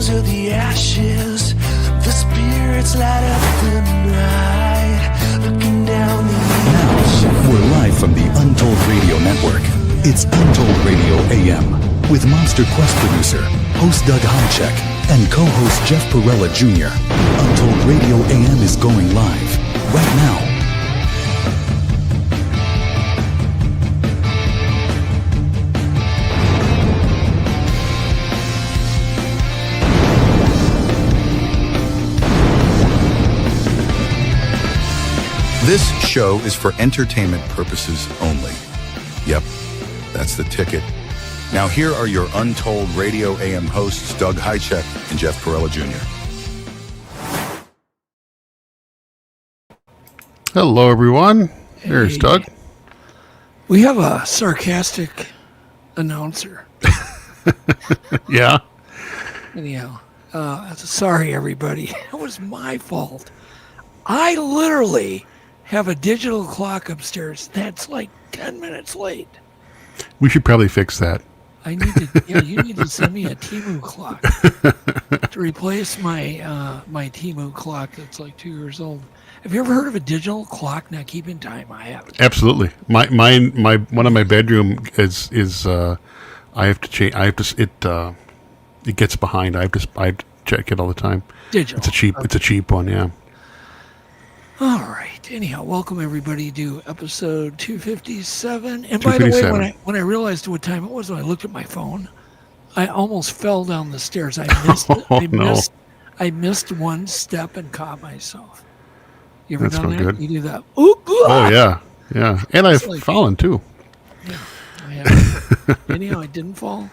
to the ashes. The spirits light up the night, looking down the Now, we're live from the Untold Radio Network. It's Untold Radio AM with Monster Quest producer, host Doug Hajicek, and co-host Jeff Perrella Jr. Untold Radio AM is going live right now. This show is for entertainment purposes only. Yep, that's the ticket. Now here are your Untold Radio AM hosts, Doug Hajicek and Jeff Perrella Jr. Hello, everyone. There's Doug. We have a sarcastic announcer. Yeah. Anyhow, sorry, everybody. It was my fault. I literally have a digital clock upstairs that's like 10 minutes late. We should probably fix that. I need to. Yeah, you need to send me a Temu clock to replace my my Temu clock that's like 2 years old. Have you ever heard of a digital clock not keeping time? I have. Absolutely. My one of my bedroom is I have to change. It gets behind. I have to check it all the time. Digital. It's a cheap one. Yeah. All right. Anyhow, welcome everybody to episode 257. And by the way, when I realized what time it was, when I looked at my phone, I almost fell down the stairs. I missed it. I missed one step and caught myself. You ever done that? Good. You do that. Ooh, oh yeah, yeah. And I've fallen too. Yeah, I have. Anyhow, I didn't fall.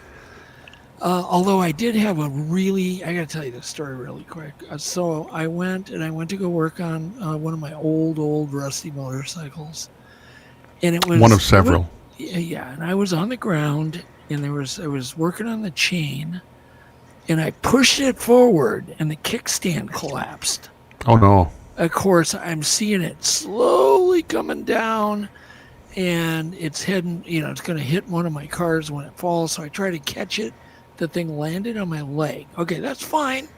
Although I did have I got to tell you this story really quick. So I went to go work on one of my old rusty motorcycles. And it was one of several. Yeah, and I was on the ground and I was working on the chain and I pushed it forward and the kickstand collapsed. Oh no. Of course, I'm seeing it slowly coming down and it's heading, it's going to hit one of my cars when it falls. So I try to catch it. The thing landed on my leg. Okay, that's fine.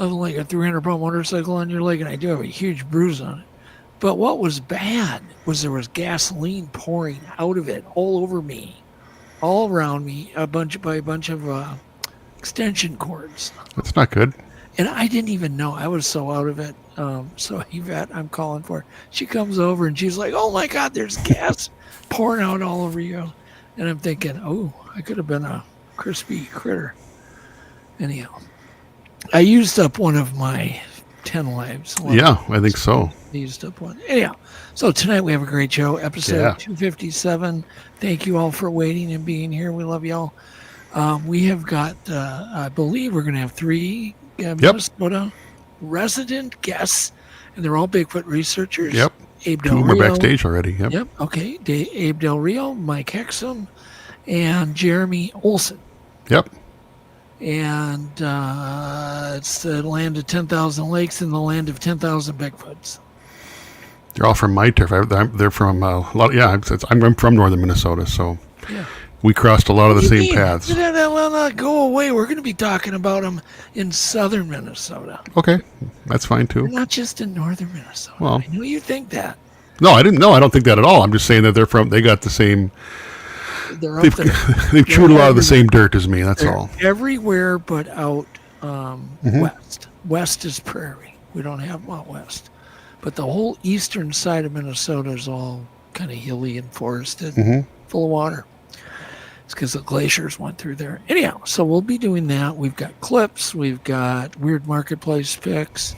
Nothing like a 300-pound motorcycle on your leg, and I do have a huge bruise on it. But what was bad was there was gasoline pouring out of it all over me, all around me, by a bunch of extension cords. That's not good. And I didn't even know. I was so out of it. So Yvette, I'm calling for her. She comes over, and she's like, oh, my God, there's gas pouring out all over you. And I'm thinking, oh, I could have been a crispy critter. Anyhow, I used up one of my 10 lives. Yeah, I think so. I used up one. Anyhow, so tonight we have a great show, episode 257. Thank you all for waiting and being here. We love y'all. We have got, I believe we're going to have 3 Minnesota resident guests, and they're all Bigfoot researchers. Yep. Abe Del Rio. 2 are backstage already. Yep. Okay. Abe Del Rio, Mike Hexum, and Jeremy Olson. Yep. And it's the land of 10,000 lakes and the land of 10,000 Bigfoots. They're all from my turf. They're from a lot. Yeah, I'm from northern Minnesota, so we crossed a lot of the same paths. Well, not go away. We're going to be talking about them in southern Minnesota. Okay, that's fine too. They're not just in northern Minnesota. Well, I know you think that. No, I didn't. No, I don't think that at all. I'm just saying that they got the same. They've chewed a lot of the same dirt as me. That's all. Everywhere but out west. West is prairie. We don't have them out west. But the whole eastern side of Minnesota is all kind of hilly and forested, full of water. It's because the glaciers went through there. Anyhow, so we'll be doing that. We've got clips. We've got weird marketplace picks,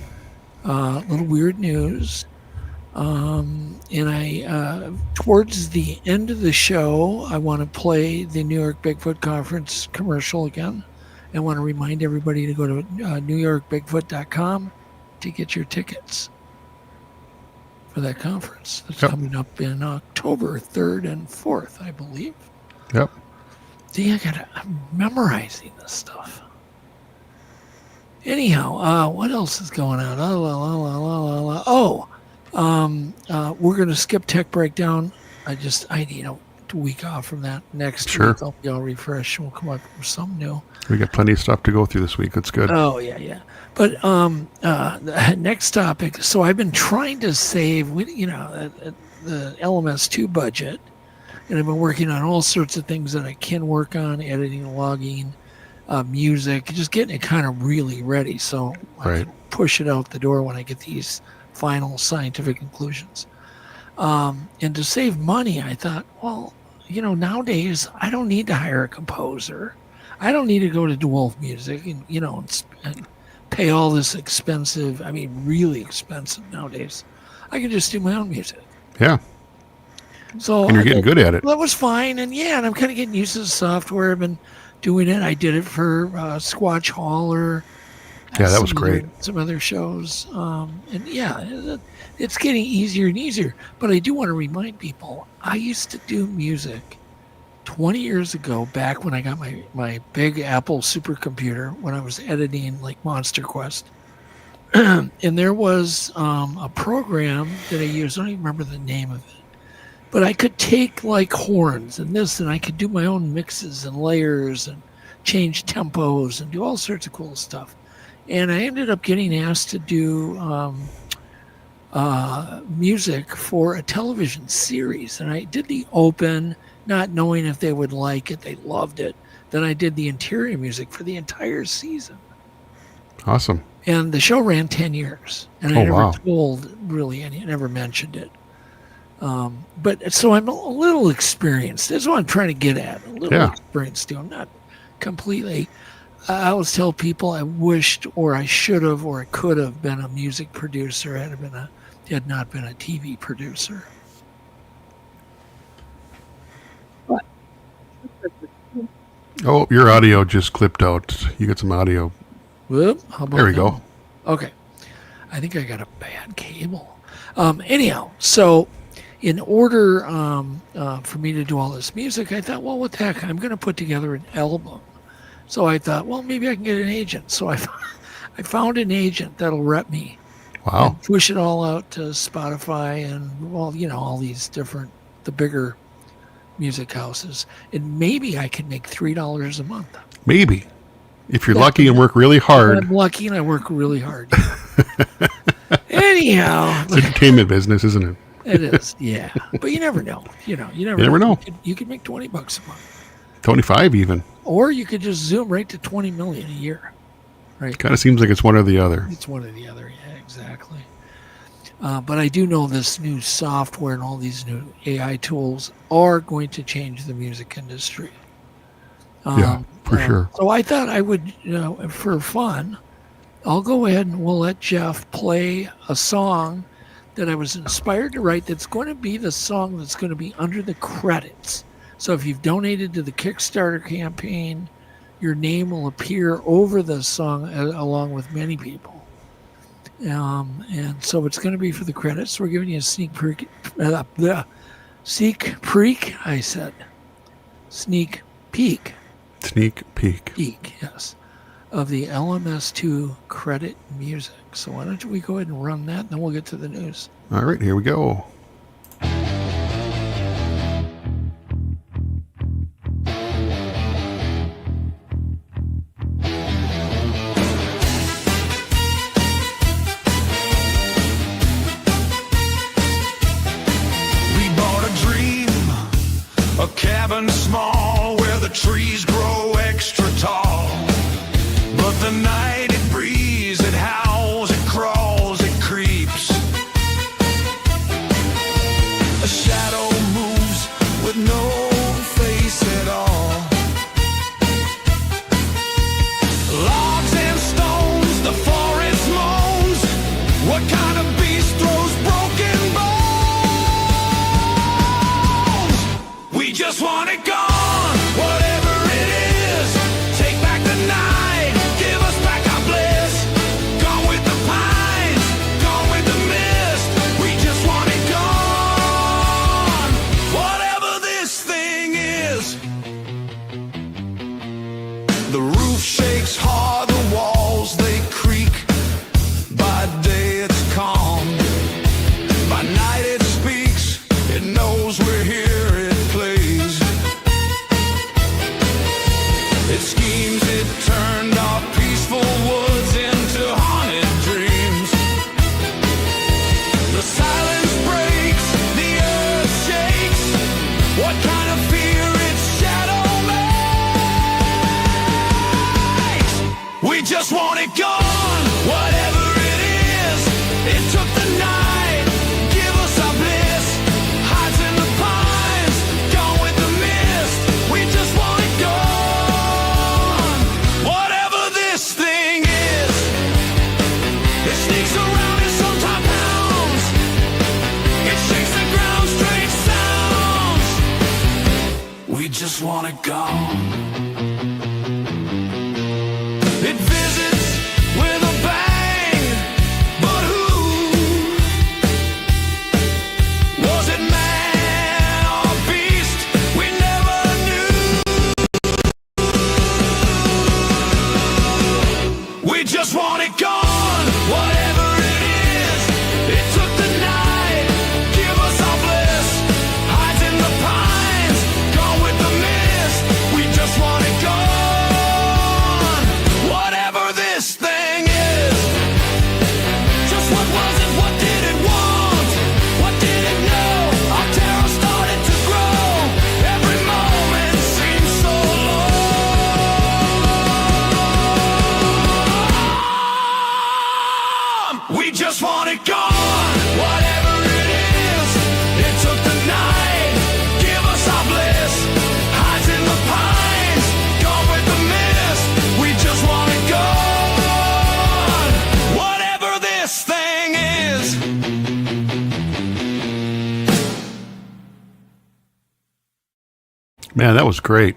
little weird news. And I, towards the end of the show, I want to play the New York Bigfoot Conference commercial again. I want to remind everybody to go to newyorkbigfoot.com to get your tickets for that conference. It's coming up in October 3rd and 4th, I believe. Yep. See, I'm memorizing this stuff. Anyhow, what else is going on? We're going to skip tech breakdown. a week off from that. Next Sure. week I'll be all refreshed. We'll come up with something new. We got plenty of stuff to go through this week. That's good. Oh yeah. But the next topic. So I've been trying to save, the LMS2 budget, and I've been working on all sorts of things that I can work on: editing, logging, music, just getting it kind of really ready, so I can push it out the door when I get these final scientific conclusions. And to save money, I thought, well, nowadays I don't need to hire a composer. I don't need to go to DeWolf Music and and pay all this expensive, really expensive nowadays. I can just do my own music. Yeah. So And you're getting good at it. That was fine. And I'm kind of getting used to the software. I've been doing it. I did it for Squatch Hauler. Yeah, that was great. Some other shows. It's getting easier and easier. But I do want to remind people, I used to do music 20 years ago, back when I got my big Apple supercomputer, when I was editing like Monster Quest. And there was a program that I used. I don't even remember the name of it. But I could take like horns and this, and I could do my own mixes and layers and change tempos and do all sorts of cool stuff. And I ended up getting asked to do music for a television series. And I did the open, not knowing if they would like it. They loved it. Then I did the interior music for the entire season. Awesome. And the show ran 10 years. And I never told really any, I never mentioned it. But so I'm a little experienced. That's what I'm trying to get at. A little experienced too. I'm not completely. I always tell people I wished, or I should have, or I could have been a music producer had not been a TV producer. But, oh, your audio just clipped out. You got some audio. Whoop, how about there we now? go. Okay. I think I got a bad cable. Anyhow, so in order for me to do all this music, I thought, well, what the heck? I'm going to put together an album. So I thought, well, maybe I can get an agent. So I found an agent that'll rep me. Wow. And push it all out to Spotify and, well, all these different, the bigger music houses. And maybe I can make $3 a month. Maybe. If you're lucky and work really hard. I'm lucky and I work really hard. Anyhow. It's entertainment business, isn't it? It is, yeah. But you never know. You never know. You could make $20 a month. 25 even. Or you could just zoom right to 20 million a year. Right. Kind of seems like it's one or the other. It's one or the other, yeah, exactly. But I do know this new software and all these new AI tools are going to change the music industry. Yeah, for sure. So I thought I would, for fun, I'll go ahead and we'll let Jeff play a song that I was inspired to write that's going to be the song that's going to be under the credits. So if you've donated to the Kickstarter campaign, your name will appear over the song along with many people. And so it's going to be for the credits. We're giving you a sneak peek. Sneak peek. Sneak peek. Peek, yes. Of the LMS2 credit music. So why don't we go ahead and run that, and then we'll get to the news. All right, here we go. A cabin small where the trees grow extra tall. But the night it breathes, it howls, it crawls, it creeps. A shadow moves with no face at all. Logs and stones, the forest moans. What kind of beast throws broken bones? We just want it gone, whatever it is. Take back the night, give us back our bliss. Gone We just want it gone, whatever it is. It took the night, give us our bliss. Hides in the pines, gone with the mist. We just want it gone, whatever this thing is. It sneaks around and sometimes pounds. It shakes the ground, strange sounds. We just want it gone. It visits with a bang, but who? Was it man or beast? We never knew. We just want it gone, whatever it is. It took the night, give us our bliss. Hides in the pines, gone with the mist. We just want it gone. This thing is just what was it? What did it want? What did it know? Our terror started to grow. Every moment seems so long. We just want it gone, whatever it is. It took the night, give us our bliss. Hides in the pines, gone with the mist. We just want it gone. This thing is. Man, that was great.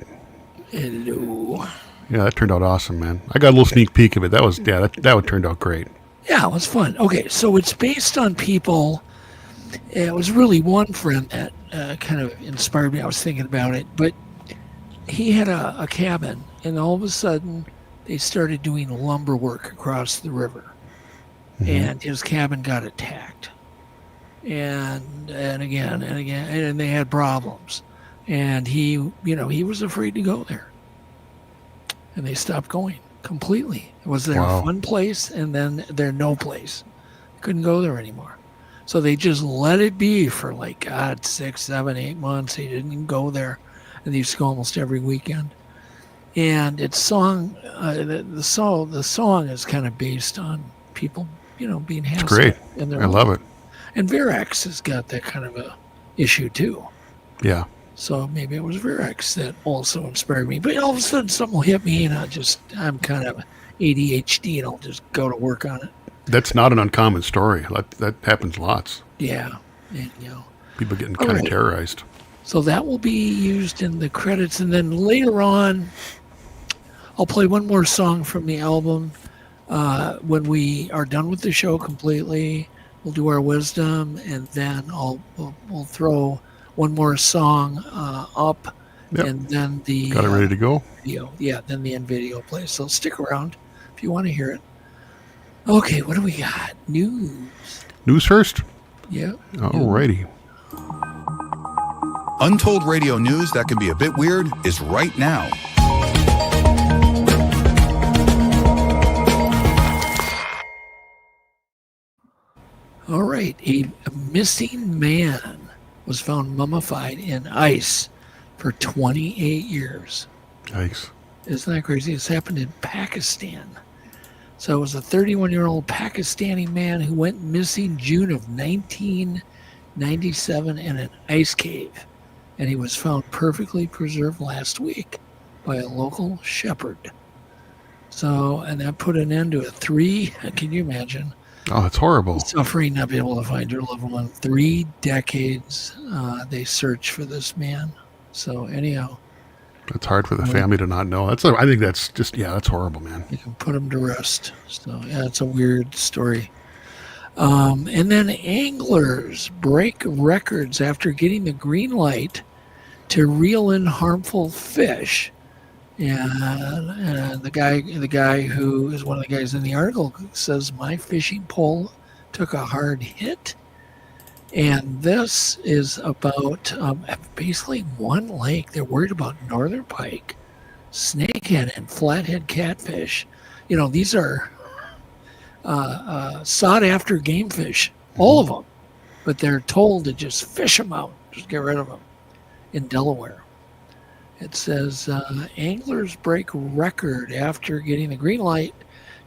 Hello. Yeah, that turned out awesome, man. I got a little sneak peek of it. That was that turned out great. Yeah, it was fun. Okay, so it's based on people. It was really one friend that kind of inspired me. I was thinking about it, but he had a cabin, and all of a sudden they started doing lumber work across the river. And his cabin got attacked, and again, and they had problems, and he was afraid to go there, and they stopped going completely. It was their fun place, and then their no place. Couldn't go there anymore, so they just let it be for 6, 7, 8 months. He didn't even go there, and they used to go almost every weekend. And its song, the song is kind of based on people. Being hassled. It's great. I love it. And Verax has got that kind of a issue too. Yeah. So maybe it was Verax that also inspired me. But all of a sudden something will hit me and I'm kind of ADHD and I'll just go to work on it. That's not an uncommon story. That happens lots. Yeah. And, people getting kind of terrorized. So that will be used in the credits. And then later on, I'll play one more song from the album. When we are done with the show completely, we'll do our wisdom, and then we'll throw one more song up, and then got it ready to go. Video, then the end video plays. So stick around if you want to hear it. Okay, what do we got? News first. Yeah. Alrighty. Untold Radio news that can be a bit weird is right now. All right, a missing man was found mummified in ice for 28 years. Yikes. Isn't that crazy? This happened in Pakistan. So it was a 31-year-old Pakistani man who went missing June of 1997 in an ice cave. And he was found perfectly preserved last week by a local shepherd. So, and that put an end to can you imagine? Oh, it's horrible. Suffering, not being able to find your loved one. 3 decades they search for this man. So anyhow. It's hard for the family to not know. I think that's just, that's horrible, man. You can put him to rest. So it's a weird story. And then anglers break records after getting the green light to reel in harmful fish. And the guy who is one of the guys in the article says, my fishing pole took a hard hit. And this is about basically one lake. They're worried about northern pike, snakehead, and flathead catfish. These are sought after game fish, all of them. But they're told to just fish them out, just get rid of them in Delaware. It says anglers break record after getting the green light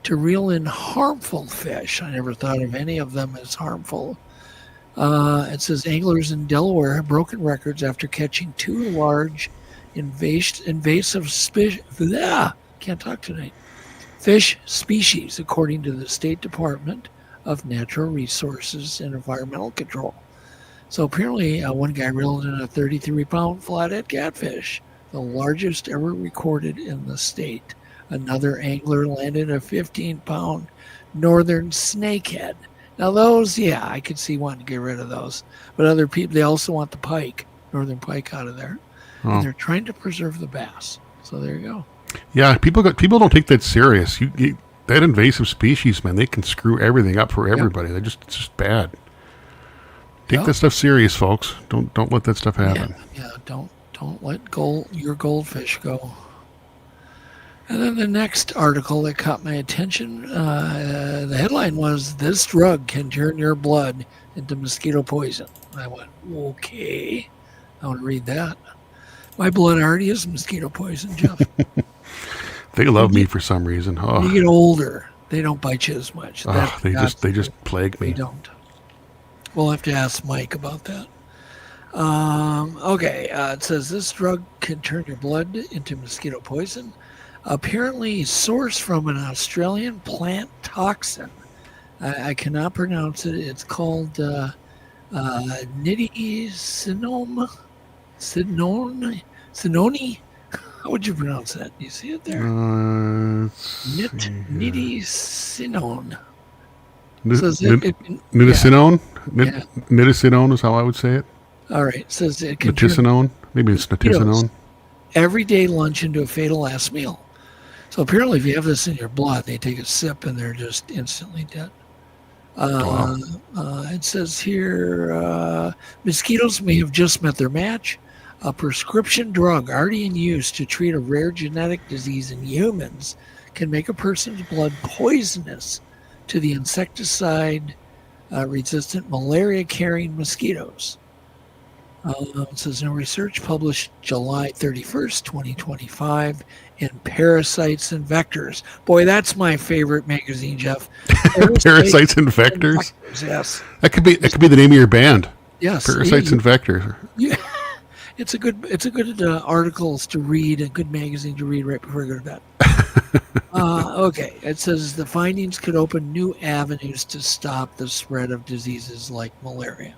to reel in harmful fish. I never thought of any of them as harmful. It says anglers in Delaware have broken records after catching 2 large invasive fish species, according to the State Department of Natural Resources and Environmental Control. So apparently one guy reeled in a 33-pound flathead catfish, the largest ever recorded in the state. Another angler landed a 15-pound northern snakehead. Now those, yeah, I could see wanting to get rid of those. But other people, they also want the pike, northern pike out of there. Oh. And they're trying to preserve the bass. So there you go. Yeah, people don't take that serious. That invasive species, man, they can screw everything up for everybody. It's just bad. Take that stuff serious, folks. Don't let that stuff happen. Yeah, don't let your goldfish go. And then the next article that caught my attention, the headline was, "This drug can turn your blood into mosquito poison." I went, okay, I want to read that. My blood already is mosquito poison, Jeff. They love me for some reason. Oh. When you get older, they don't bite you as much. They just plague me. They don't. We'll have to ask Mike about that. Okay, it says this drug can turn your blood into mosquito poison. Apparently sourced from an Australian plant toxin. I cannot pronounce it. It's called Sinoni. How would you pronounce that? Do you see it there? Nitisinone. Nitisinone? Nitisinone is how I would say it. All right. It says it can Nitisinone? Maybe it's nitisinone. Everyday lunch into a fatal last meal. So apparently if you have this in your blood, they take a sip and they're just instantly dead. It says here, mosquitoes may have just met their match. A prescription drug already in use to treat a rare genetic disease in humans can make a person's blood poisonous to the insecticide-resistant malaria-carrying mosquitoes. It says no research published July 31st, 2025 in Parasites and Vectors. Boy, that's my favorite magazine, Jeff. Parasites and Vectors? Yes. That could be the name of your band. Yes. Parasites and Vectors. Yeah. It's a good articles to read, a good magazine to read right before you go to bed. Okay, it says the findings could open new avenues to stop the spread of diseases like malaria,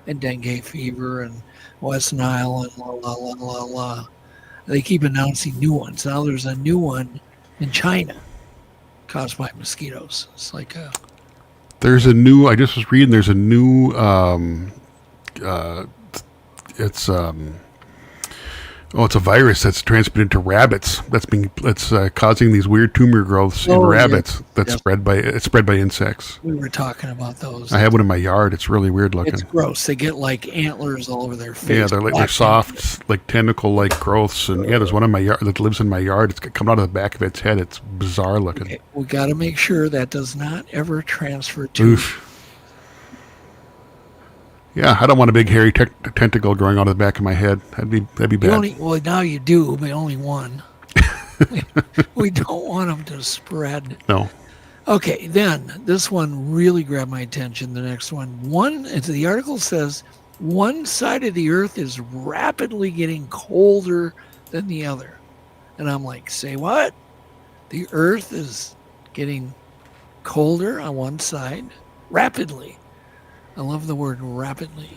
and dengue fever and West Nile and la. They keep announcing new ones. Now there's a new one in China caused by mosquitoes. It's like I just was reading. There's a new. It's a virus that's transmitted to rabbits. That's causing these weird tumor growths in rabbits. Yeah. That's spread by insects. We were talking about those. I have one in my yard. It's really weird looking. It's gross. They get like antlers all over their face. Yeah, they're soft, like tentacle-like growths. And there's one in my yard that lives in my yard. It's coming out of the back of its head. It's bizarre looking. Okay. We got to make sure that does not ever transfer to. Oof. Yeah, I don't want a big hairy tentacle growing out of the back of my head. That'd be bad. Well, now you do, but only one. We don't want them to spread. No. Okay, then this one really grabbed my attention. The next one, the article says one side of the Earth is rapidly getting colder than the other, and I'm like, say what? The Earth is getting colder on one side rapidly. I love the word rapidly.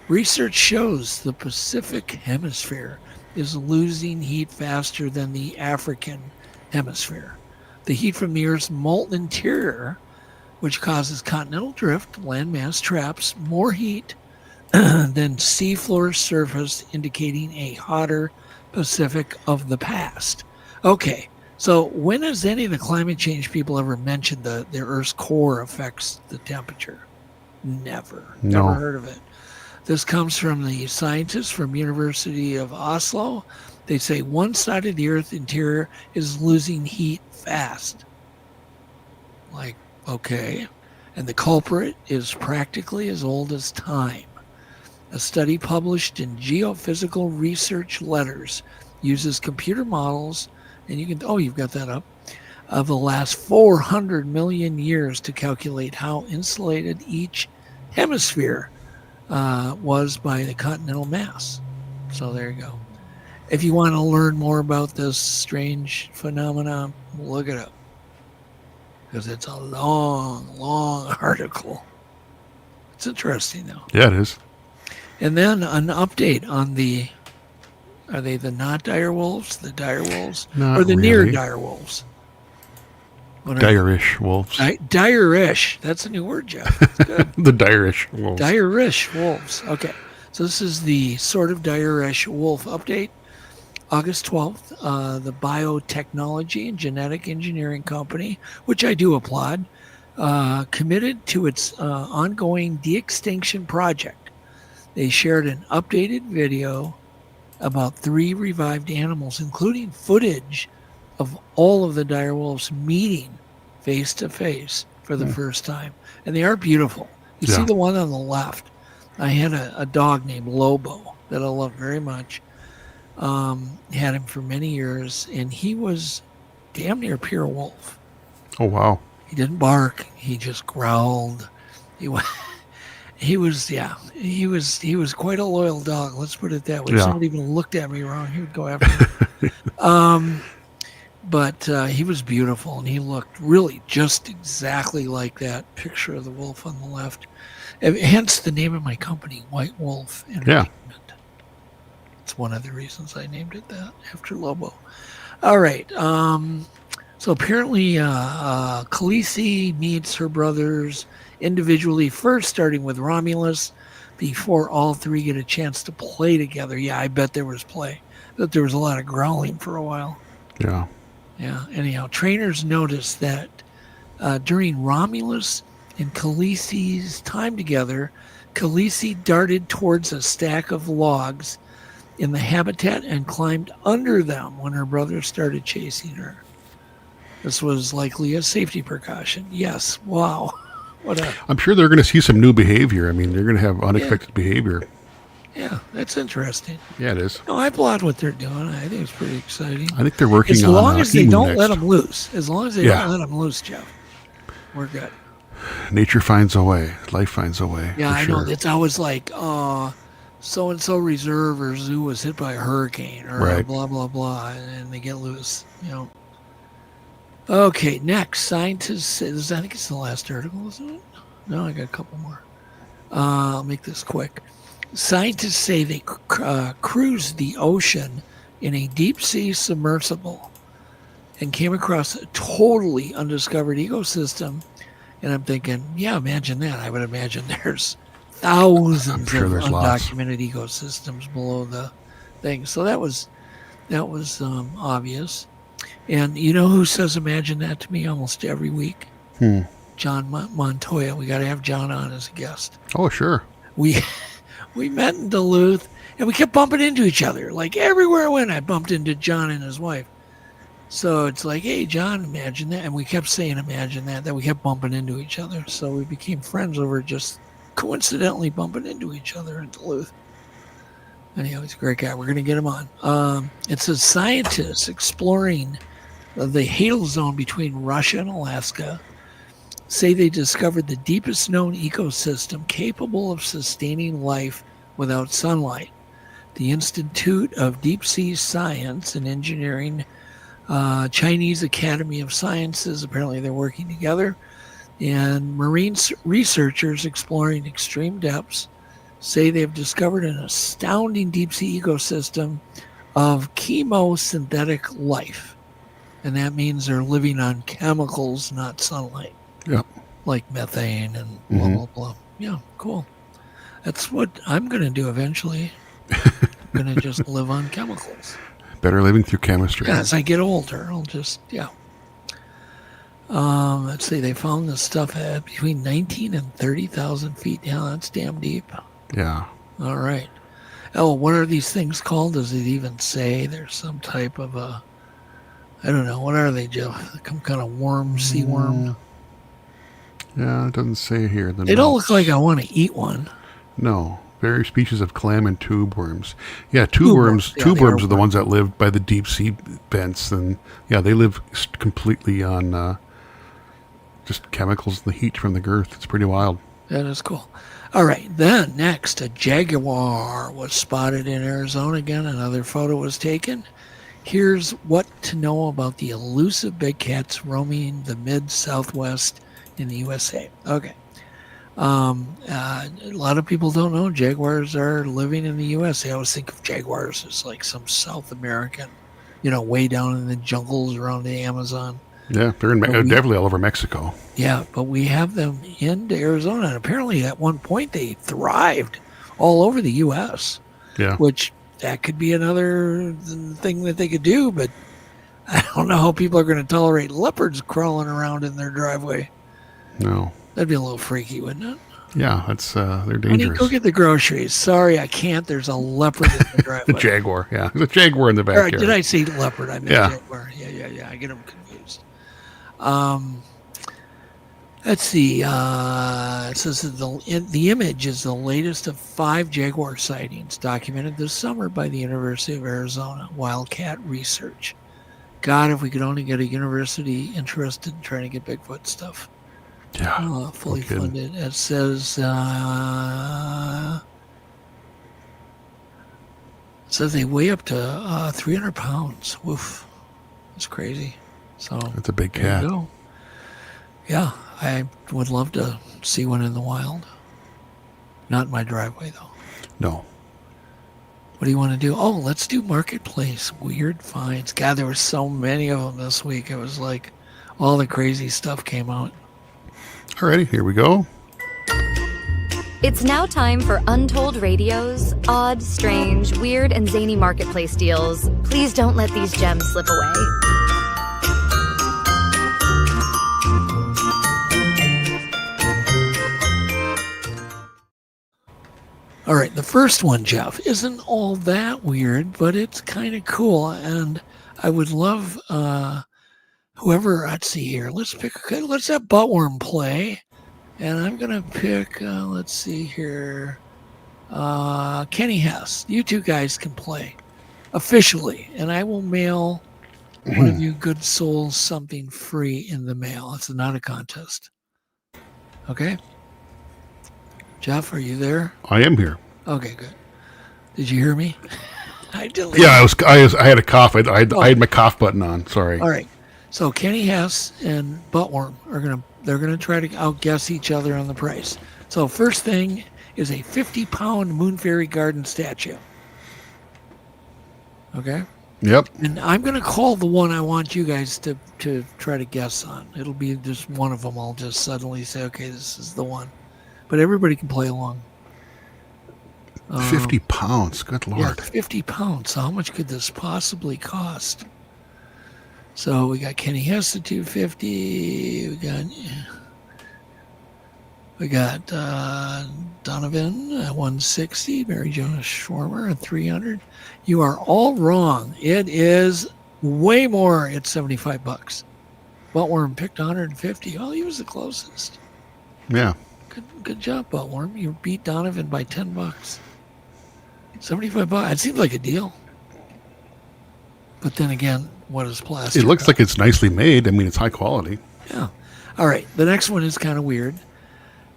Research shows the Pacific Hemisphere is losing heat faster than the African Hemisphere. The heat from the Earth's molten interior, which causes continental drift, landmass traps more heat than seafloor surface, indicating a hotter Pacific of the past. Okay. So when has any of the climate change people ever mentioned the Earth's core affects the temperature? Never. No. Never heard of it. This comes from the scientists from University of Oslo. They say one side of the Earth interior is losing heat fast. Like, okay. And the culprit is practically as old as time. A study published in Geophysical Research Letters uses computer models. And you can, you've got that up, of the last 400 million years to calculate how insulated each hemisphere was by the continental mass. So there you go. If you want to learn more about this strange phenomenon, look it up. Because it's a long, long article. It's interesting, though. Yeah, it is. And then an update on are they the not dire wolves, the dire wolves, Not or the really. near dire wolves? What are they? Dire-ish wolves. Dire-ish. That's a new word, Jeff. That's good. The dire-ish wolves. Dire-ish wolves. Okay. So this is the sort of dire-ish wolf update. August 12th, the biotechnology and genetic engineering company, which I do applaud, committed to its ongoing de-extinction project. They shared an updated video about 3 revived animals, including footage of all of the dire wolves meeting face to face for the first time. And they are beautiful. You see the one on the left. I had a dog named Lobo that I love very much. Had him for many years, and he was damn near pure wolf. Oh, wow. He didn't bark. He just growled. He was quite a loyal dog. Let's put it that way. If somebody even looked at me wrong, he would go after me. But he was beautiful, and he looked really just exactly like that picture of the wolf on the left. Hence the name of my company, White Wolf Entertainment. It's one of the reasons I named it that, after Lobo. All right. So apparently Khaleesi meets her brothers individually, first starting with Romulus, before all 3 get a chance to play together. Yeah, I bet there was play. But there was a lot of growling for a while. Yeah. Yeah. Anyhow, trainers noticed that during Romulus and Khaleesi's time together, Khaleesi darted towards a stack of logs in the habitat and climbed under them when her brother started chasing her. This was likely a safety precaution. Yes. Wow. I'm sure they're going to see some new behavior. I mean, they're going to have unexpected behavior. Yeah, that's interesting. Yeah, it is. No, I applaud what they're doing. I think it's pretty exciting. I think they're working as on long as they don't next. let them loose. As long as they don't let them loose, Jeff, we're good. Nature finds a way. Life finds a way. Yeah, I sure. know. It's always like, so-and-so reserve or zoo was hit by a hurricane or blah, blah, blah, and they get loose, Okay, next, scientists say, I think it's the last article, isn't it? No, I got a couple more. I'll make this quick. Scientists say they cruised the ocean in a deep-sea submersible and came across a totally undiscovered ecosystem. And I'm thinking, yeah, imagine that. I would imagine there's thousands of undocumented ecosystems below the thing. So that was obvious. And you know who says imagine that to me almost every week? John Montoya. We got to have John on as a guest. Oh, sure. We met in Duluth, and we kept bumping into each other. Like everywhere I went, I bumped into John and his wife. So it's like, hey, John, imagine that. And we kept saying imagine that we kept bumping into each other. So we became friends over just coincidentally bumping into each other in Duluth. Anyhow, he's a great guy. We're going to get him on. It says scientists exploring the hail zone between Russia and Alaska say they discovered the deepest known ecosystem capable of sustaining life without sunlight. The Institute of Deep Sea Science and Engineering, Chinese Academy of Sciences, apparently they're working together, and marine researchers exploring extreme depths say they've discovered an astounding deep sea ecosystem of chemosynthetic life. And that means they're living on chemicals, not sunlight. Yep. Like methane and blah, blah, blah. Yeah, cool. That's what I'm going to do eventually. I'm going to just live on chemicals. Better living through chemistry. Yeah, as I get older, I'll just, let's see, they found this stuff at between 19 and 30,000 feet. Yeah, that's damn deep. Yeah. All right. Oh, what are these things called? Does it even say there's some type of I don't know. What are they, Jeff? Some kind of worm, sea worm? Yeah, it doesn't say here. They don't look like I want to eat one. No. various species of clam and tube worms. Yeah, tube worms. Yeah, Tube they worms are are the ones that live by the deep sea vents, and yeah, they live completely on just chemicals and the heat from the girth. It's pretty wild. That is cool. All right, then next, a Jaguar was spotted in Arizona again. Another photo was taken. Here's what to know about the elusive big cats roaming the mid-southwest in the USA. Okay. A lot of people don't know jaguars are living in the U.S. They always think of jaguars as like some South American, way down in the jungles around the Amazon. Yeah, they're definitely all over Mexico. Yeah, but we have them in Arizona, and apparently at one point they thrived all over the U.S. Yeah. Which that could be another thing that they could do, but I don't know how people are going to tolerate leopards crawling around in their driveway. No. That'd be a little freaky, wouldn't it? Yeah, that's they're I need dangerous. to go get the groceries. Sorry, I can't. There's a leopard in the driveway. The Jaguar, yeah. There's a Jaguar in the Or, backyard. did I say leopard? I meant Yeah. jaguar. Yeah. I get them confused. Let's see. It says that the image is the latest of 5 jaguar sightings documented this summer by the University of Arizona Wildcat Research. God, if we could only get a university interested in trying to get Bigfoot stuff. Yeah. Fully no kidding. funded. It says they weigh up to 300 pounds. Woof. That's crazy. So That's a big there cat. you go. Yeah, I would love to see one in the wild. Not in my driveway, though. No. What do you want to do? Oh, let's do Marketplace. Weird finds. God, there were so many of them this week. It was like all the crazy stuff came out. Alrighty, here we go. It's now time for Untold Radio's odd, strange, weird, and zany marketplace deals. Please don't let these gems slip away. All right, the first one, Jeff, isn't all that weird, but it's kind of cool, and I would love whoever. Let's see here. Let's have Buttworm play, and I'm gonna pick. Let's see here. Kenny Hess. You two guys can play officially, and I will mail one of you good souls something free in the mail. It's not a contest. Okay. Jeff, are you there? I am here. Okay, good. Did you hear me? I deleted. Yeah, I had a cough. I had my cough button on. Sorry. All right. So Kenny Hess and Buttworm they're gonna try to outguess each other on the price. So first thing is a 50-pound Moon Fairy Garden statue. Okay. Yep. And I'm gonna call the one I want you guys to try to guess on. It'll be just one of them. I'll just suddenly say, okay, this is the one. But everybody can play along. 50 pounds. Good Yeah, Lord. 50 pounds. So how much could this possibly cost? So we got Kenny Hess at 250. We got Donovan at 160. Mary Jonas Schwarmer at 300. You are all wrong. It is way more. It's $75. Buttworm picked 150. Oh, he was the closest. Yeah. Good job, Buttworm. You beat Donovan by $10. $75. It seems like a deal. But then again, what is plastic? It looks like it's nicely made. I mean, it's high quality. Yeah. All right. The next one is kind of weird.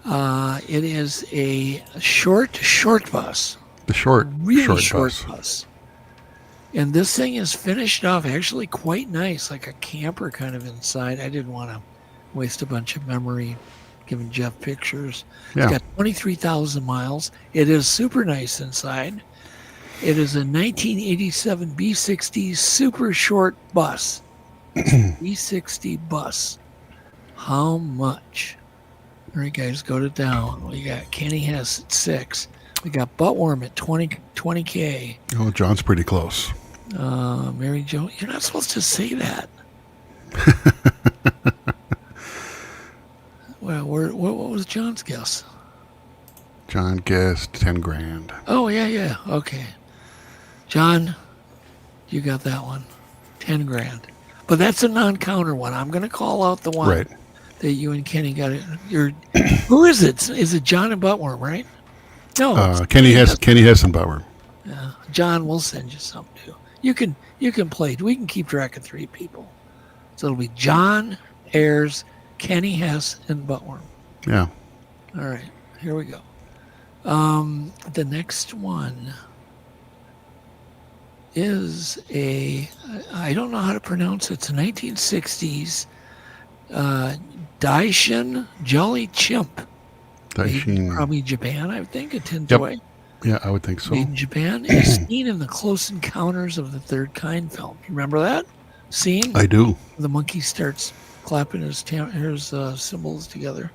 It is a short bus. The Really short bus. bus. And this thing is finished off actually quite nice, like a camper kind of inside. I didn't want to waste a bunch of memory giving Jeff pictures. Yeah. It's got 23,000 miles. It is super nice inside. It is a 1987 B60 super short bus. B60 bus. How much? All right, guys, go to down. We got Kenny Hess at 6. We got Buttworm at 20K. Oh, John's pretty close. Mary Jo, you're not supposed to say that. Well, what was John's guess? John guessed 10 grand. Oh, yeah. Okay. John, you got that one. 10 grand. But that's a non-counter one. I'm going to call out the one Right. that you and Kenny got. Who is it? Is it John and Buttworm, right? No, Kenny has some power. yeah. John will send you some too. You can play. We can keep track of 3 people. So it'll be John, Ayers, Kenny Hess, and Buttworm. Yeah. All right, here we go. The next one is I don't know how to pronounce it. It's a 1960s Daishin Jolly Chimp. Daishin. Probably Japan, I think. It tends Yep. away. Yeah, I would think so. Made in Japan. Is seen in the Close Encounters of the Third Kind film. You remember that scene? I do. The monkey starts clapping his cymbals together.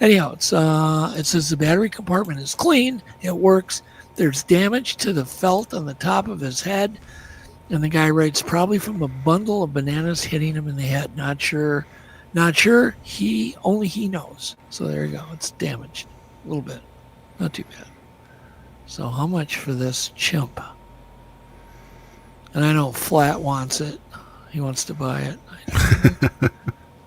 Anyhow, it says the battery compartment is clean. It works. There's damage to the felt on the top of his head. And the guy writes, probably from a bundle of bananas hitting him in the head. Not sure. Only he knows. So there you go. It's damaged a little bit. Not too bad. So how much for this chimp? And I know Flat wants it. He wants to buy it.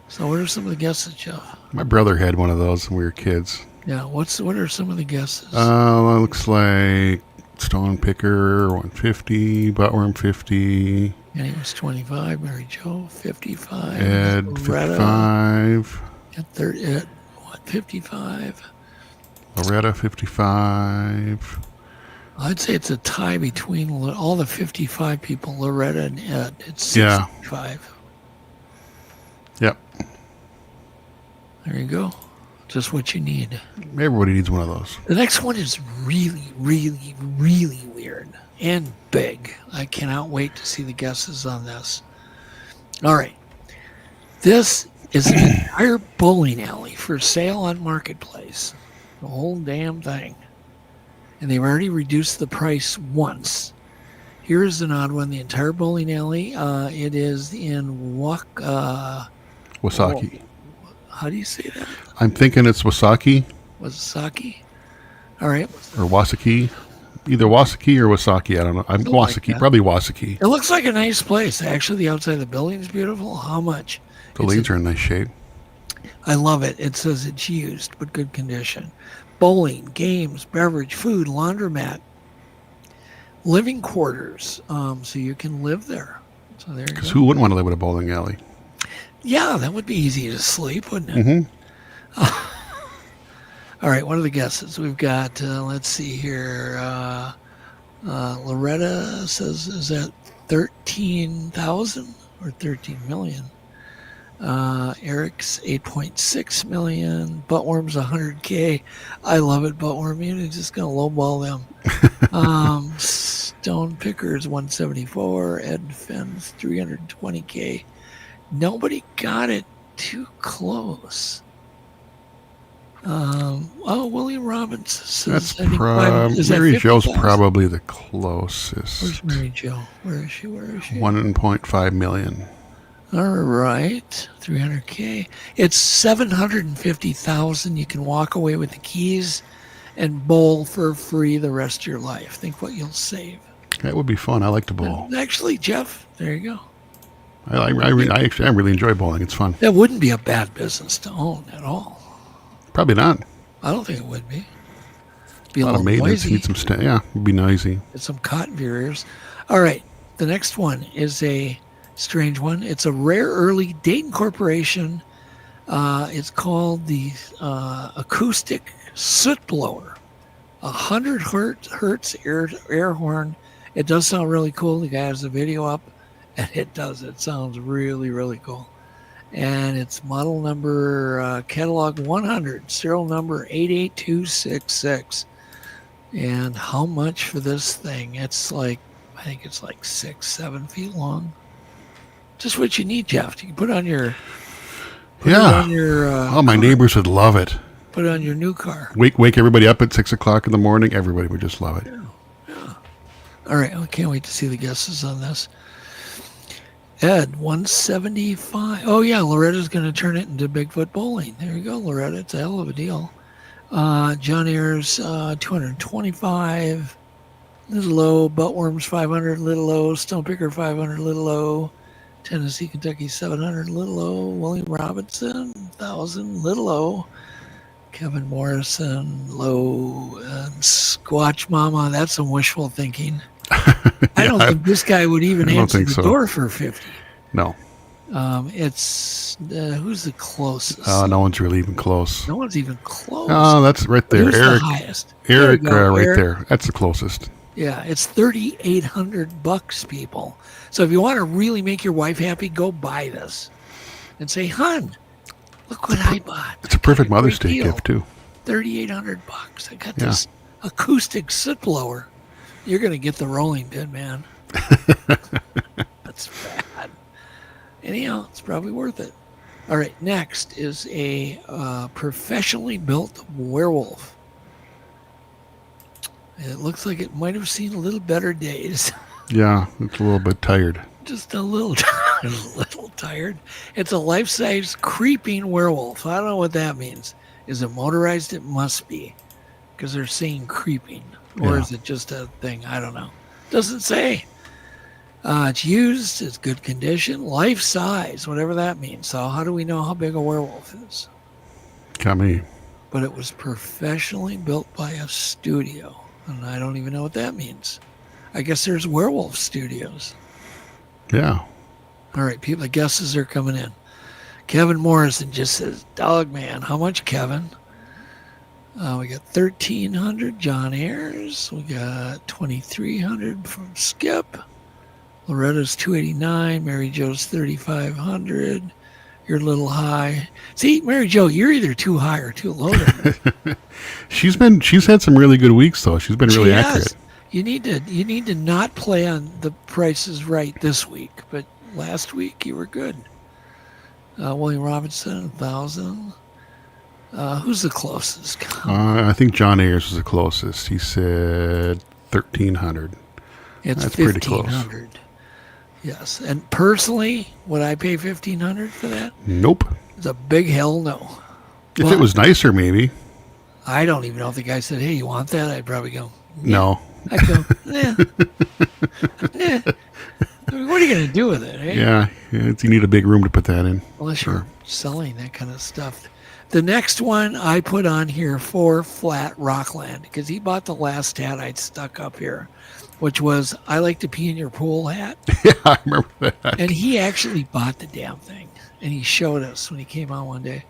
So what are some of the guesses, Jeff? My brother had one of those when we were kids. Yeah, what are some of the guesses? Looks like Stone Picker 150, Buttworm 50, And he was 25. Mary Jo 55. Ed Loretta 55, at 55. Loretta 55. I'd say it's a tie between all the 55 people, Loretta and Ed. It's 65. Yep. There you go. Just what you need. Everybody needs one of those. The next one is really, really, really weird and big. I cannot wait to see the guesses on this. All right. This is an entire bowling alley for sale on Marketplace. The whole damn thing. And they've already reduced the price once. Here's an odd one. The entire bowling alley. It is in Wasaki. How do you say that? I'm thinking it's Wasaki Wasaki? All right. or Wasaki. Either Wasaki or Wasaki. I don't know. I'm Something like Wasaki. that. Probably Wasaki. It looks like a nice place. Actually, the outside of the building is beautiful. How much? The leaves are in nice shape. I love it. It says it's used, but good condition. Bowling, games, beverage, food, laundromat, living quarters. So you can live there. So there you Because go. who wouldn't want to live in a bowling alley? Yeah, that would be easy to sleep, wouldn't it? Mm-hmm. All right, what are the guesses? We've got, let's see here. Loretta says, is that 13,000 or 13 million? Eric's 8.6 million. Buttworm's 100K. I love it, Buttworm. You're just going to lowball them. Stone Pickers 174. Ed Fenn's 320K. Nobody got it too close. William Robbins says, That's I think is that Mary Jo's 50,000? probably the closest. Where's Mary Jo? Where is she? 1.5 million. All right, 300K. It's 750,000. You can walk away with the keys and bowl for free the rest of your life. Think what you'll save. That would be fun. I like to bowl. Actually, Jeff, there you go. I really enjoy bowling. It's fun. That wouldn't be a bad business to own at all. Probably not. I don't think it would be. Be A lot of maintenance. noisy. Need some yeah, it'd be noisy. Get some cotton in your ears. All right, the next one is a strange one. It's a rare early Dayton Corporation. It's called the acoustic soot blower. 100 hertz air horn. It does sound really cool. The guy has the video up, and it does. It sounds really, really cool. And it's model number catalog 100, serial number 88266. And how much for this thing? It's like, I think it's like 6-7 feet long. Just what you need, Jeff. You can put on your Oh, my neighbors would love it. Put it on your new car. Wake everybody up at 6 o'clock in the morning. Everybody would just love it. Yeah. All right, I can't wait to see the guesses on this. Ed, 175. Oh yeah, Loretta's going to turn it into Bigfoot bowling. There you go, Loretta. It's a hell of a deal. John Ayers, 225. Little low. Buttworms, 500. Little low. Stonepicker, 500. Little low. Tennessee, Kentucky, 700. Little low. William Robinson, 1,000. Little low. Kevin Morrison, Low, and Squatch Mama. That's some wishful thinking. I don't think this guy would even answer the door for 50. No. It's who's the closest? No one's really even close. No one's even close. Oh, that's right there. Who's Eric. the highest? Eric, right Eric. there. That's the closest. Yeah, it's $3,800, people. So if you want to really make your wife happy, go buy this and say, "Hun, look what I bought." It's a perfect Mother's Day gift too. $3,800. I got this acoustic soot blower. You're gonna get the rolling pin, man. That's bad. Anyhow, it's probably worth it. All right, next is a professionally built werewolf. It looks like it might have seen a little better days. Yeah, it's a little bit tired. Just a little tired. It's a life-size creeping werewolf. I don't know what that means. Is it motorized? It must be, because they're saying creeping. Or is it just a thing? I don't know. Doesn't say. It's used. It's good condition. Life size, whatever that means. So how do we know how big a werewolf is? Got me. But it was professionally built by a studio. And I don't even know what that means. I guess there's werewolf studios. Yeah. All right, people, the guesses are coming in. Kevin Morrison just says, "Dog man." How much, Kevin? We got 1,300, John Ayers. We got 2,300 from Skip. Loretta's 289. Mary Jo's 3,500. You're a little high. See, Mary Jo, you're either too high or too low. She's had some really good weeks though. She's been really accurate. You need to not play on the prices right this week, but last week you were good. William Robinson, 1,000. Who's the closest? I think John Ayers was the closest. He said 1,300. It's That's pretty close. 1,500. Yes, and personally, would I pay 1,500 for that? Nope. It's a big hell no. If it was nicer, maybe. I don't even know if the guy said, "Hey, you want that?" I'd probably go, No. I'd go, "Nah." Nah. I mean, what are you going to do with it? Eh? Yeah, you need a big room to put that in. Unless you're selling that kind of stuff. The next one I put on here for Flat Rockland, because he bought the last hat I'd stuck up here, which was, "I like to pee in your pool" hat. Yeah, I remember that. And he actually bought the damn thing. And he showed us when he came on one day.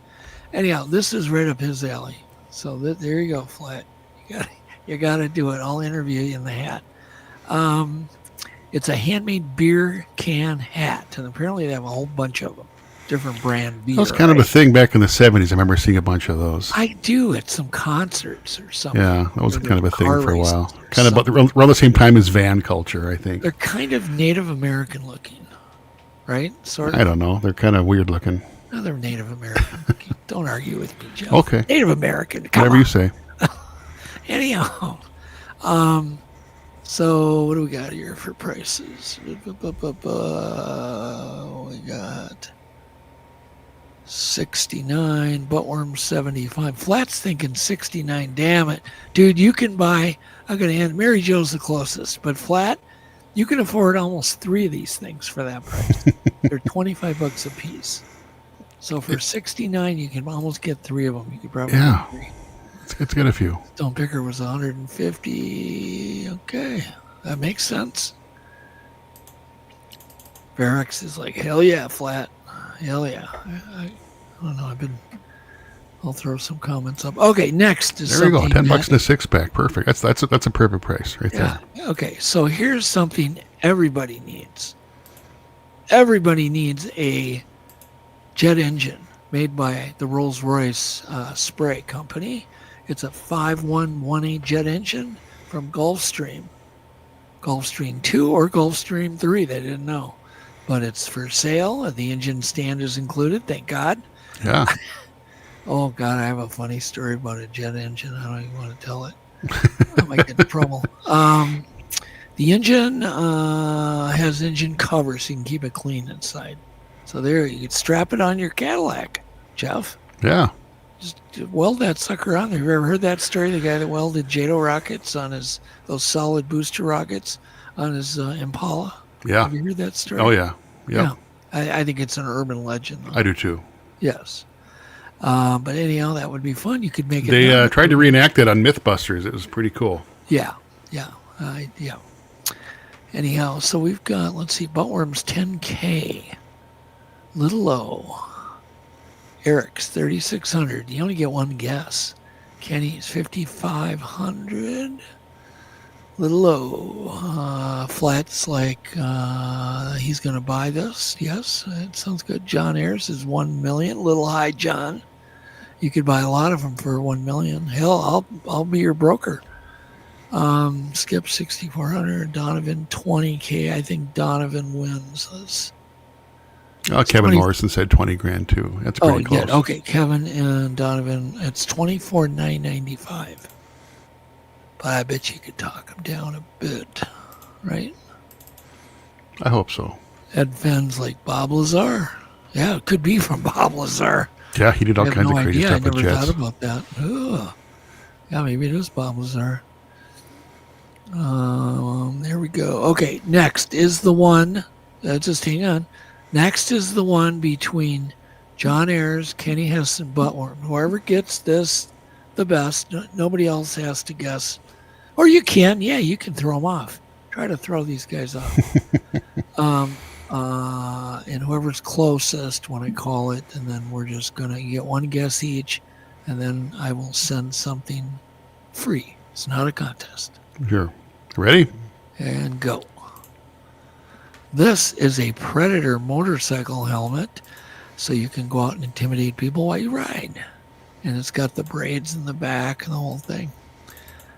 Anyhow, this is right up his alley. So there you go, Flat. You got to do it. I'll interview you in the hat. It's a handmade beer can hat. And apparently they have a whole bunch of them. Different brand beer. That was kind of a thing back in the 70s. I remember seeing a bunch of those. I do at some concerts or something. Yeah, that was kind of a thing for a while. Kind Kind of about around the same time as van culture, I think. They're kind of Native American looking, right? Sort of. I don't know. They're kind of weird looking. No, they're Native American looking. Don't argue with me, Jeff. Okay. Native American. Come Whatever on. you say. Anyhow, so what do we got here for prices? We got 69, buttworm 75. Flat's thinking 69. Damn it, dude! You can buy. I'm gonna end. Mary Jo's the closest, but Flat, you can afford almost 3 of these things for that price. They're $25 a piece. So for 69, you can almost get 3 of them. You could probably get 3. Let's get a few. Stone Picker was 150. Okay, that makes sense. Barracks is like, hell yeah, Flat. Hell yeah. I don't know. I'll throw some comments up. Okay, next is there you go. something $10 in a 6-pack. Perfect. That's a perfect price right there. Okay, so here's something everybody needs. Everybody needs a jet engine made by the Rolls-Royce spray company. It's a 5118 jet engine from Gulfstream. Gulfstream 2 or Gulfstream 3, they didn't know. But it's for sale. The engine stand is included, thank God. Yeah. Oh, God, I have a funny story about a jet engine. I don't even want to tell it. I might get in trouble. The engine has engine covers, so you can keep it clean inside. So there, you can strap it on your Cadillac, Jeff. Yeah. Just weld that sucker on there. Have you ever heard that story? The guy that welded JATO rockets on those solid booster rockets on his Impala? Yeah. Have you heard that story? Oh, yeah. Yeah. I think it's an urban legend, though. I do too. Yes. But anyhow, that would be fun. You could make it. They tried to reenact it on Mythbusters. It was pretty cool. Yeah. Anyhow, so we've got, let's see, Buttworm's 10K. Little low. Eric's 3,600. You only get one guess. Kenny's 5,500. Little low. Flat's like he's going to buy this. Yes, it sounds good. John Ayers is 1 million. Little high, John. You could buy a lot of them for 1 million. Hell, I'll be your broker. Skip 6,400. Donovan 20K. I think Donovan wins this. Kevin Morrison said 20 grand too. That's pretty close. Yeah, okay. Kevin and Donovan, it's 24,995. But I bet you could talk them down a bit, right? I hope so. Ed Fenn's like Bob Lazar. Yeah, it could be from Bob Lazar. Yeah, he did all kinds of crazy stuff with I never jets. thought about that. Ugh. Yeah, maybe it is Bob Lazar. There we go. Okay, next is the one. Just hang on. Next is the one between John Ayers, Kenny Heston, Buttworm. Whoever gets this the best, nobody else has to guess. Or you can. Yeah, you can throw them off. Try to throw these guys off. And whoever's closest when I call it, and then we're just going to get one guess each, and then I will send something free. It's not a contest. Sure. Ready? And go. This is a Predator motorcycle helmet, so you can go out and intimidate people while you ride. And it's got the braids in the back and the whole thing.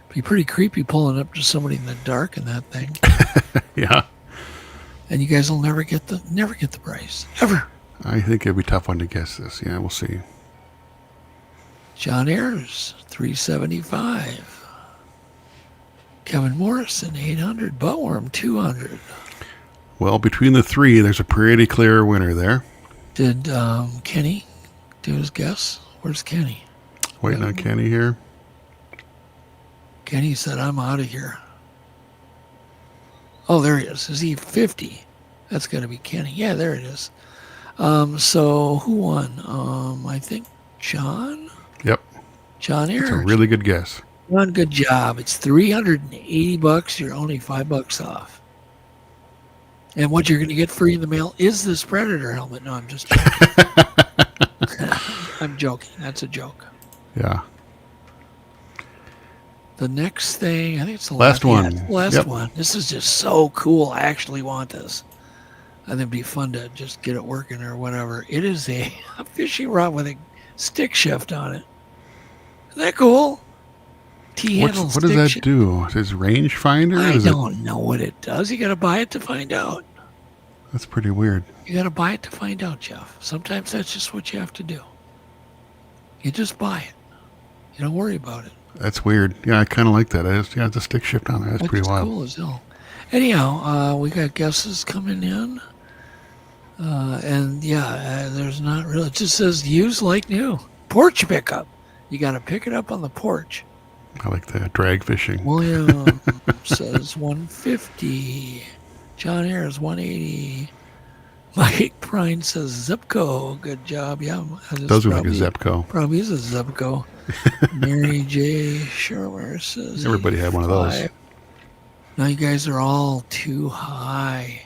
Be pretty creepy pulling up to somebody in the dark in that thing. Yeah. And you guys will never get the price. Ever. I think it'd be a tough one to guess this. Yeah, we'll see. John Ayers, 375. Kevin Morrison, 800. Buttworm, 200. Well, between the three, there's a pretty clear winner there. Did Kenny do his guess? Where's Kenny? Waiting on Kenny here. Kenny said, I'm out of here. Oh, there he is. Is he 50? That's got to be Kenny. Yeah, there it is. So who won? I think John? Yep. John Ayers. That's a really good guess. John, good job. It's $380. You're only $5 off. And what you're going to get free in the mail is this Predator helmet. No, I'm just joking. I'm joking. That's a joke. Yeah. The next thing, I think it's the Last one. Yeah, last one. This is just so cool. I actually want this. I think it'd be fun to just get it working or whatever. It is a fishing rod with a stick shift on it. Isn't that cool? T-handle What does that do? Is it range finder? I don't know what it does. You got to buy it to find out. That's pretty weird. You got to buy it to find out, Jeff. Sometimes that's just what you have to do. You just buy it. You don't worry about it. That's weird. Yeah, I kind of like that. The stick shift on there. That's pretty wild. Cool as hell. Anyhow, we got guesses coming in. There's not really. It just says use like new. Porch pickup. You got to pick it up on the porch. I like the drag fishing. William says 150. John Ayers 180. Mike Prine says Zepco. Good job. Yeah, Those are like a Zepco. Probably is a Zepco. Mary J. Shermer says everybody had one of those. 85. Now you guys are all too high.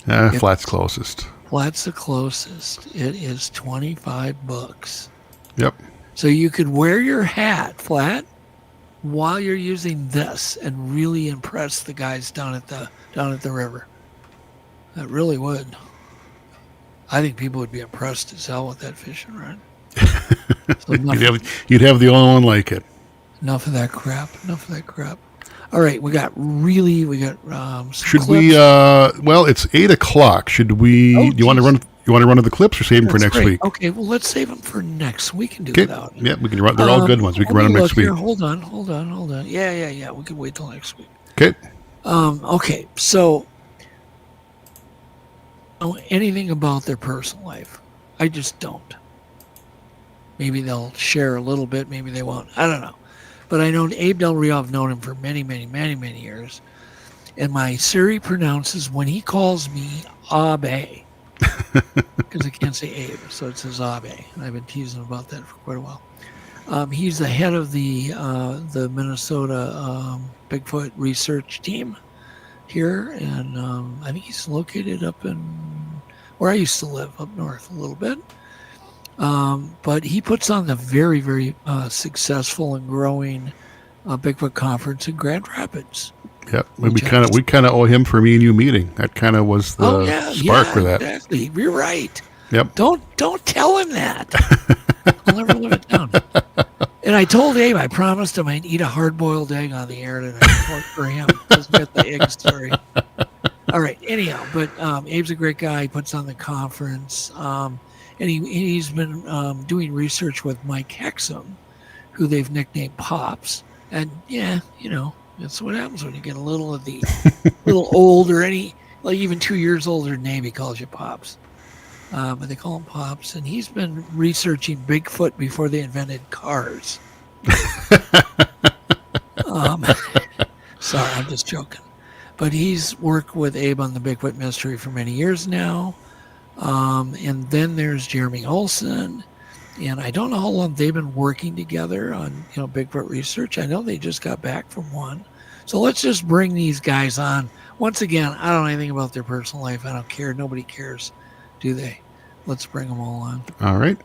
Flat's closest. Flat's the closest. It is $25. Yep. So you could wear your hat flat while you're using this and really impress the guys down at the river. That really would. I think people would be impressed as hell with that fishing rod. So you'd have the only one like it. Enough of that crap. All right, we got some Should clips. we? Well, it's 8:00. Should we? Oh, you want to run? You want to run to the clips or save them for That's next great. week? Okay, well, let's save them for next. We can do Okay. without it. Yeah, we can run. They're all good ones. We can run them next week. Here. Hold on. Yeah. We can wait till next week. Okay. Okay, so know anything about their personal life. I just don't. Maybe they'll share a little bit. Maybe they won't. I don't know. But I know Abe Del Rio. I've known him for many, many, many, many years. And my Siri pronounces when he calls me Abe. because I can't say Abe, so it says Abe. And I've been teasing about that for quite a while. He's the head of the Minnesota Bigfoot research team here, and I think he's located up in where I used to live, up north a little bit. But he puts on the very, very successful and growing Bigfoot conference in Grand Rapids. Yep, we kind of owe him for me and you meeting. That kind of was the spark for that. Exactly, you're right. Yep. Don't tell him that. I'll never live it down. And I told Abe, I promised him I'd eat a hard-boiled egg on the air tonight for him. Doesn't get the egg story. All right. Anyhow, but Abe's a great guy. He puts on the conference, and he's been doing research with Mike Hexum, who they've nicknamed Pops. And yeah, that's what happens when you get a little old, or even 2 years older than Abe. He calls you Pops. But they call him Pops, and he's been researching Bigfoot before they invented cars. Sorry, I'm just joking. But he's worked with Abe on the Bigfoot mystery for many years now. And then there's Jeremy Olson, and I don't know how long they've been working together on Bigfoot research. I know they just got back from one. So let's just bring these guys on. Once again, I don't know anything about their personal life. I don't care. Nobody cares. Do they? Let's bring them all on. All right.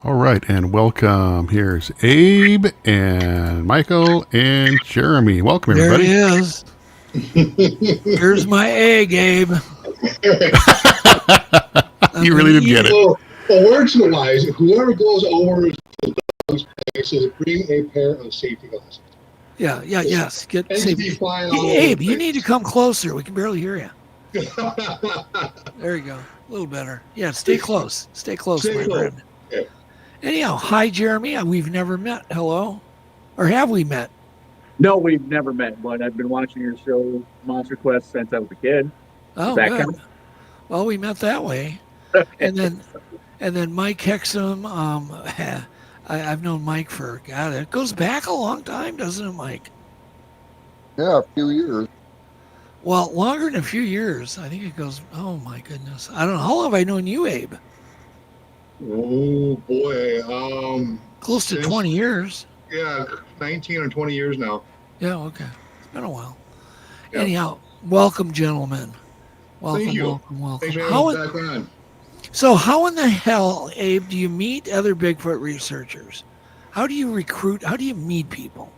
All right, and welcome. Here's Abe and Michael and Jeremy. Welcome, everybody. There he is. Here's my egg, Abe. You really didn't get it. Well, words-wise, whoever goes over to the dog's place says bring a pair of safety glasses. Yes. Get safety. Hey, Abe, you need to come closer. We can barely hear you. There you go. A little better. Yeah, stay close. Stay close, my friend. Yeah. Anyhow, hi, Jeremy. We've never met. Hello. Or have we met? No, we've never met, but I've been watching your show, Monster Quest, since I was a kid. Oh, that good. count? Well, we met that way. And then Mike Hexum. I've known Mike for, God, it goes back a long time, doesn't it, Mike? Yeah, a few years. Well, longer than a few years. I think it goes, oh my goodness. I don't know. How long have I known you, Abe? Oh, boy. Close to 20 years. Yeah, 19 or 20 years now. Yeah, okay. It's been a while. Yeah. Anyhow, welcome, gentlemen. Welcome, Thank you. welcome. Thanks for having me back on. So how in the hell, Abe, do you meet other Bigfoot researchers? How do you recruit? How do you meet people?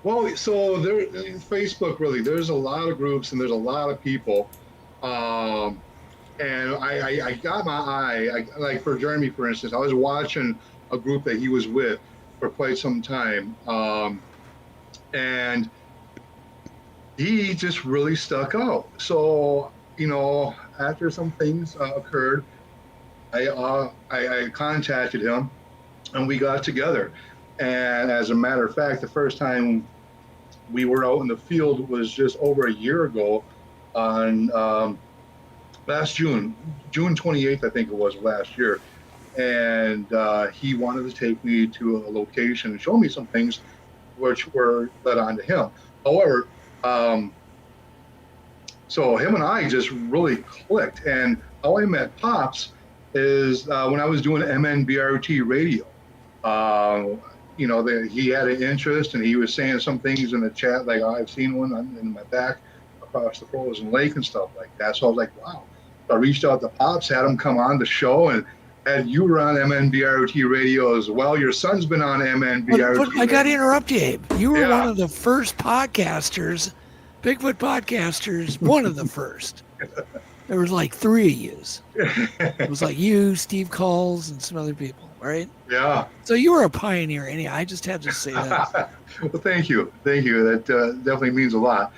Well, so there, Facebook, really, there's a lot of groups and there's a lot of people. And I got my eye, like for Jeremy, for instance, I was watching a group that he was with for quite some time. And he just really stuck out. So, after some things occurred, I contacted him and we got together. And as a matter of fact, the first time we were out in the field was just over a year ago on last June 28th, I think it was last year. And he wanted to take me to a location and show me some things which were led on to him. However, so him and I just really clicked. And how I met Pops is when I was doing MNBRT radio. He had an interest and he was saying some things in the chat, like, I've seen one in my back across the frozen lake and stuff like that. So I was like, wow. So I reached out to Pops, had him come on the show, and you were on MNBRT radio as well. Your son's been on MNBRT. But I got to interrupt you, Abe. You were one of the first podcasters, Bigfoot podcasters, one of the first. There was like 3 of yous. It was like you, Steve Coles, and some other people, right? Yeah. So you were a pioneer. Anyhow, I just had to say that. Well, thank you. That definitely means a lot.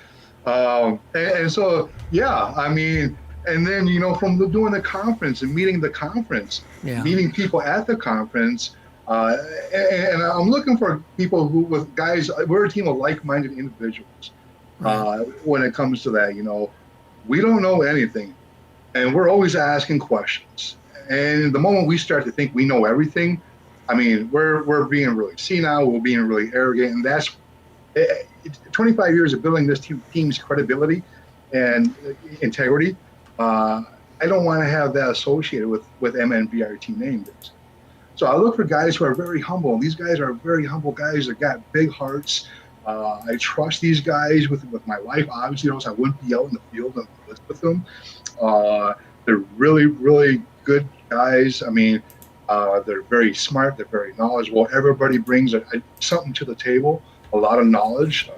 And so, yeah, I mean, and then, from doing the conference and meeting the conference, meeting people at the conference, and I'm looking for people we're a team of like-minded individuals. Right. When it comes to that, we don't know anything. and we're always asking questions. And the moment we start to think we know everything, I mean, we're being really senile, we're being really arrogant, and that's 25 years of building this team's credibility and integrity. I don't want to have that associated with MNBRT name. So I look for guys who are very humble. These guys are very humble guys that got big hearts. I trust these guys with my life, obviously, else I wouldn't be out in the field with them. They're really, really good guys. I mean, they're very smart. They're very knowledgeable. Everybody brings something to the table, a lot of knowledge.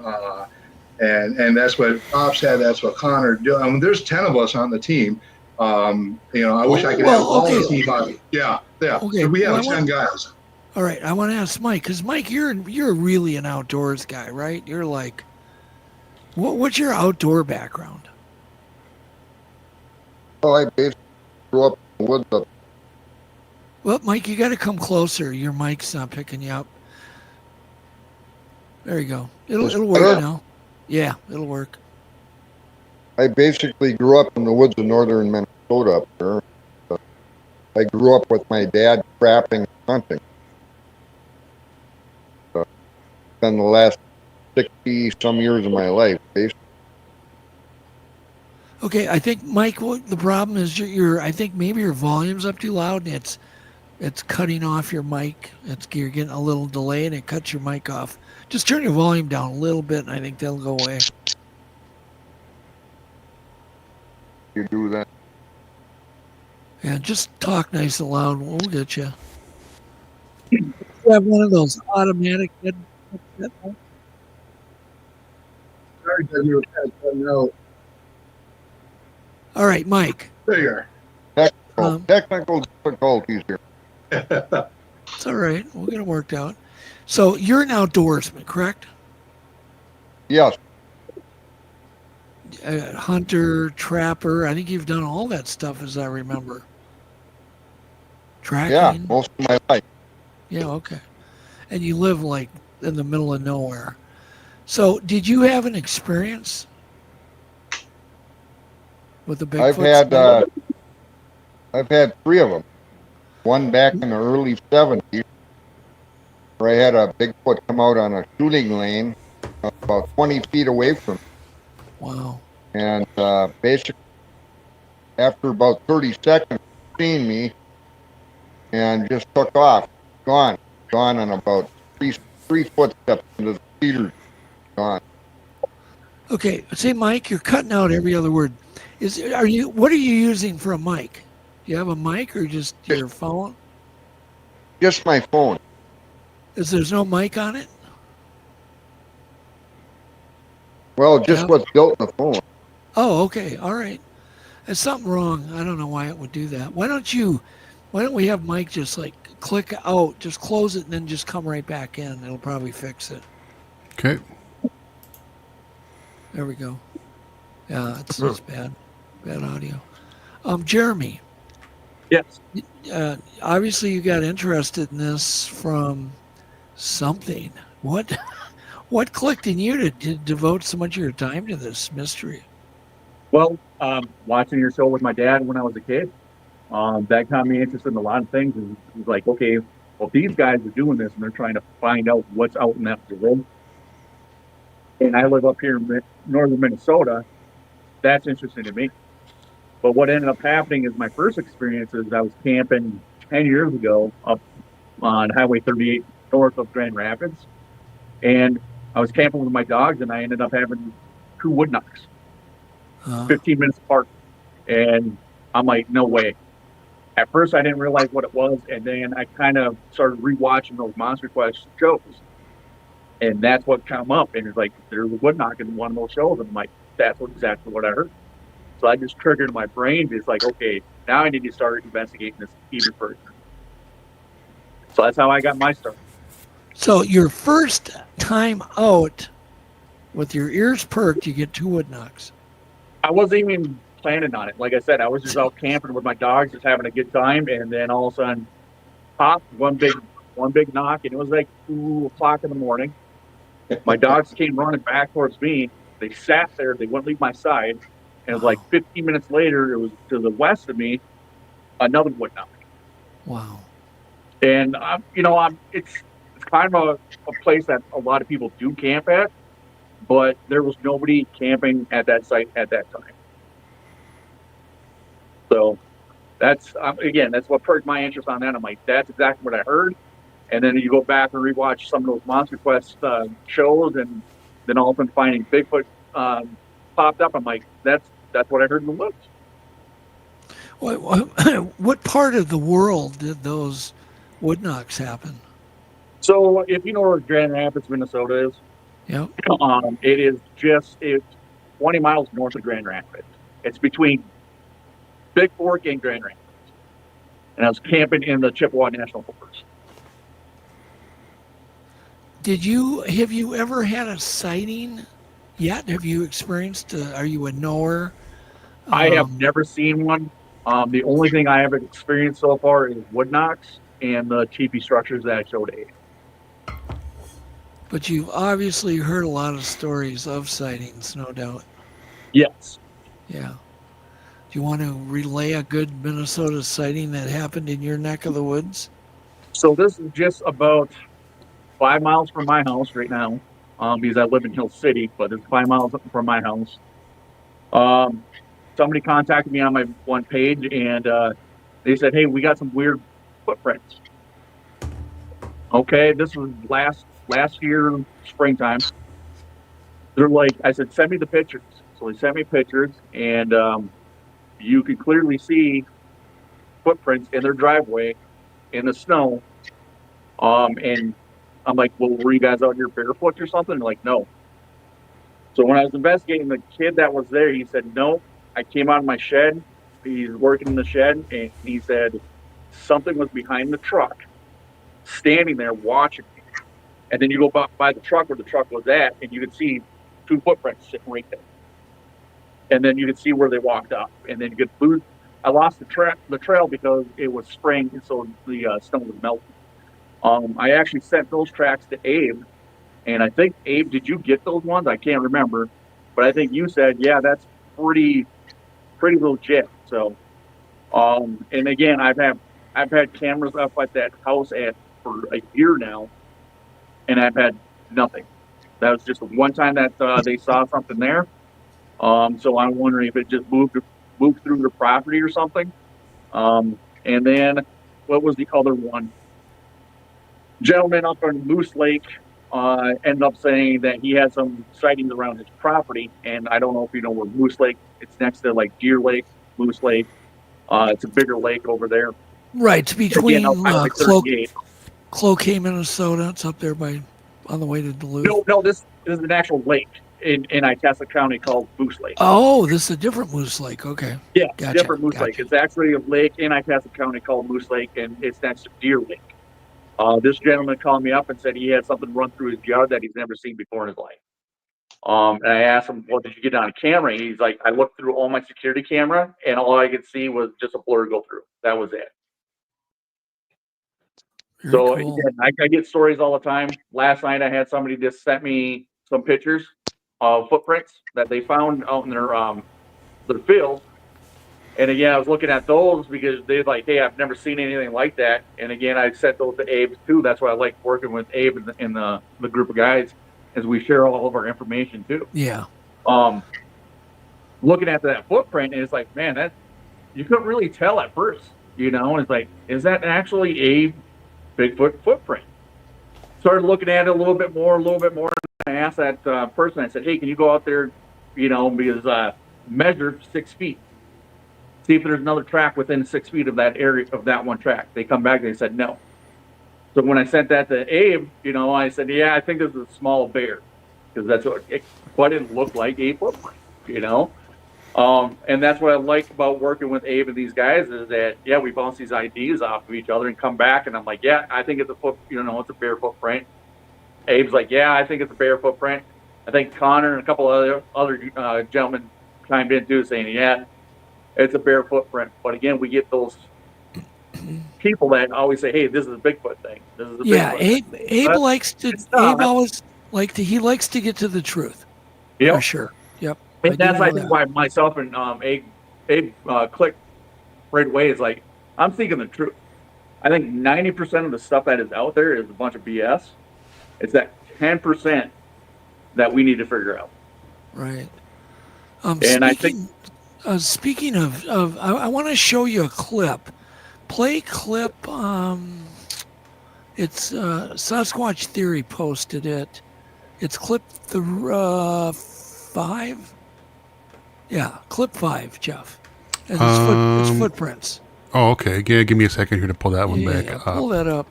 And that's what Bob said. That's what Connor did. I mean, there's 10 of us on the team. I wish I could have all the team on. Yeah. Okay. We have 10 guys. All right. I want to ask Mike, because Mike, you're really an outdoors guy, right? You're like, what's your outdoor background? Well, I basically grew up in the woods up. Well, Mike, you got to come closer. Your mic's not picking you up. There you go. It'll work now. Yeah, it'll work. I basically grew up in the woods of northern Minnesota up there. I grew up with my dad trapping and hunting. So, spent the last 60-some years of my life, basically. Okay, I think, Mike, the problem is I think maybe your volume's up too loud and it's cutting off your mic. You're getting a little delay and it cuts your mic off. Just turn your volume down a little bit and I think that'll go away. You do that. Yeah, just talk nice and loud. We'll get you. You have one of those automatic headsets. Sorry, Doug, you were cutting out. All right, Mike. There you are. Technical difficulties here. It's all right. We'll get it worked out. So you're an outdoorsman, correct? Yes. Hunter, trapper. I think you've done all that stuff, as I remember. Tracking. Yeah, most of my life. Yeah, okay. And you live like in the middle of nowhere. So did you have an experience with the Bigfoot? I've had 3 of them. One back in the early 70s, where I had a Bigfoot come out on a shooting lane about 20 feet away from me. Wow. And basically, after about 30 seconds, seen me and just took off. Gone on about 3 footsteps into the cedars. Gone. Okay, say, Mike, you're cutting out every other word. What are you using for a mic? Do you have a mic or just your phone? Just my phone. There's no mic on it? Well, just what's built in the phone. Oh, okay. All right. There's something wrong. I don't know why it would do that. Why don't we have Mike just like click out, just close it and then just come right back in. It'll probably fix it. Okay. There we go. Yeah, it's bad. Bad audio. Jeremy. Yes. Obviously you got interested in this from something. What clicked in you to devote so much of your time to this mystery? Well, watching your show with my dad when I was a kid, that got me interested in a lot of things. And it was like, okay, well, these guys are doing this and they're trying to find out what's out in that world. And I live up here in northern Minnesota. That's interesting to me. But what ended up happening is my first experience is I was camping 10 years ago up on Highway 38 north of Grand Rapids. And I was camping with my dogs and I ended up having 2 wood knocks, 15 minutes apart. And I'm like, no way. At first, I didn't realize what it was. And then I kind of started rewatching those Monster Quest shows. And that's what came up. And it's like, there's a wood knock in one of those shows. And I'm like, that's exactly what I heard. So I just triggered my brain. It's like, okay, now I need to start investigating this even further. So that's how I got my start. So your first time out with your ears perked, you get 2 wood knocks. I wasn't even planning on it. Like I said, I was just out camping with my dogs, just having a good time. And then all of a sudden, pop, one big knock. And it was like 2 o'clock in the morning. My dogs came running back towards me. They sat there. They wouldn't leave my side. And it was like 15 minutes later, it was to the west of me, another wood knock. Wow. And it's kind of a place that a lot of people do camp at, but there was nobody camping at that site at that time. So that's what perked my interest on that. I'm like, that's exactly what I heard. And then you go back and rewatch some of those Monster Quest shows, and then all of a sudden finding Bigfoot popped up. I'm like, that's what I heard in the woods. What part of the world did those wood knocks happen? So if you know where Grand Rapids, Minnesota is, Yep. it's 20 miles north of Grand Rapids. It's between Big Fork and Grand Rapids. And I was camping in the Chippewa National Forest. Have you ever had a sighting yet? Have you experienced, are you a knower? I have never seen one. The only thing I have experienced so far is wood knocks and the teepee structures that I showed Abe. But you've obviously heard a lot of stories of sightings, no doubt. Yes. Yeah. Do you want to relay a good Minnesota sighting that happened in your neck of the woods? So this is just about 5 miles from my house right now, because I live in Hill City, but it's 5 miles from my house. Somebody contacted me on my one page, and they said, hey, we got some weird footprints. Okay, this was last year, springtime. They're like, I said, send me the pictures. So they sent me pictures, and you could clearly see footprints in their driveway in the snow. And I'm like, well, were you guys out here barefoot or something? They're like, no. So when I was investigating, the kid that was there, he said, no, I came out of my shed. He's working in the shed, and he said something was behind the truck, standing there watching me. And then you go by the truck where the truck was at, and you could see 2 footprints sitting right there. And then you could see where they walked up. And then you could lose. I lost the trail because it was spring, and so the snow was melting. I actually sent those tracks to Abe, and I think, Abe, did you get those ones? I can't remember, but I think you said, yeah, that's pretty legit. So, and again, I've had cameras up at that house for a year now, and I've had nothing. That was just one time that they saw something there. So I'm wondering if it just moved through the property or something. And then what was the other one? Gentleman up on Moose Lake ended up saying that he had some sightings around his property, and I don't know if you know where Moose Lake. It's next to like Deer Lake, Moose Lake. It's a bigger lake over there. Right, it's between Cloquet, Minnesota. It's up there on the way to Duluth. No, this is an actual lake in Itasca County called Moose Lake. Oh, this is a different Moose Lake. Okay. Yeah, Gotcha, different Moose Lake. It's actually a lake in Itasca County called Moose Lake, and it's next to Deer Lake. This gentleman called me up and said he had something run through his yard that he's never seen before in his life. And I asked him, well, did you get on a camera? And he's like, I looked through all my security camera, and all I could see was just a blur go through. That was it. Very So cool. again, I get stories all the time. Last night I had somebody just sent me some pictures of footprints that they found out in their field. And again, I was looking at those because they're like, hey, I've never seen anything like that. And again, I sent those to Abe too. That's why I like working with Abe and the group of guys, as we share all of our information too. Yeah. Looking at that footprint, and it's like, man, that you couldn't really tell at first, and it's like, is that actually a Bigfoot footprint? Started looking at it a little bit more. And I asked that person, I said, hey, can you go out there, because measure 6 feet. See if there's another track within 6 feet of that area, of that one track. They come back, they said no. So when I sent that to Abe, I said, yeah, I think this is a small bear, because that's what it didn't look like a footprint, and that's what I like about working with Abe and these guys is that, yeah, we bounce these ideas off of each other and come back, and I'm like, yeah, I think it's it's a bear footprint. Abe's like, yeah, I think it's a bear footprint. I think Connor and a couple other gentlemen chimed in too, saying, yeah, it's a bear footprint. But again, we get those people that always say, hey, this is a Bigfoot thing. This is a Bigfoot thing. Abe likes to. Abe always he likes to get to the truth. Yeah, for sure. Yep. I mean, I do that's, I know think, that. why myself and Abe clicked right away. Is like, I'm thinking the truth. I think 90% of the stuff that is out there is a bunch of BS. It's that 10% that we need to figure out. Right. And I think, Speaking of I want to show you a clip. Play clip. It's Sasquatch Theory posted it. It's clip 5. Yeah, clip 5, Jeff. And it's footprints. Oh, okay. Yeah, give me a second here to pull that one back Yeah, up. pull that up.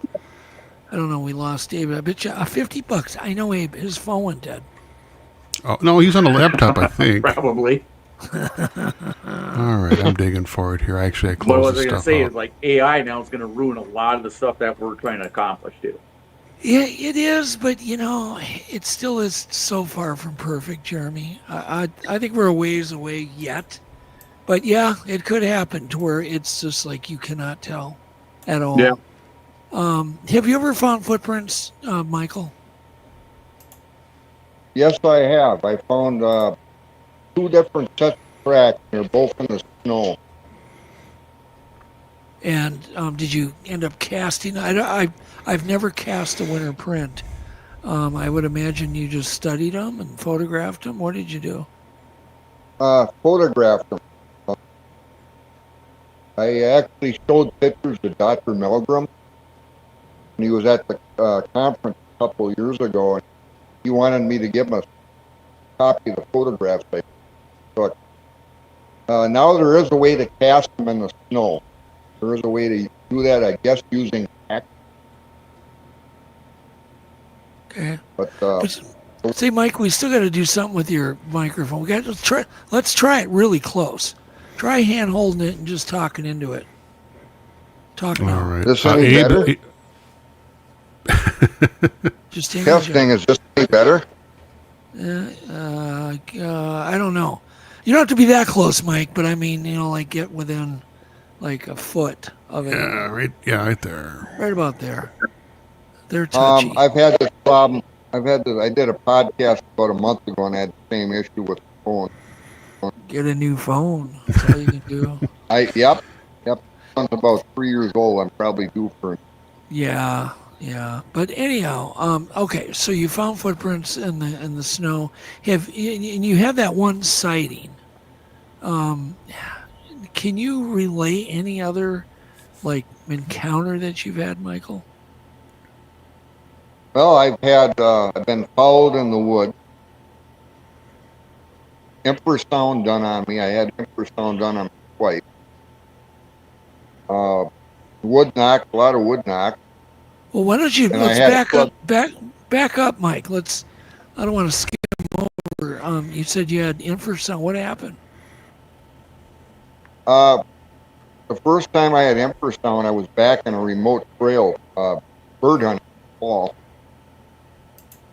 I don't know. We lost Abe. I bet you $50. I know Abe. His phone went dead. Oh, no, he's on the laptop, I think. probably. All right, I'm digging for it here. Actually, I What I closed was this going to stuff say out. is, like, AI now is going to ruin a lot of the stuff that we're trying to accomplish too. Yeah, it is, but it still is so far from perfect, Jeremy. I think we're a ways away yet, but yeah, it could happen to where it's just like you cannot tell at all. Yeah. Have you ever found footprints, Michael? Yes, I have. I found 2 different sets of tracks. They're both in the snow. And did you end up casting? I've never cast a winter print. I would imagine you just studied them and photographed them. What did you do? Photographed them. I actually showed pictures to Dr. Milgram. And he was at the conference a couple of years ago, and he wanted me to give him a copy of the photographs I took. Now there is a way to cast them in the snow. There is a way to do that, I guess, using axe. Okay. But Say, Mike, we still got to do something with your microphone. We got to try. Let's try it really close. Try hand holding it and just talking into it. Talk All now. right. This any better? Just take a testing, is this any better? I don't know. You don't have to be that close, Mike, but I mean, like get within like a foot of it. right there. Right about there. They're touchy. I've had this problem. I did a podcast about a month ago, and I had the same issue with the phone. Get a new phone. That's all you can do. Yep. I'm about 3 years old. I'm probably due for it. Yeah. But anyhow, okay. So you found footprints in the snow. And you have that one sighting. Can you relay any other like encounter that you've had, Michael? Well, I've been followed in the wood. Infrasound done on me. I had infrasound done on me twice. Wood knock, a lot of wood knock. Well, why don't you And let's I had back up, Mike. I don't want to skim over. You said you had infrasound. What happened? The first time I had infrasound, I was back in a remote trail, bird hunting fall.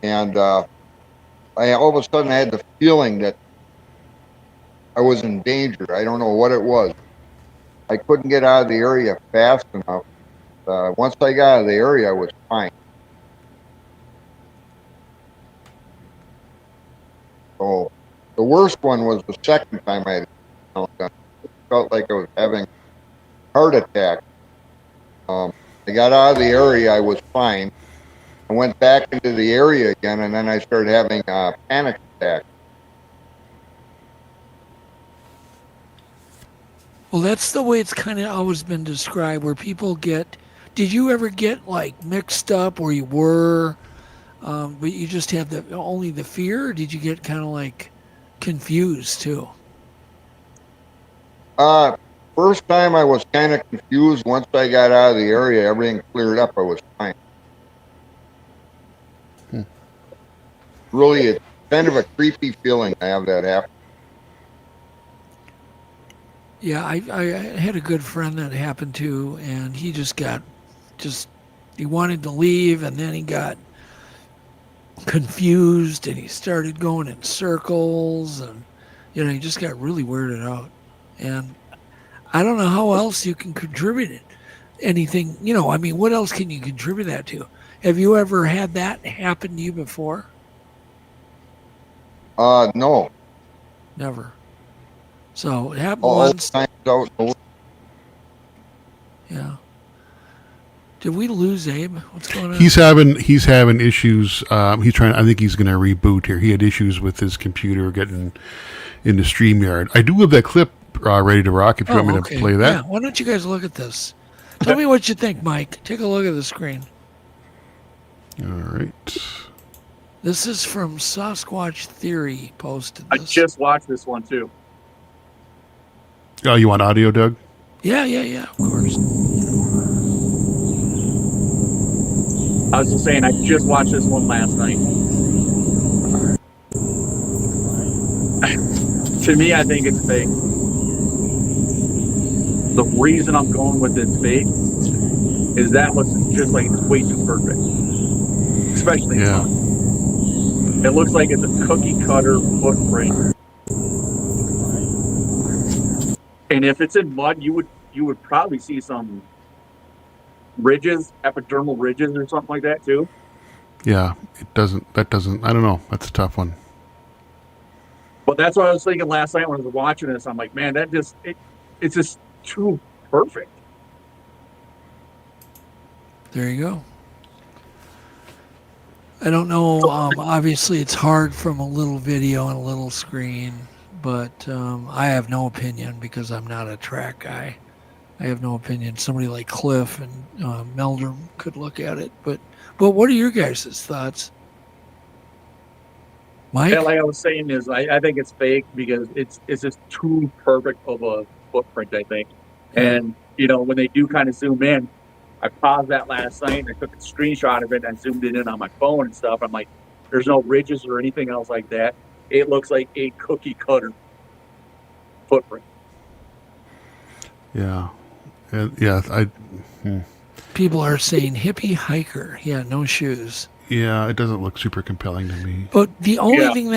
And all of a sudden I had the feeling that I was in danger. I don't know what it was. I couldn't get out of the area fast enough. Once I got out of the area, I was fine. So the worst one was the second time I had it done. It felt like I was having a heart attack. I got out of the area, I was fine. I went back into the area again, and then I started having a panic attack. Well, that's the way it's kind of always been described, where people get. Did you ever get like mixed up, or you were, but you just had only the fear? Or did you get kind of like confused too? First time I was kind of confused. Once I got out of the area, everything cleared up. I was fine. Really, it's kind of a creepy feeling to have that happen. Yeah, I had a good friend that happened to, and he just he wanted to leave, and then he got confused, and he started going in circles, and he just got really weirded out. And I don't know how else you can contribute it. Anything, I mean, what else can you contribute that to? Have you ever had that happen to you before? No. never. So it happened All once. times out. Yeah. Did we lose Abe? What's going on? He's having issues. He's trying. I think he's going to reboot here. He had issues with his computer getting into StreamYard. I do have that clip ready to rock. If you want me to play that. Yeah. Why don't you guys look at this? Tell me what you think, Mike. Take a look at the screen. All right. This is from Sasquatch Theory. Posted I this. just watched this one too. Oh, you want audio, Doug? Yeah. Of course. I was just saying, I just watched this one last night. To me, I think it's fake. The reason I'm going with it's fake is that looks just like it's way too perfect. Especially Yeah. it looks like it's a cookie cutter footprint. And if it's in mud, you would probably see some ridges, epidermal ridges or something like that too. Yeah. That doesn't. I don't know. That's a tough one. But that's what I was thinking last night when I was watching this. I'm like, man, it's just too perfect. There you go. I don't know. Obviously, it's hard from a little video and a little screen, but I have no opinion because I'm not a track guy. I have no opinion. Somebody like Cliff and Meldrum could look at it, but what are your guys' thoughts? Mike? Yeah, like I was saying, is I think it's fake because it's just too perfect of a footprint, I think. And when they do kind of zoom in, I paused that last night and I took a screenshot of it and I zoomed it in on my phone and stuff. I'm like, there's no ridges or anything else like that. It looks like a cookie cutter footprint. Yeah. People are saying hippie hiker. Yeah, no shoes. Yeah, it doesn't look super compelling to me. But the only thing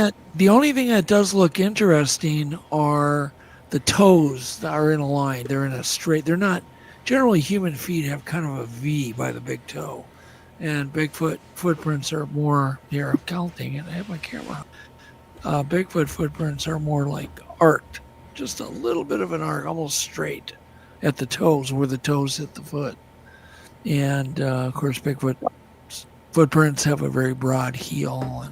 that does look interesting are the toes that are in a line. They're in a straight. They're not generally human feet have kind of a V by the big toe, and Bigfoot footprints are more. Here, I'm counting it. I have my camera. Bigfoot footprints are more like arced, just a little bit of an arc, almost straight at the toes where the toes hit the foot. And of course, Bigfoot footprints have a very broad heel,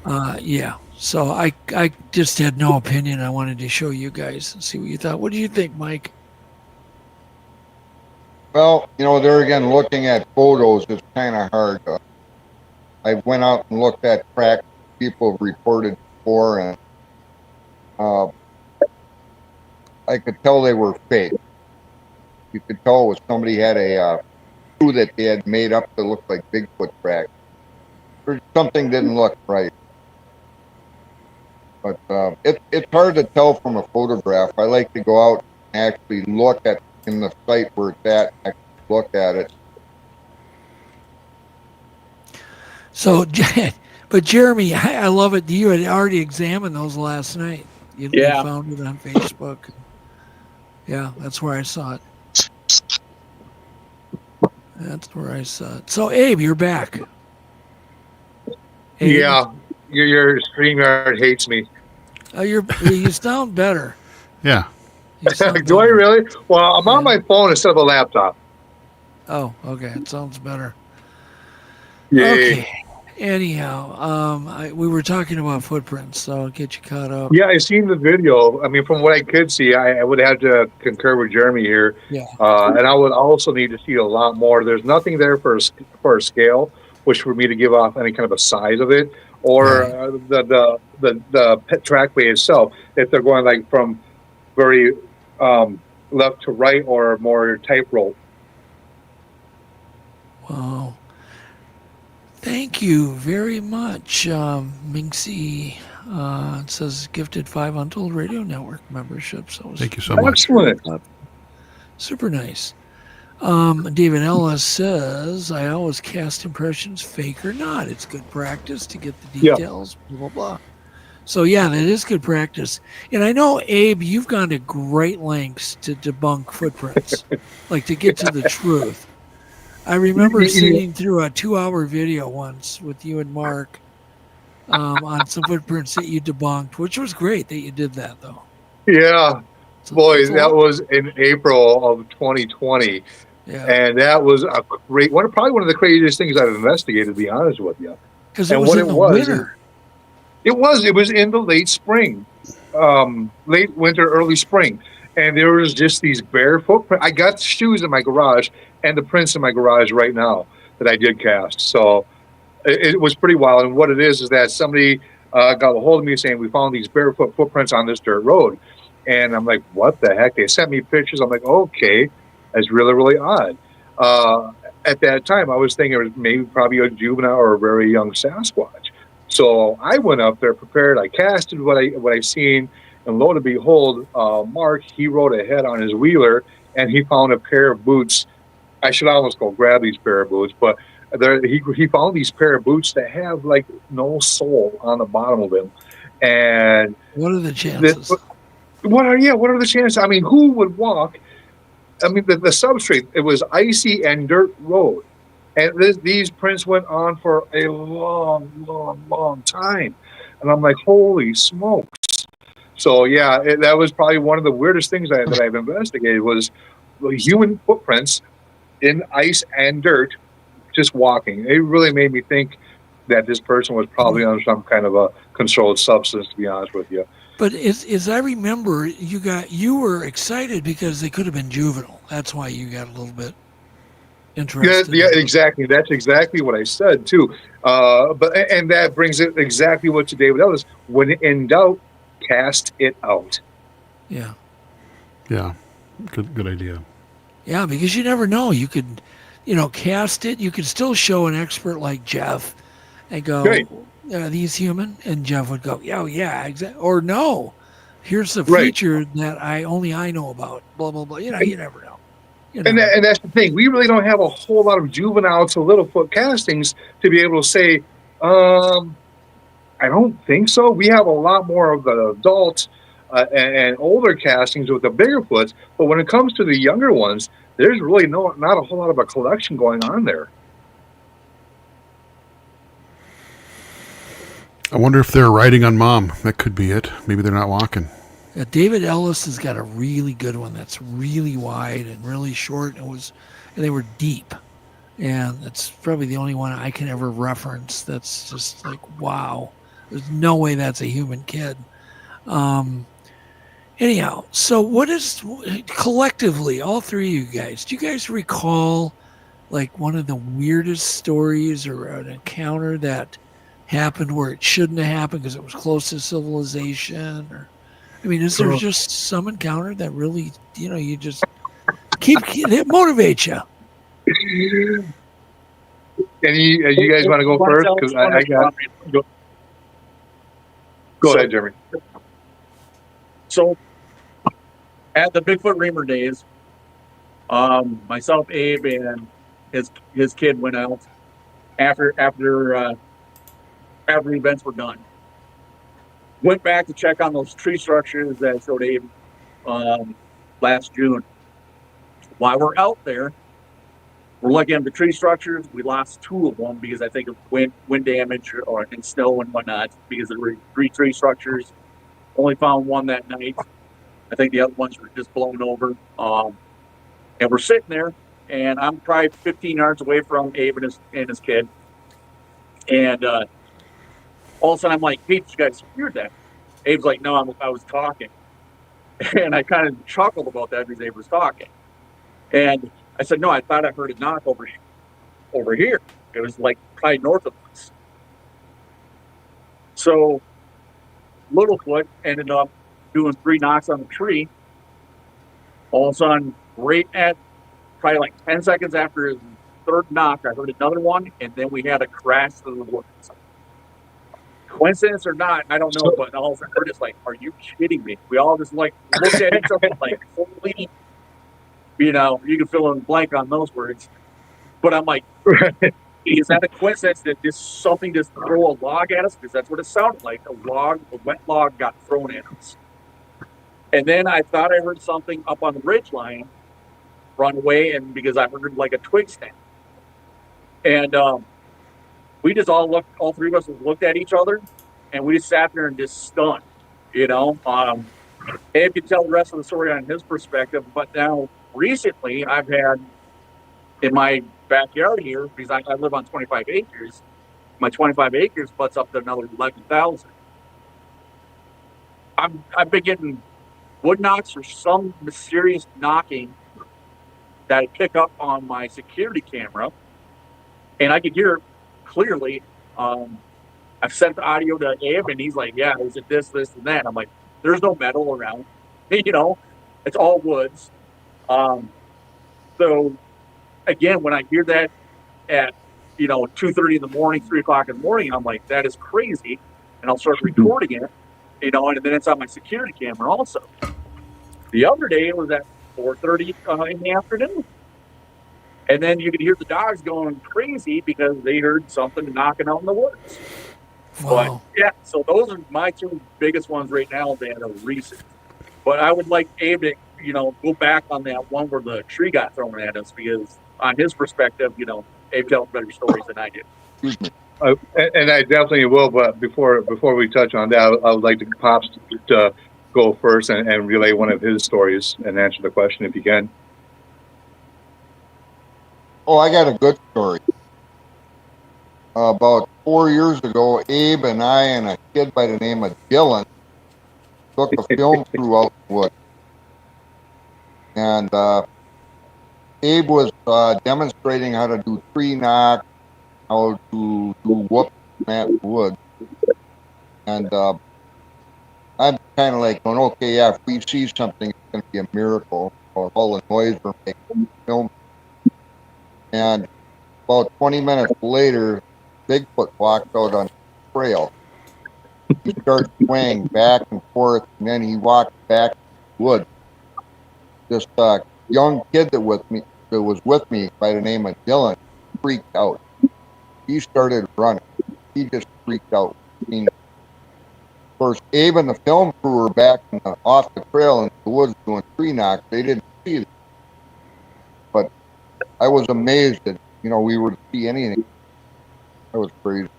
and yeah. So I just had no opinion. I wanted to show you guys and see what you thought. What do you think, Mike? Well, there again, looking at photos is kind of hard. I went out and looked at tracks people have reported before, and I could tell they were fake. You could tell it was somebody had a shoe that they had made up to look like Bigfoot tracks. Something didn't look right. But it's hard to tell from a photograph. I like to go out and actually look at in the site where it's at, actually look at it. So, but Jeremy, I love it. You had already examined those last night. You found it on Facebook. Yeah, that's where I saw it. That's where I saw it. So, Abe, you're back. Abe? Yeah, your StreamYard hates me. You sound better. Yeah. Do I really? Well, I'm on my phone instead of a laptop. Oh, okay. It sounds better. Yay. Okay. Anyhow, we were talking about footprints, so I'll get you caught up. Yeah, I seen the video. I mean, from what I could see, I would have to concur with Jeremy here. Yeah. And I would also need to see a lot more. There's nothing there for a scale, which for me to give off any kind of a size of it, or the pet trackway itself. If they're going like from very left to right or more tightrope. Wow. Thank you very much, Minxie. It says gifted 5 Untold Radio Network memberships. Thank you so much. Excellent. Super nice. David Ellis says, I always cast impressions, fake or not. It's good practice to get the details, blah, blah, blah. So, yeah, that is good practice. And I know, Abe, you've gone to great lengths to debunk footprints, like to get to the truth. I remember sitting through a 2-hour video once with you and Mark on some footprints that you debunked, which was great that you did that, though. Yeah. Boy, that was in April of 2020. Yeah. And that was a great one, probably one of the craziest things I've investigated, to be honest with you. Because it was in the winter. It was in the late spring, late winter, early spring. And there was just these bare footprints. I got shoes in my garage and the prints in my garage right now that I did cast. So it was pretty wild. And what it is that somebody got a hold of me saying, we found these barefoot footprints on this dirt road. And I'm like, what the heck? They sent me pictures. I'm like, okay, that's really, really odd. At that time, I was thinking it was maybe probably a juvenile or a very young Sasquatch. So I went up there prepared. I casted what I seen. And lo and behold, Mark, he rode ahead on his wheeler, and he found a pair of boots. I should almost go grab these pair of boots, but he found these pair of boots that have like no sole on the bottom of them. And what are the chances? What are the chances? I mean, who would walk? I mean, the substrate, it was icy and dirt road. And these prints went on for a long, long, long time. And I'm like, holy smokes. So, yeah, that was probably one of the weirdest things that I've investigated was human footprints in ice and dirt just walking. It really made me think that this person was probably on some kind of a controlled substance, to be honest with you. But as I remember, you were excited because they could have been juvenile. That's why you got a little bit interested. Yeah, exactly. That's exactly what I said too. And that brings it exactly what to David Ellis. When in doubt, cast it out. Yeah. Yeah. Good idea. Yeah, because you never know. You could, cast it. You could still show an expert like Jeff and go, right. These human, and Jeff would go, yeah, exactly. Or no, here's the feature that I know about. Blah blah blah. You never know. And that's the thing. We really don't have a whole lot of juvenile to Littlefoot castings to be able to say, I don't think so. We have a lot more of the adult and older castings with the bigger foots, but when it comes to the younger ones, there's really not a whole lot of a collection going on there. I wonder if they're riding on mom. That could be it. Maybe they're not walking. Yeah, David Ellis has got a really good one that's really wide and really short. And they were deep. And that's probably the only one I can ever reference that's just like, wow. There's no way that's a human kid. Anyhow, so what is, collectively, all three of you guys, do you guys recall like one of the weirdest stories or an encounter that happened where it shouldn't have happened because it was close to civilization? Or, I mean, is there just some encounter that really, you just it motivates you? And you guys want to go first? Because I got. Go ahead, Jeremy. So, at the Bigfoot Reamer days, myself, Abe, and his kid went out after events were done. Went back to check on those tree structures that I showed Abe last June. While we're out there, we're looking at the tree structures. We lost 2 of them because I think of wind damage and snow and whatnot, because there were 3 tree structures. Only found 1 that night. I think the other ones were just blown over. And we're sitting there, and I'm probably 15 yards away from Abe and his kid. And all of a sudden, I'm like, hey, did you guys hear that? Abe's like, no, I was talking. And I kind of chuckled about that because Abe was talking. And I said, no, I thought I heard a knock over here. It was like probably north of us. So Littlefoot ended up doing 3 knocks on the tree. All of a sudden, right at probably like 10 seconds after his 3rd knock, I heard another one, and then we had a crash through the woods. Coincidence or not, I don't know, but all of a sudden we're just like, are you kidding me? We all just like looked at each other like, holy, you can fill in the blank on those words. But I'm like, is that a coincidence that something just throw a log at us? Because that's what it sounded like. A wet log got thrown at us. And then I thought I heard something up on the ridge line run away, and because I heard like a twig snap. And we just all 3 of us looked at each other, and we just sat there and just stunned, you know. Abe could tell the rest of the story on his perspective, but now recently I've had in my backyard here, because I live on 25 acres, my 25 acres butts up to another 11,000. I've been getting wood knocks or some mysterious knocking that I pick up on my security camera, and I could hear it clearly. I've sent the audio to Abe, and he's like, yeah, is it this, and that? I'm like, there's no metal around. You know, it's all woods. So, again, when I hear that at, 2:30 in the morning, 3 o'clock in the morning, I'm like, that is crazy. And I'll start recording it, and then it's on my security camera also. The other day, it was at 4:30 in the afternoon. And then you could hear the dogs going crazy because they heard something knocking out in the woods. Wow. But, yeah, so those are my two biggest ones right now that are recent. But I would like Abe to, go back on that one where the tree got thrown at us, because on his perspective, Abe tells better stories than I do. And I definitely will, but before we touch on that, I would like to Pops to go first and relay one of his stories and answer the question if you can. Oh, I got a good story. About 4 years ago, Abe and I and a kid by the name of Dylan took a film crew out in the woods. And Abe was demonstrating how to do tree knock, how to do whoop at wood. And I'm kind of like going, okay, yeah, if we see something, it's going to be a miracle. Or all the noise we're making film. And about 20 minutes later, Bigfoot walked out on the trail. He started swaying back and forth, and then he walked back to the woods. This young kid that was with me by the name of Dylan freaked out. He started running. He just freaked out. I mean, of course, Abe and the film crew were back off the trail in the woods doing tree knocks. They didn't see it. But I was amazed that, we were to see anything. That was crazy.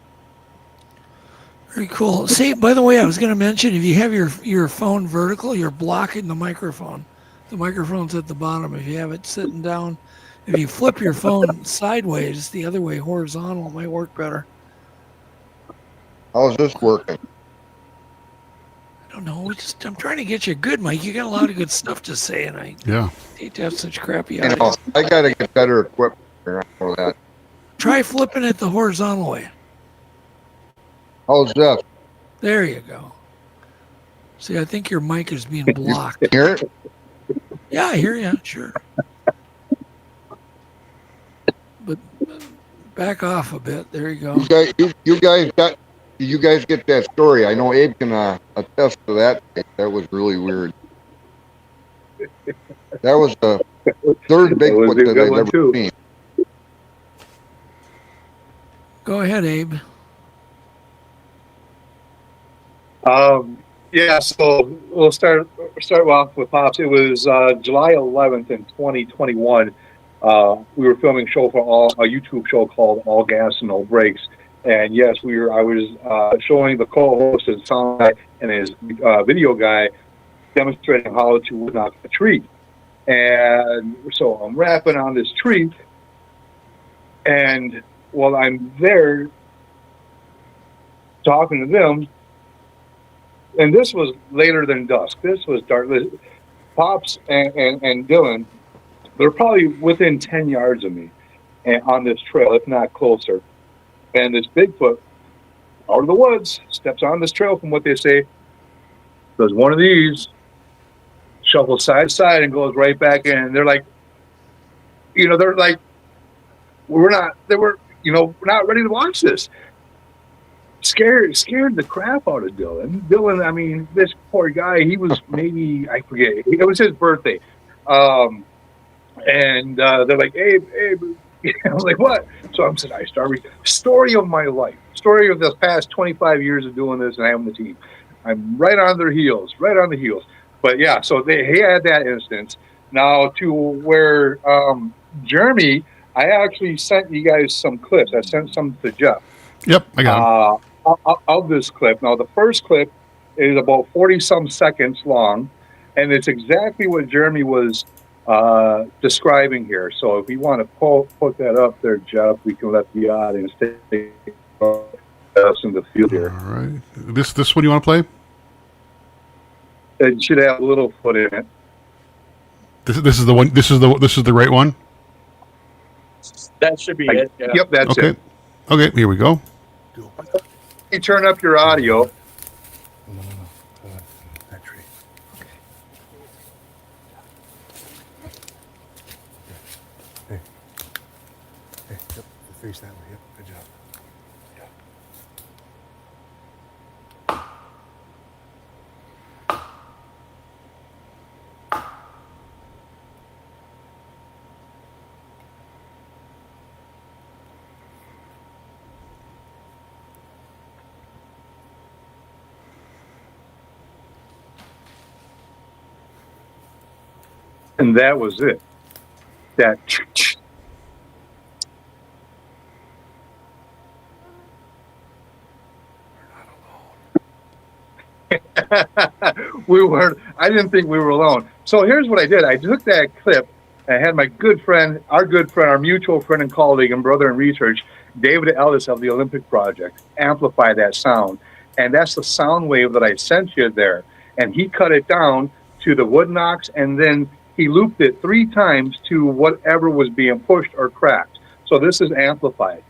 Very cool. See, by the way, I was going to mention, if you have your phone vertical, you're blocking the microphone. The microphone's at the bottom. If you have it sitting down, if you flip your phone sideways, the other way, horizontal, it might work better. How's this working? I don't know. I'm trying to get you good, Mike. You got a lot of good stuff to say, and I hate to have such crappy audio. I got to get better equipped for that. Try flipping it the horizontal way. How's this? There you go. See, I think your mic is being blocked. You hear it? Yeah, I hear you. Sure. But back off a bit. There you go. You guys get that story. I know Abe can attest to that. That was really weird. That was the third Bigfoot that I've ever seen. Go ahead, Abe. Yeah, so we'll start off with Pops. It was July 11th in 2021. We were filming a show for a YouTube show called All Gas and No Brakes. And yes, I was showing the co-host and sound guy and his video guy demonstrating how to wood knock a tree. And so I'm rapping on this tree, and while I'm there talking to them, and this was later than dusk. This was dark. Pops and Dylan, they're probably within 10 yards of me and on this trail, if not closer. And this Bigfoot out of the woods steps on this trail, from what they say, does one of these, shuffles side to side and goes right back in. They're like, we're not ready to watch this. Scared the crap out of Dylan. Dylan, I mean, this poor guy, he was maybe, I forget, it was his birthday. And they're like, Abe, I was like, what? So I started, story of my life, story of the past 25 years of doing this and having the team. I'm right on the heels. But yeah, so he had that instance. Now to where Jeremy, I actually sent you guys some clips. I sent some to Jeff. Yep, I got them. of this clip. Now, the first clip is about 40-some seconds long, and it's exactly what Jeremy was describing here. So if you want to put that up there, Jeff, we can let the audience take us in the field here. All right. This one you want to play? It should have a little foot in it. This is the one. This is the right one. That should be it. Yeah. Yep, that's Okay. it. Okay. Here we go. You turn up your audio. That tree. Hey. Hey, yep, face that way. Yep, good job. Yeah. And that was it. That. I didn't think we were alone. So here's what I did. I took that clip. I had my our mutual friend and colleague and brother in research, David Ellis of the Olympic Project, amplify that sound. And that's the sound wave that I sent you there. And he cut it down to the wood knocks, and then he looped it 3 times to whatever was being pushed or cracked. So this is amplified.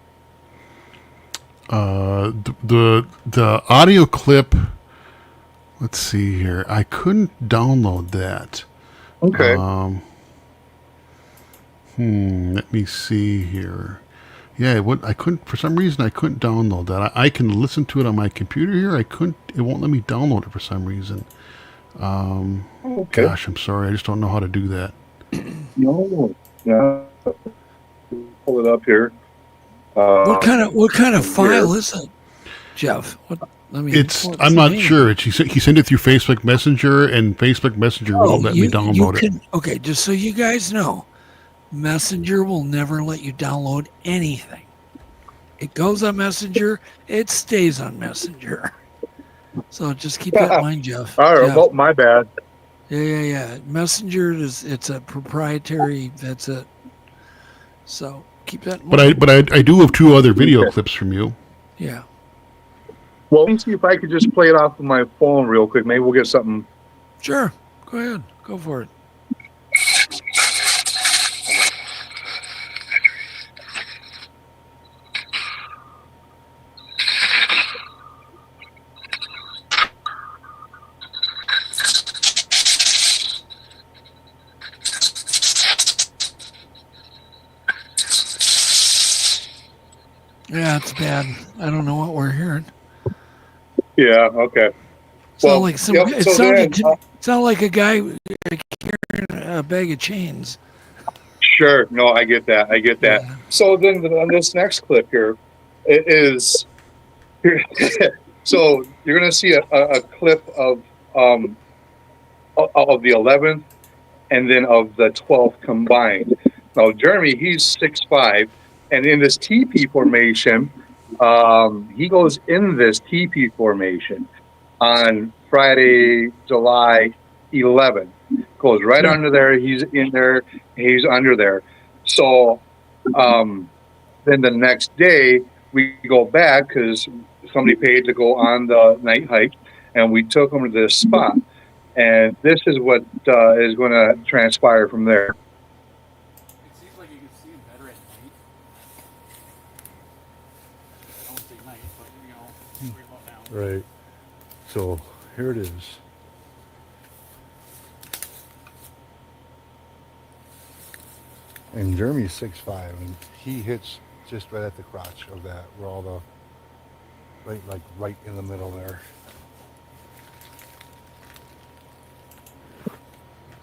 The audio clip. Let's see here. I couldn't download that. Okay. Let me see here. Yeah, I couldn't, for some reason I couldn't download that. I can listen to it on my computer here. It won't let me download it for some reason. Okay. Gosh, I'm sorry. I just don't know how to do that. No. Yeah. Pull it up here. What kind of file is it, Jeff? I'm not sure. He sent it through Facebook Messenger, and Facebook Messenger won't let me download it. Okay, just so you guys know, Messenger will never let you download anything. It goes on Messenger, it stays on Messenger. So just keep that in mind, Jeff. All right, Jeff. well, my bad. Yeah. Messenger it's a proprietary. That's it. So keep that in mind. But I do have 2 other video clips from you. Yeah. Well, let me see if I could just play it off of my phone real quick. Maybe we'll get something. Sure. Go ahead. Go for it. Yeah, it's bad. I don't know what we're hearing. Yeah, okay. It sounded like a guy carrying a bag of chains. Sure. No, I get that. Yeah. So then on this next clip here, it is. So you're going to see a clip of the 11th and then of the 12th combined. Now, Jeremy, he's 6'5", and in this Tepee formation, he goes in this Tepee formation on Friday, July 11th. Goes right under there. He's in there. He's under there. So then the next day we go back because somebody paid to go on the night hike, and we took him to this spot. And this is what is going to transpire from there. It seems like you can see him better at night. I don't say night, but remote now. Right. So here it is. And Jeremy's 6'5", and he hits just right at the crotch of that, where all the right in the middle there.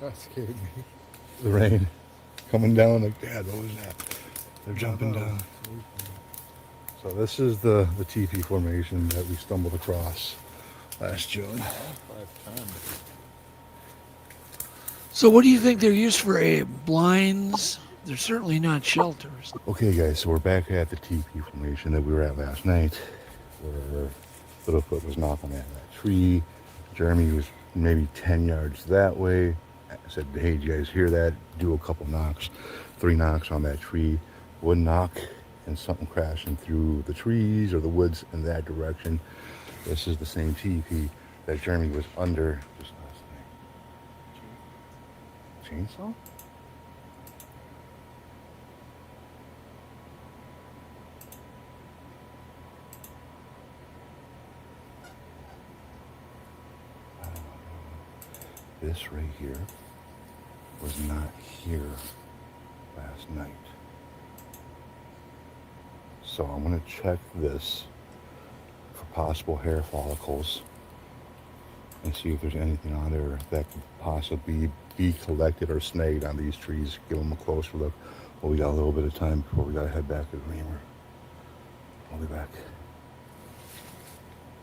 That scared me. The rain coming down like, Dad, what was that? They're jumping down. So this is the Tepee formation that we stumbled across last June. So what do you think they're used for, Abe? Blinds? They're certainly not shelters. Okay, guys, so we're back at the Tepee formation that we were at last night. where Littlefoot was knocking at that tree. Jeremy was maybe 10 yards that way. I said, hey, do you guys hear that? Do a couple knocks, 3 knocks on that tree. One knock and something crashing through the trees or the woods in that direction. This is the same teepee that Jeremy was under just last night. Chainsaw? This right here was not here last night. So I'm going to check this for possible hair follicles and see if there's anything on there that could possibly be collected or snagged on these trees. Give them a closer look. Well, we got a little bit of time before we got to head back to the reamer. I'll be back.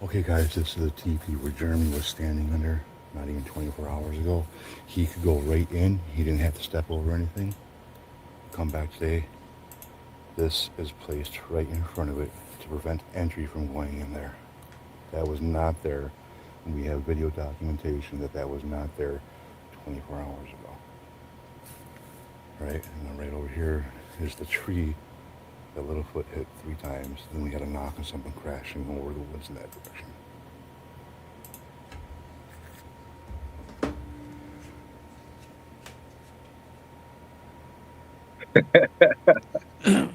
Okay, guys, this is the teepee where Jeremy was standing under not even 24 hours ago. He could go right in. He didn't have to step over anything. Come back today. This is placed right in front of it to prevent entry from going in there. That was not there. And we have video documentation that that was not there 24 hours ago. Right, and then right over here is the tree that Littlefoot hit 3 times. Then we got a knock and something crashing over the woods in that direction.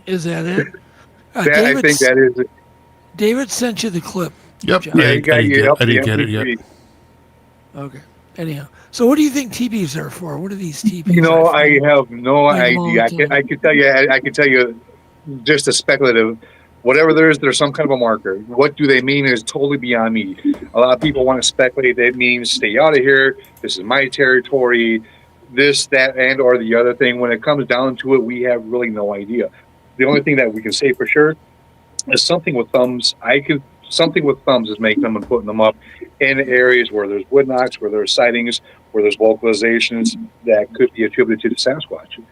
Is that it? I think that is it. David sent you the clip. Yep. John. Yeah, I got you. didn't get it yet. Okay. Anyhow, so what do you think teepees are for? What are these teepees? You know, I have no Like idea. I can tell you. I can tell you, just a speculative. Whatever there is, there's some kind of a marker. What do they mean is totally beyond me. A lot of people want to speculate that it means stay out of here. This is my territory. This, that, and or the other thing. When it comes down to it, we have really no idea. The only thing that we can say for sure is something with thumbs. Something with thumbs is making them and putting them up in areas where there's wood knocks, where there's sightings, where there's vocalizations that could be attributed to the Sasquatch.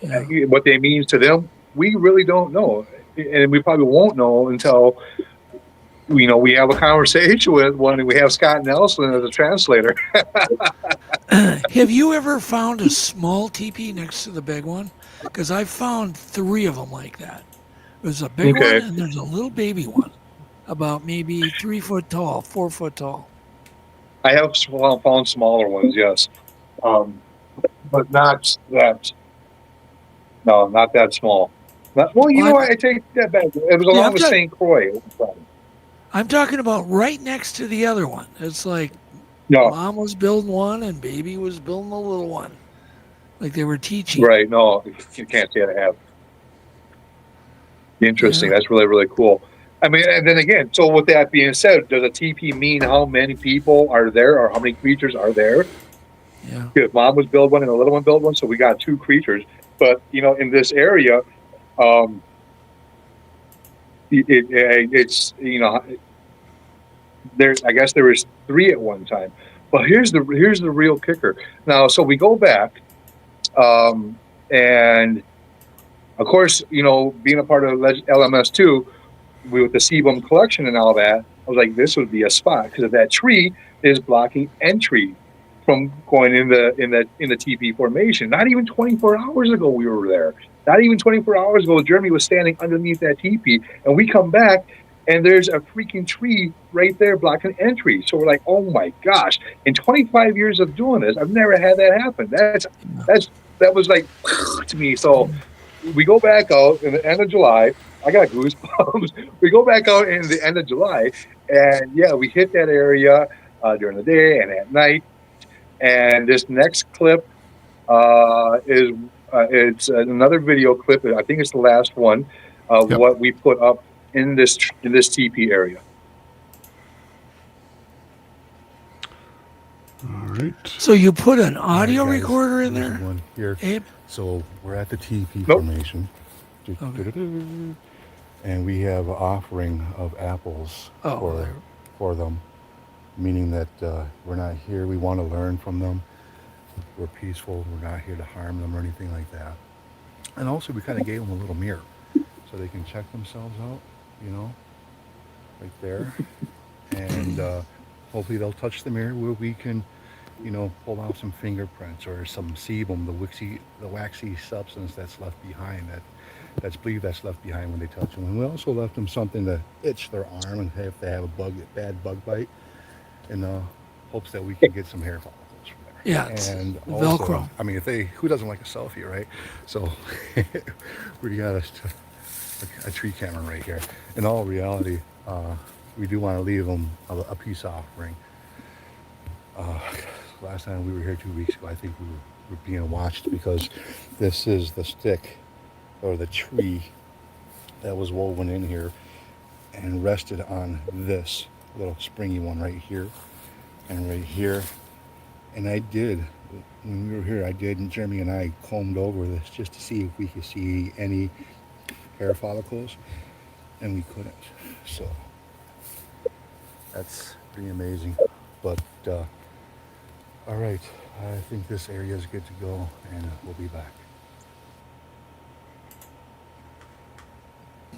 Yeah. What they mean to them, we really don't know, and we probably won't know until we have a conversation with one, and we have Scott and Olson as a translator. Have you ever found a small teepee next to the big one? Because I found 3 of them like that. There's a big one and there's a little baby one, about maybe 3 foot tall, 4 foot tall. I have found smaller ones, yes, but not that. No, not that small. Well, you know what? I take that back. It was along with St. Croix. I'm talking about right next to the other one. It's like mom was building one and baby was building a little one. Like they were teaching. Right. No, you can't say I have. Interesting. Yeah. That's really, really cool. I mean, and then again, so with that being said, does a teepee mean how many people are there or how many creatures are there? Yeah. If mom was build one and the little one build one, so we got 2 creatures. But, in this area, it's, I guess there was 3 at one time. But here's the real kicker. Now, so we go back, and of course, being a part of LMS2, with the sebum collection and all that, I was like, this would be a spot because that tree is blocking entry from going in the teepee formation. Not even 24 hours ago we were there. Not even 24 hours ago, Jeremy was standing underneath that teepee, and we come back, and there's a freaking tree right there blocking entry. So we're like, oh my gosh! In 25 years of doing this, I've never had that happen. That was like to me. So we go back out in the end of July. I got goosebumps. We go back out in the end of July, and we hit that area during the day and at night. And this next clip is it's another video clip. I think it's the last one of what we put up in this teepee area. All right. So you put an audio recorder in there? One here. Abe? So we're at the teepee formation. Okay. And we have an offering of apples for them, meaning that we're not here. We want to learn from them. We're peaceful. We're not here to harm them or anything like that. And also, we kind of gave them a little mirror so they can check themselves out, right there. And hopefully they'll touch the mirror where we can, pull out some fingerprints or some sebum, the waxy substance that's left behind, that's believed that's left behind when they touch them. And we also left them something to itch their arm and if they have a bad bug bite, in hopes that we can get some hair follicles from there. Yeah, And Velcro. also, I mean, who doesn't like a selfie, right? So we got a tree camera right here. In all reality, we do want to leave them a peace offering. Last time we were here 2 weeks ago, I think we were being watched because this is the stick or the tree that was woven in here and rested on this little springy one right here and right here. And when we were here, and Jeremy and I combed over this just to see if we could see any hair follicles, and we couldn't. So that's pretty amazing. But all right, I think this area is good to go, and we'll be back.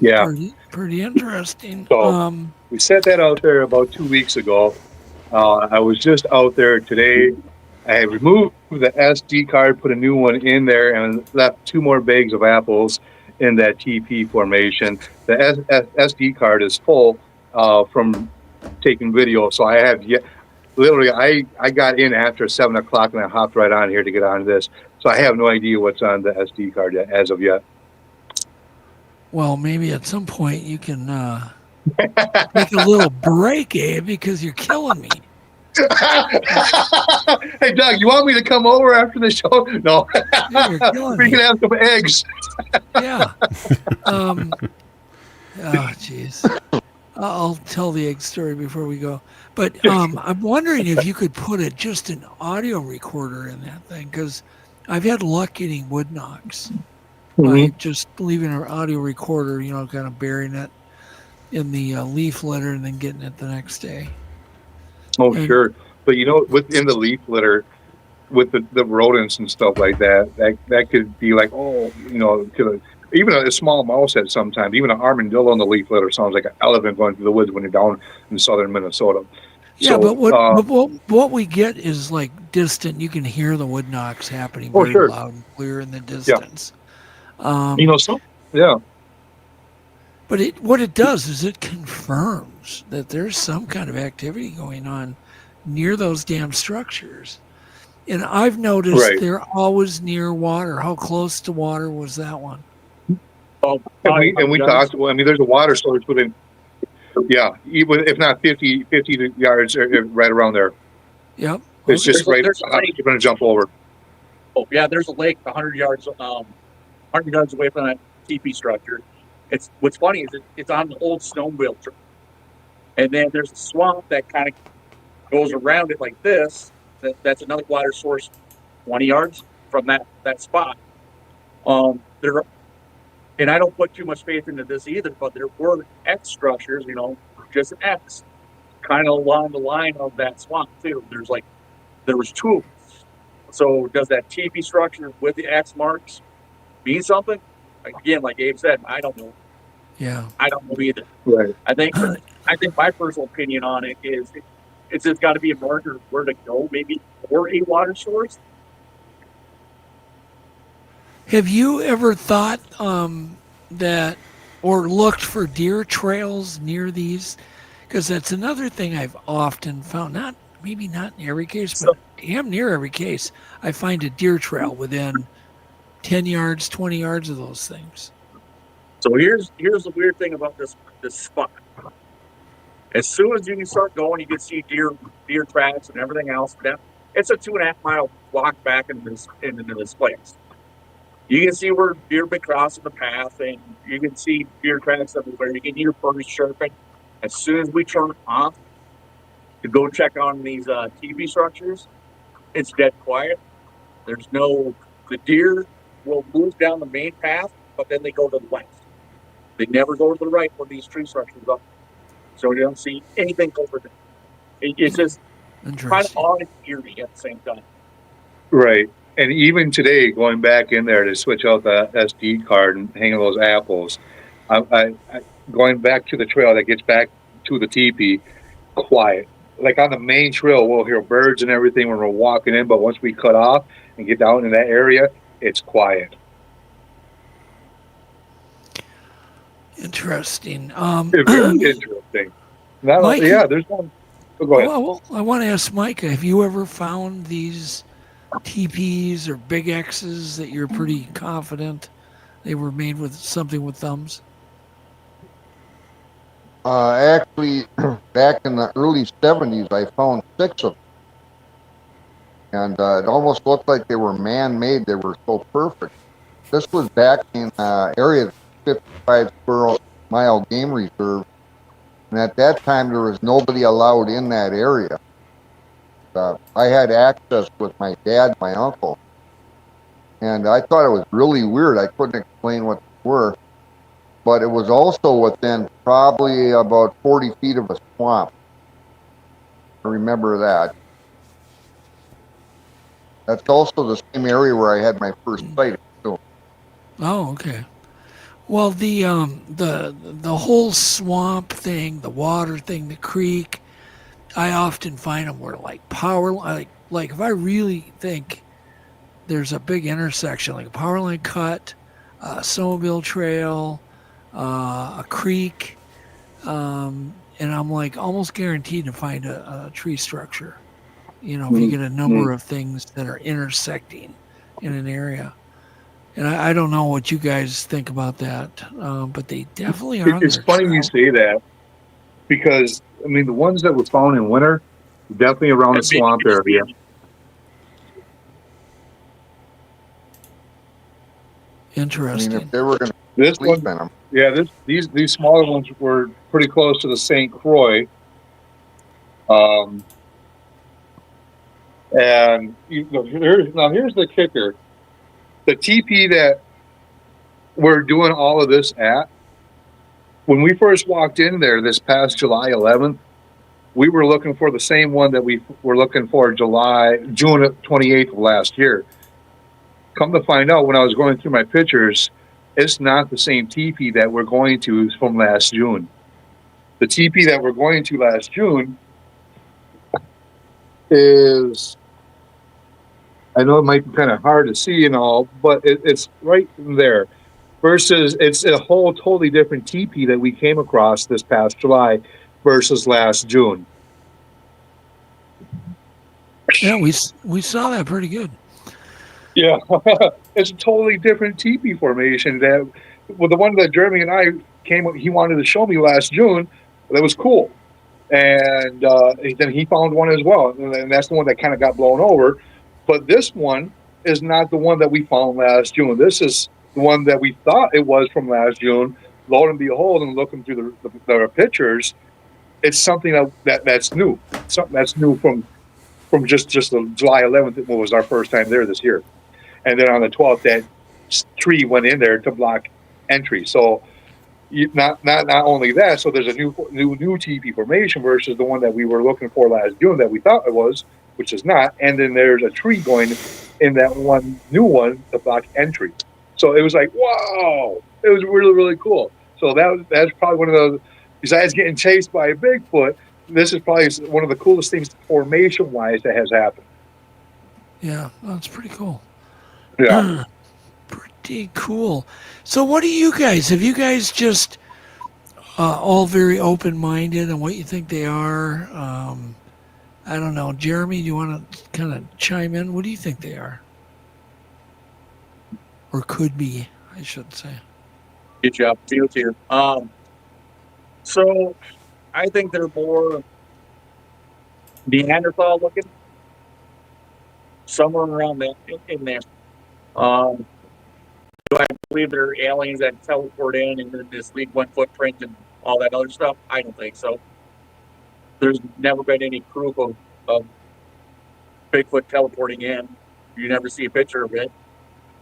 Yeah. Pretty interesting. So we set that out there about 2 weeks ago. I was just out there today. I removed the SD card, put a new one in there, and left 2 more bags of apples in that Tepee formation. The SD card is full from taking video, so I have literally I got in after 7 o'clock and I hopped right on here to get on this. So I have no idea what's on the SD card yet, as of yet. Well, maybe at some point you can make a little break, Abe, because you're killing me. Hey, Doug, you want me to come over after the show? No. We can have some eggs. Yeah. Oh, jeez. I'll tell the egg story before we go. But I'm wondering if you could put just an audio recorder in that thing, because I've had luck getting wood knocks by just leaving an audio recorder, kind of burying it in the leaf litter and then getting it the next day. Oh, sure. But, within the leaf litter, with the rodents and stuff like that could be like, even a small mouse at sometimes, even an armadillo in the leaf litter sounds like an elephant going through the woods when you're down in southern Minnesota. Yeah, so, but what we get is like distant. You can hear the wood knocks happening very loud and clear in the distance. Yeah. But what it does is it confirms that there's some kind of activity going on near those damn structures. And I've noticed they're always near water. How close to water was that one? And we talked, there's a water source within, even if not 50 yards, right around there. Yep. It's just right, you're going to jump over. Oh, yeah, there's a lake 100 yards away from that Tepee structure. What's funny is it's on the old snowmobile trail. And then there's a swamp that kind of goes around it like this. That's another water source 20 yards from that spot. And I don't put too much faith into this either, but there were X structures, just an X, kind of along the line of that swamp too. There was 2 of them. So does that Tepee structure with the X marks mean something? Again, like Abe said, I don't know. Yeah. I don't know either. Right. I think my personal opinion on it is it's just got to be a marker of where to go, maybe for a water source. Have you ever thought that or looked for deer trails near these? Because that's another thing I've often found, maybe not in every case, but damn near every case, I find a deer trail within 10 yards, 20 yards of those things. So here's the weird thing about this spot. As soon as you can start going, you can see deer tracks and everything else. It's a 2.5 mile walk back into this place. You can see where deer been crossing the path, and you can see deer tracks everywhere. You can hear birds chirping. As soon as we turn off to go check on these Tepee structures, it's dead quiet. The deer will move down the main path, but then they go to the left. They never go to the right where these tree structures are. So you don't see anything over there. It's just kind of odd and eerie at the same time. Right. And even today, going back in there to switch out the SD card and hang those apples, I going back to the trail that gets back to the teepee, quiet. Like on the main trail, we'll hear birds and everything when we're walking in, but once we cut off and get down in that area, it's quiet. Interesting. It's very interesting. Mike, There's one. Oh, go ahead. Well, I want to ask Mike, have you ever found these teepees or big X's that you're pretty confident they were made with something with thumbs? Actually, back in the early 70s, I found 6 of them. And it almost looked like they were man-made. They were so perfect. This was back in area of 55 square mile game reserve. And at that time, there was nobody allowed in that area. I had access with my dad, my uncle. And I thought it was really weird. I couldn't explain what they were. But it was also within probably about 40 feet of a swamp. I remember that. That's also the same area where I had my first sighting. So. Oh, okay. Well, the whole swamp thing, the water thing, the creek, I often find them where like like if I really think there's a big intersection, like a power line cut, a snowmobile trail, a creek, and I'm like almost guaranteed to find a tree structure. You know, if you get a number of things that are intersecting in an area. And I don't know what you guys think about that, but they definitely are. It's funny you say that because, I mean, the ones that were found in winter, definitely around the swamp area. Interesting. I mean, if they were going to this sleep one, in them. yeah, these smaller ones were pretty close to the St. Croix. And here's the kicker. The teepee that we're doing all of this at, when we first walked in there this past July 11th, we were looking for the same one that we were looking for June 28th of last year. Come to find out, when I was going through my pictures, it's not the same teepee that we're going to from last June. The teepee that we're going to last June is, I know it might be kind of hard to see and all, but it's right there. Versus, it's a whole totally different teepee that we came across this past July versus last June. Yeah, we saw that pretty good. Yeah, it's a totally different teepee formation. That, well, the one that Jeremy and I he wanted to show me last June, that was cool. And then he found one as well, and that's the one that kind of got blown over. But this one is not the one that we found last June. This is the one that we thought it was from last June. Lo and behold, and looking through the pictures, it's something that's new. Something that's new from just the July 11th, what was our first time there this year. And then on the 12th, that tree went in there to block entry. So not only that, so there's a new teepee formation versus the one that we were looking for last June that we thought it was, which is not. And then there's a tree going in that one new one to block entry. So it was like, wow, it was really, really cool. So that's probably one of those, besides getting chased by a Bigfoot, this is probably one of the coolest things formation-wise that has happened. Yeah, that's pretty cool. Yeah. Pretty cool. So what do you guys, have you guys just all very open-minded on what you think they are? I don't know. Jeremy, do you want to kind of chime in? What do you think they are? Or could be, I should say. Get you up, field here. So I think they're more Neanderthal looking, somewhere around that in there. Do I believe they're aliens that teleport in and then just leave one footprint and all that other stuff? I don't think so. There's never been any proof of Bigfoot teleporting in. You never see a picture of it,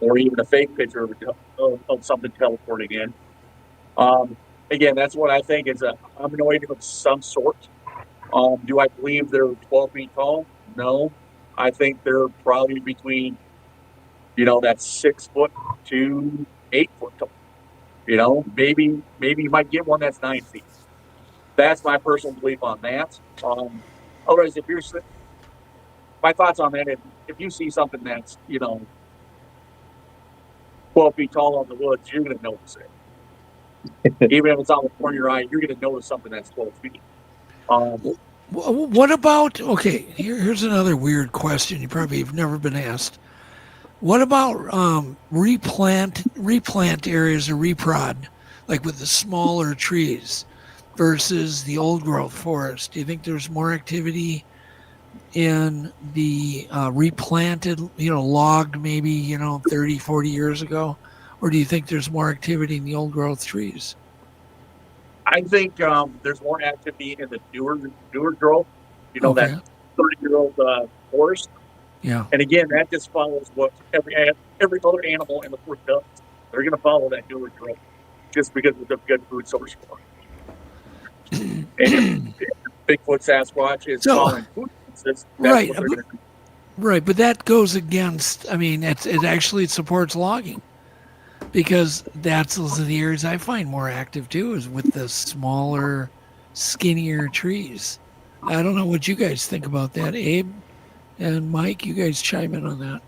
or even a fake picture of something teleporting in. Again, that's what I think is a humanoid of some sort. Do I believe they're 12 feet tall? No. I think they're probably between, that 6 foot to 8 foot tall. Maybe you might get one that's 9 feet. That's my personal belief on that. Otherwise, my thoughts on that, if you see something that's, 12 feet tall in the woods, you're going to notice it. Even if it's out the corner of your eye, you're going to notice something that's 12 feet. What about, okay, here's another weird question you probably have never been asked. What about replant areas or reprod, like with the smaller trees versus the old growth forest? Do you think there's more activity in the replanted, logged maybe, 30, 40 years ago? Or do you think there's more activity in the old growth trees? I think there's more activity in the newer growth, Okay. that 30-year-old forest. Yeah. And again, that just follows what every other animal in the forest does. They're going to follow that newer growth just because it's a good food source for them. And Bigfoot, Sasquatch is following food sources. Right. Right, but that goes against, it supports logging. Because those are the areas I find more active too, is with the smaller, skinnier trees. I don't know what you guys think about that, Abe and Mike. You guys chime in on that.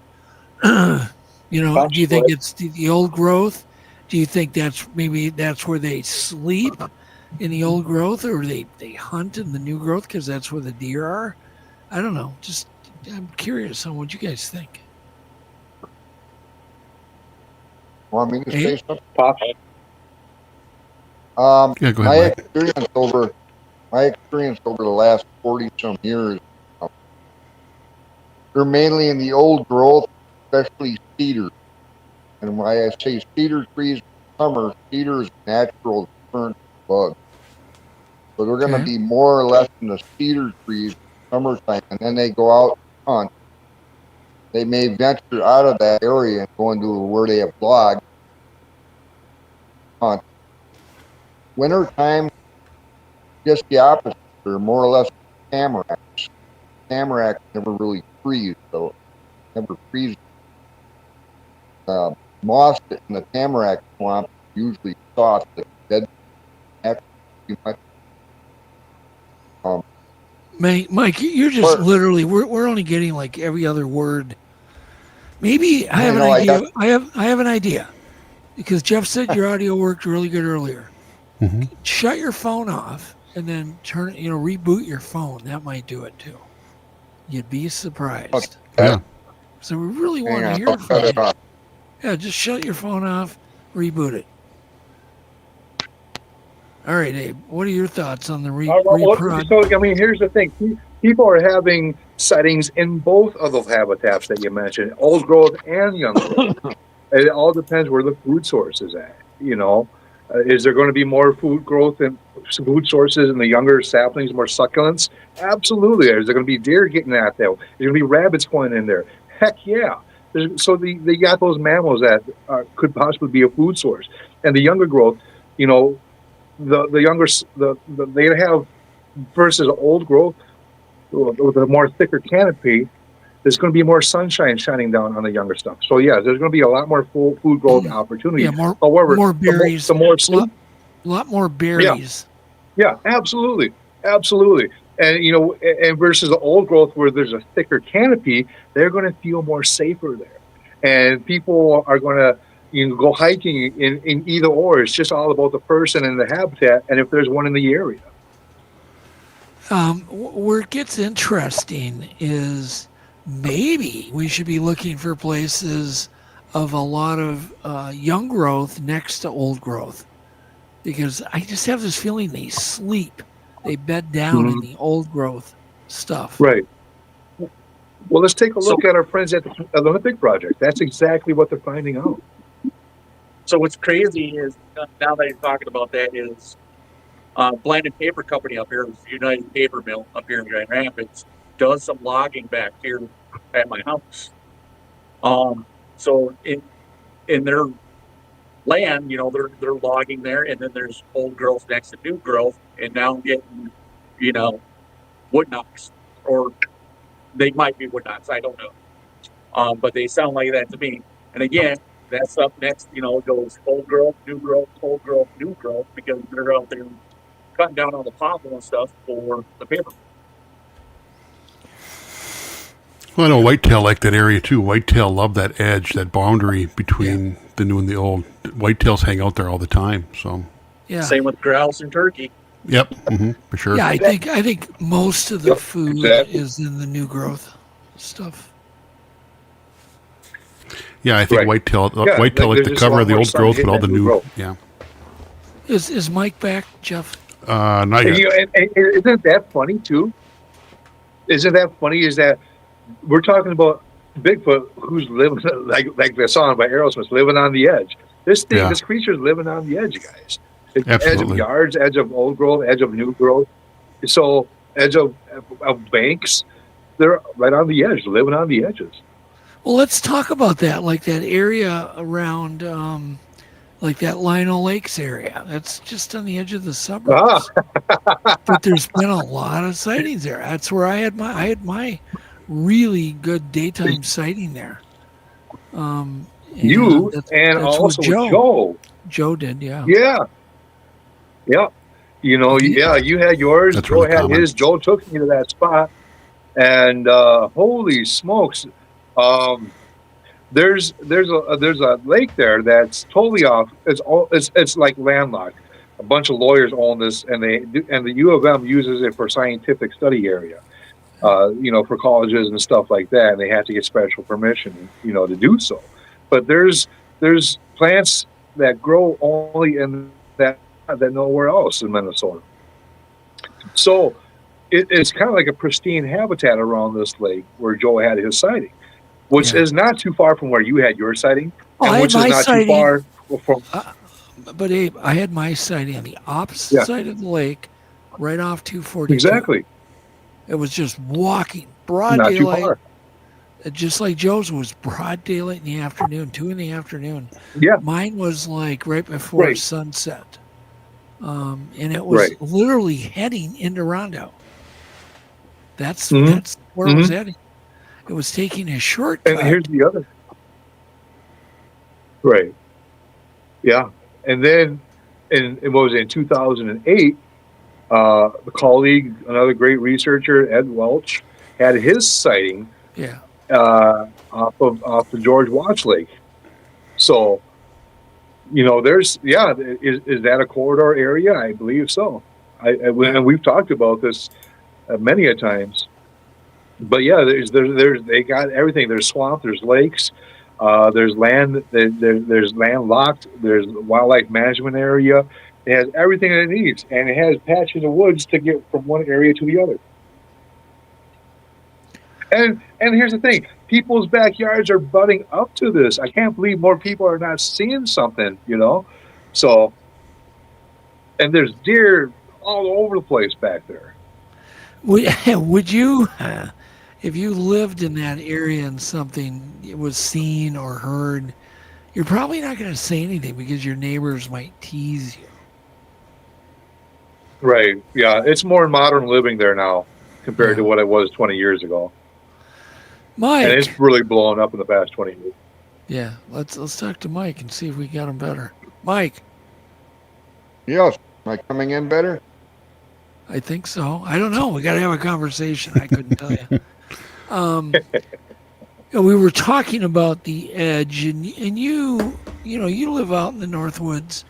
Do you think it's the old growth? Do you think that's where they sleep in the old growth, or they hunt in the new growth because that's where the deer are? I don't know. I'm curious on what you guys think. Want me to say something? Pop. Yeah, go my ahead, experience over the last 40 some years, they're mainly in the old growth, especially cedar. And why I say cedar trees, summer, cedar is natural current bug. So they're going to be more or less in the cedar trees summertime, and then they go out and hunt. They may venture out of that area and go into where they have logged. Hunt. Wintertime, just the opposite. They're more or less tamaracks. Tamaracks never really freeze, so never freeze. Moss in the tamarack swamp is usually soft, but dead after too much. Mike, you're just literally we're only getting like every other word. Maybe I have an idea. I have an idea, because Jeff said your audio worked really good earlier. Mm-hmm. Shut your phone off and then reboot your phone. That might do it too. You'd be surprised. Yeah. So we really want to hear from you. Yeah, just shut your phone off, reboot it. All right, Abe, what are your thoughts on the reprod? So, here's the thing. People are having sightings in both of those habitats that you mentioned, old growth and young growth. It all depends where the food source is at, Is there going to be more food growth and food sources in the younger saplings, more succulents? Absolutely. Is there going to be deer getting at that? Is there going to be rabbits going in there? Heck yeah. So they got those mammals that could possibly be a food source. And the younger growth, they have versus old growth with a more thicker canopy. There's going to be more sunshine shining down on the younger stuff. So yeah, there's going to be a lot more food growth opportunities. Yeah, more berries. A lot more berries. Yeah, absolutely. And and versus the old growth where there's a thicker canopy, they're going to feel more safer there. And people are going to go hiking in either or. It's just all about the person and the habitat, and if there's one in the area. Where it gets interesting is maybe we should be looking for places of a lot of young growth next to old growth, because I just have this feeling they sleep. They bed down in the old growth stuff. Right. Well, let's take a look at our friends at the Olympic Project. That's exactly what they're finding out. So what's crazy is, now that you're talking about that, is Blended Paper Company up here, United Paper Mill up here in Grand Rapids, does some logging back here at my house. So in their land, they're logging there, and then there's old growth next to new growth, and now I'm getting, wood knocks, or they might be wood knocks, I don't know. But they sound like that to me. And again, that's up next, it goes old growth, new growth, old growth, new growth, because they're out there cutting down all the poplar and stuff for the paper. Well, I know whitetail like that area too. Whitetail love that edge, that boundary between the new and the old. Whitetails hang out there all the time. So Yeah. Same with grouse and turkey. yep, for sure. Yeah, I think most of the Yep, food exactly. is in the new growth stuff. Yeah, I think Right. whitetail Yeah, like there's the just a cover lot of the more old sun growth, but hitting all the that new new. growth. Yeah, Is Mike back, Jeff? not And, yet. and isn't that funny too? Isn't that funny? Is that we're talking about Bigfoot who's living like the song by Aerosmith, living on the edge. This thing, Yeah. this creature's living on the edge, guys. It's edge of Absolutely. yards, edge of old growth, edge of new growth. So edge of banks, they're right on the edge, living on the edges. Well, let's talk about that, like that area around, like that Lionel Lakes area. That's just on the edge of the suburbs. But there's been a lot of sightings there. That's where I had my really good daytime sighting there. You that's and with also with Joe. Joe did, yeah. Yeah. You know, you had yours. That's Joe really had common. his. Joe took me to that spot, and holy smokes, there's a lake there that's totally off. It's like landlocked. A bunch of lawyers own this, and the U of M uses it for scientific study area. For colleges and stuff like that, and they have to get special permission, to do so. But there's plants that grow only in that nowhere else in Minnesota. So it's kind of like a pristine habitat around this lake where Joe had his sighting, which is not too far from where you had your sighting, and which is not too far from. But Abe, I had my sighting on the opposite side of the lake, right off 242. Exactly. It was just walking, broad Not too daylight. far. Just like Joe's was broad daylight in the afternoon, 2 PM. Yeah. Mine was like right before Right. sunset. And it was literally heading into Rondo. That's where it was heading. It was taking a shortcut. And here's the other. Right. Yeah. And then it was in 2008, a colleague, another great researcher, Ed Welch, had his sighting off the George Watch Lake. So, there's is that a corridor area? I believe so. And we've talked about this many a times. But yeah, there's they got everything. There's swamp, there's lakes, there's land, there's landlocked, there's wildlife management area. It has everything that it needs, and it has patches of woods to get from one area to the other. And here's the thing: people's backyards are butting up to this. I can't believe more people are not seeing something, So, and there's deer all over the place back there. Would you, if you lived in that area and something was seen or heard, you're probably not going to say anything because your neighbors might tease you. Right. Yeah. It's more modern living there now compared to what it was 20 years ago. Mike. And it's really blown up in the past 20 years. Yeah. Let's talk to Mike and see if we got him better. Mike. Yes. Am I coming in better? I think so. I don't know. We got to have a conversation. I couldn't tell you. We were talking about the edge, and you live out in the Northwoods,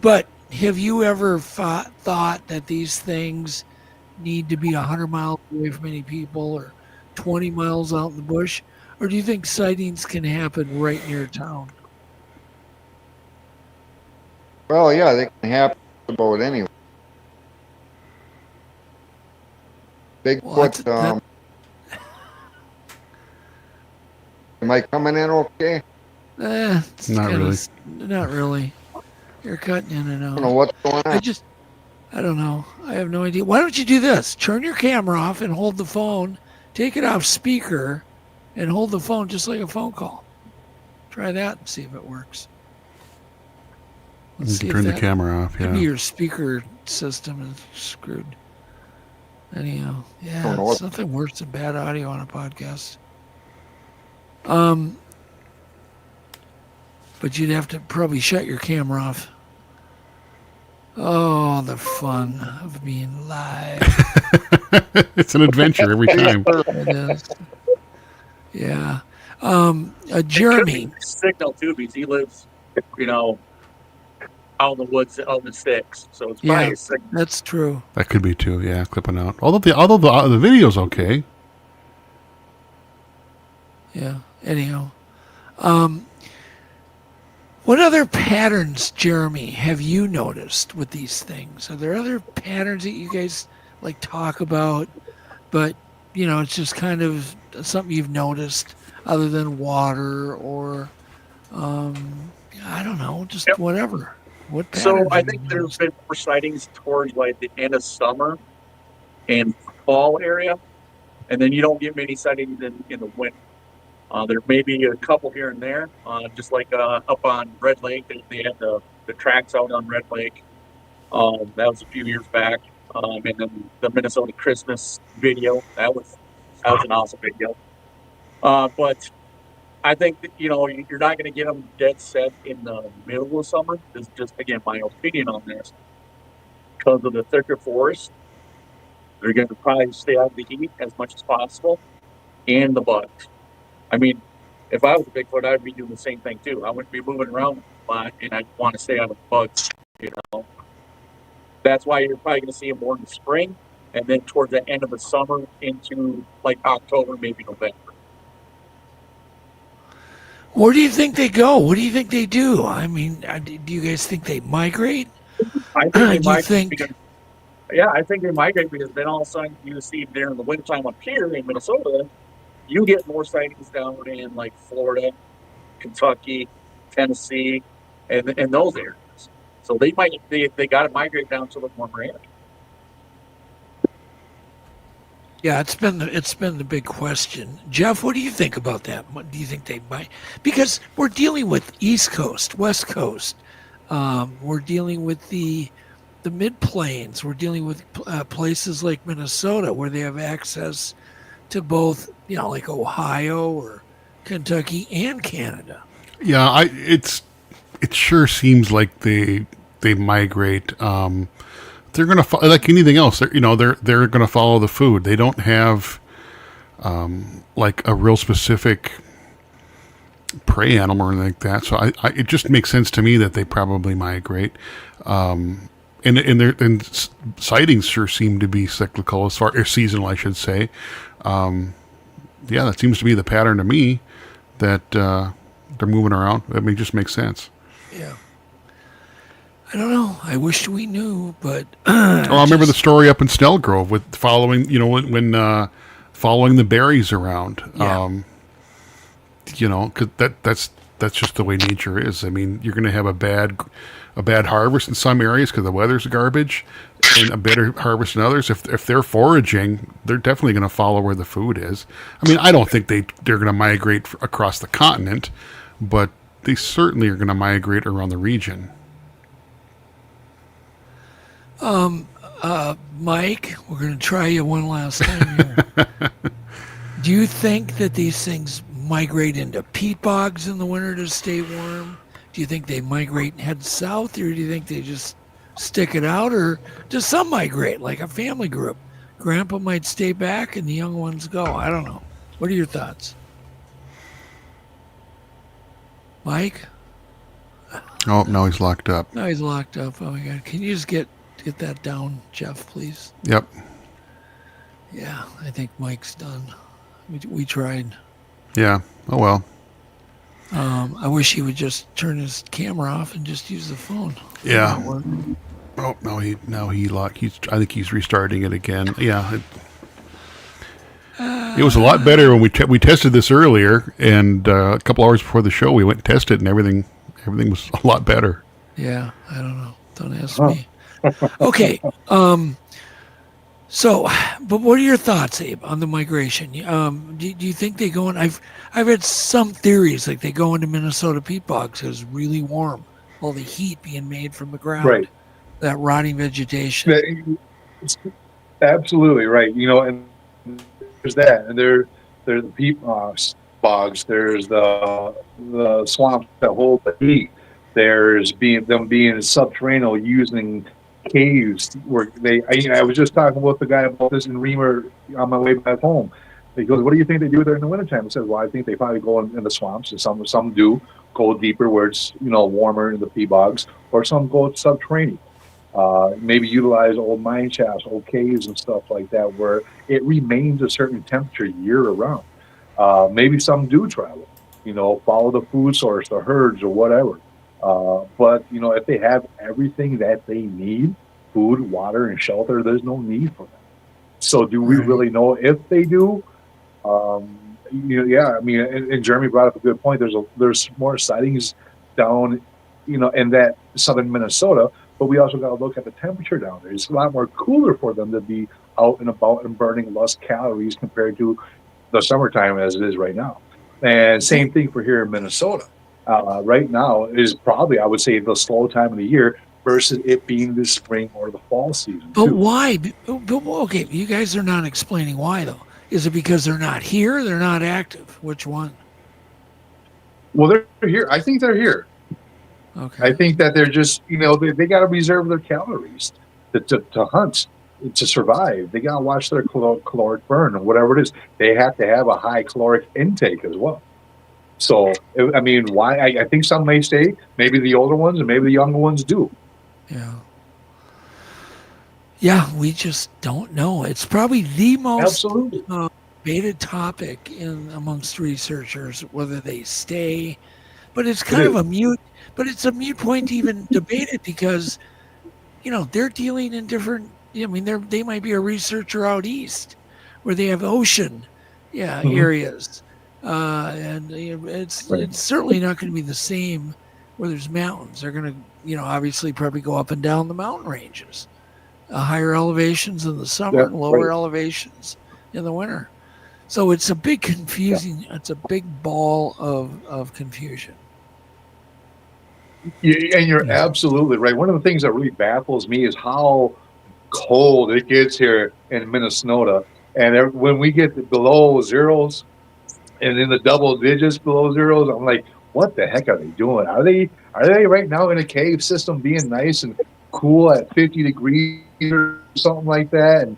but have you ever thought that these things need to be 100 miles away from any people or 20 miles out in the bush? Or do you think sightings can happen right near town? Well, yeah, they can happen about anywhere. Bigfoot, am I coming in okay? Not really. Not really. You're cutting in and out. I don't know what's going on. I don't know. I have no idea. Why don't you do this? Turn your camera off and hold the phone. Take it off speaker and hold the phone just like a phone call. Try that and see if it works. You can turn the camera off, Maybe yeah. your speaker system is screwed. Anyhow, Don't know it's nothing worse than bad audio on a podcast. But you'd have to probably shut your camera off. Oh, the fun of being live. It's an adventure every time. It is. Yeah. Jeremy. Signal too, because he lives, out in the woods, out in the sticks. So it's Yeah, probably a signal. that's true. That could be too. Yeah, clipping out. Although the video's okay. Yeah. Anyhow. What other patterns, Jeremy, have you noticed with these things? Are there other patterns that you guys like talk about, but it's just kind of something you've noticed other than water or I don't know, just whatever. What So patterns I have think you there's noticed? been more sightings towards like the end of summer and fall area, and then you don't get many sightings in the winter. There may be a couple here and there, just like up on Red Lake. They had the tracks out on Red Lake. That was a few years back. And then the Minnesota Christmas video. That was an awesome video. But I think that, you're not going to get them dead set in the middle of summer. This is just, again, my opinion on this. Because of the thicker forest, they're going to probably stay out of the heat as much as possible, and the bugs. I mean, if I was a Bigfoot, I'd be doing the same thing too. I wouldn't be moving around a lot, and I'd want to stay out of the bugs. That's why you're probably going to see them more in the spring, and then towards the end of the summer into like October, maybe November. Where do you think they go? What do you think they do? I mean, do you guys think they migrate? I think they Do you migrate think? because, I think they migrate because then all of a sudden you see during the wintertime up here in Minnesota, you get more sightings down in like Florida, Kentucky, Tennessee, and those areas. So they got to migrate down to the warmer area. Yeah, it's been the big question. Jeff, what do you think about that? What do you think they might? Because we're dealing with East Coast, West Coast. We're dealing with the mid plains. We're dealing with places like Minnesota where they have access to both, like Ohio or Kentucky and Canada. Yeah, it sure seems like they migrate. They're gonna like anything else. They're gonna follow the food. They don't have like a real specific prey animal or anything like that. So it just makes sense to me that they probably migrate. And sightings sure seem to be cyclical as far as seasonal, I should say. That seems to be the pattern to me that they're moving around. I mean, it just makes sense. Yeah. I don't know. I wish we knew, but I remember the story up in Snell Grove with following, when following the berries around. Yeah. 'Cause that's just the way nature is. I mean, you're going to have a bad harvest in some areas because the weather's garbage, and a better harvest in others. If they're foraging, they're definitely going to follow where the food is. I mean, I don't think they're going to migrate across the continent, but they certainly are going to migrate around the region. Mike, we're going to try you one last time here. Do you think that these things migrate into peat bogs in the winter to stay warm? Do you think they migrate and head south, or do you think they just stick it out, or does some migrate like a family group? Grandpa might stay back and the young ones go. I don't know. What are your thoughts? Mike? Oh, no, he's locked up. No, he's locked up. Oh my God. Can you just get that down, Jeff, please? Yep. Yeah, I think Mike's done. We tried. Yeah. Oh, well. I wish he would just turn his camera off and just use the phone. Yeah. Oh, no, he locked. I think he's restarting it again. Yeah. It was a lot better when we tested this earlier, and a couple hours before the show we went and tested, and everything was a lot better. Yeah, I don't know. Don't ask me. Okay. So, but what are your thoughts, Abe, on the migration? Do you think they go in? I've read some theories like they go into Minnesota peat bogs because it's really warm, all the heat being made from the ground, Right. That rotting vegetation. It's absolutely right. And there's that, and there's the peat bogs. There's the swamps that hold the heat. There's them being subterranean, using caves where I was just talking with the guy about this in Reamer on my way back home. He goes, "What do you think they do there in the wintertime?" I said, "Well, I think they probably go in the swamps, and some do go deeper where it's warmer in the pea bogs, or some go subterranean. Maybe utilize old mine shafts, old caves, and stuff like that, where it remains a certain temperature year around. Maybe some do travel, follow the food source, the herds, or whatever. But if they have everything that they need, food, water, and shelter, there's no need for them. So, do we really know if they do? Yeah. I mean, and Jeremy brought up a good point. There's more sightings down, in that southern Minnesota. But we also got to look at the temperature down there. It's a lot more cooler for them to be out and about and burning less calories compared to the summertime as it is right now. And same thing for here in Minnesota. Right now is probably, I would say, the slow time of the year versus it being the spring or the fall season. But why? Okay, you guys are not explaining why, though. Is it because they're not here? They're not active? Which one? Well, they're here. I think they're here. Okay. I think that they're just, they got to reserve their calories to hunt, to survive. They got to watch their caloric burn or whatever it is. They have to have a high caloric intake as well. So, I mean, why? I think some may stay. Maybe the older ones and maybe the younger ones do. Yeah. Yeah, we just don't know. It's probably the most debated topic amongst researchers, whether they stay. But it's kind of a mute. But it's a mute point to even debate it because, they're dealing in different. I mean, they might be a researcher out east, where they have ocean, areas, and it's certainly not going to be the same where there's mountains. They're going to, obviously probably go up and down the mountain ranges, higher elevations in the summer, and lower elevations in the winter. So it's a big confusing. Yeah. It's a big ball of confusion. Yeah, and you're absolutely right. One of the things that really baffles me is how cold it gets here in Minnesota. And when we get below zeros and in the double digits below zeros, I'm like, what the heck are they doing? Are they right now in a cave system being nice and cool at 50 degrees or something like that? And,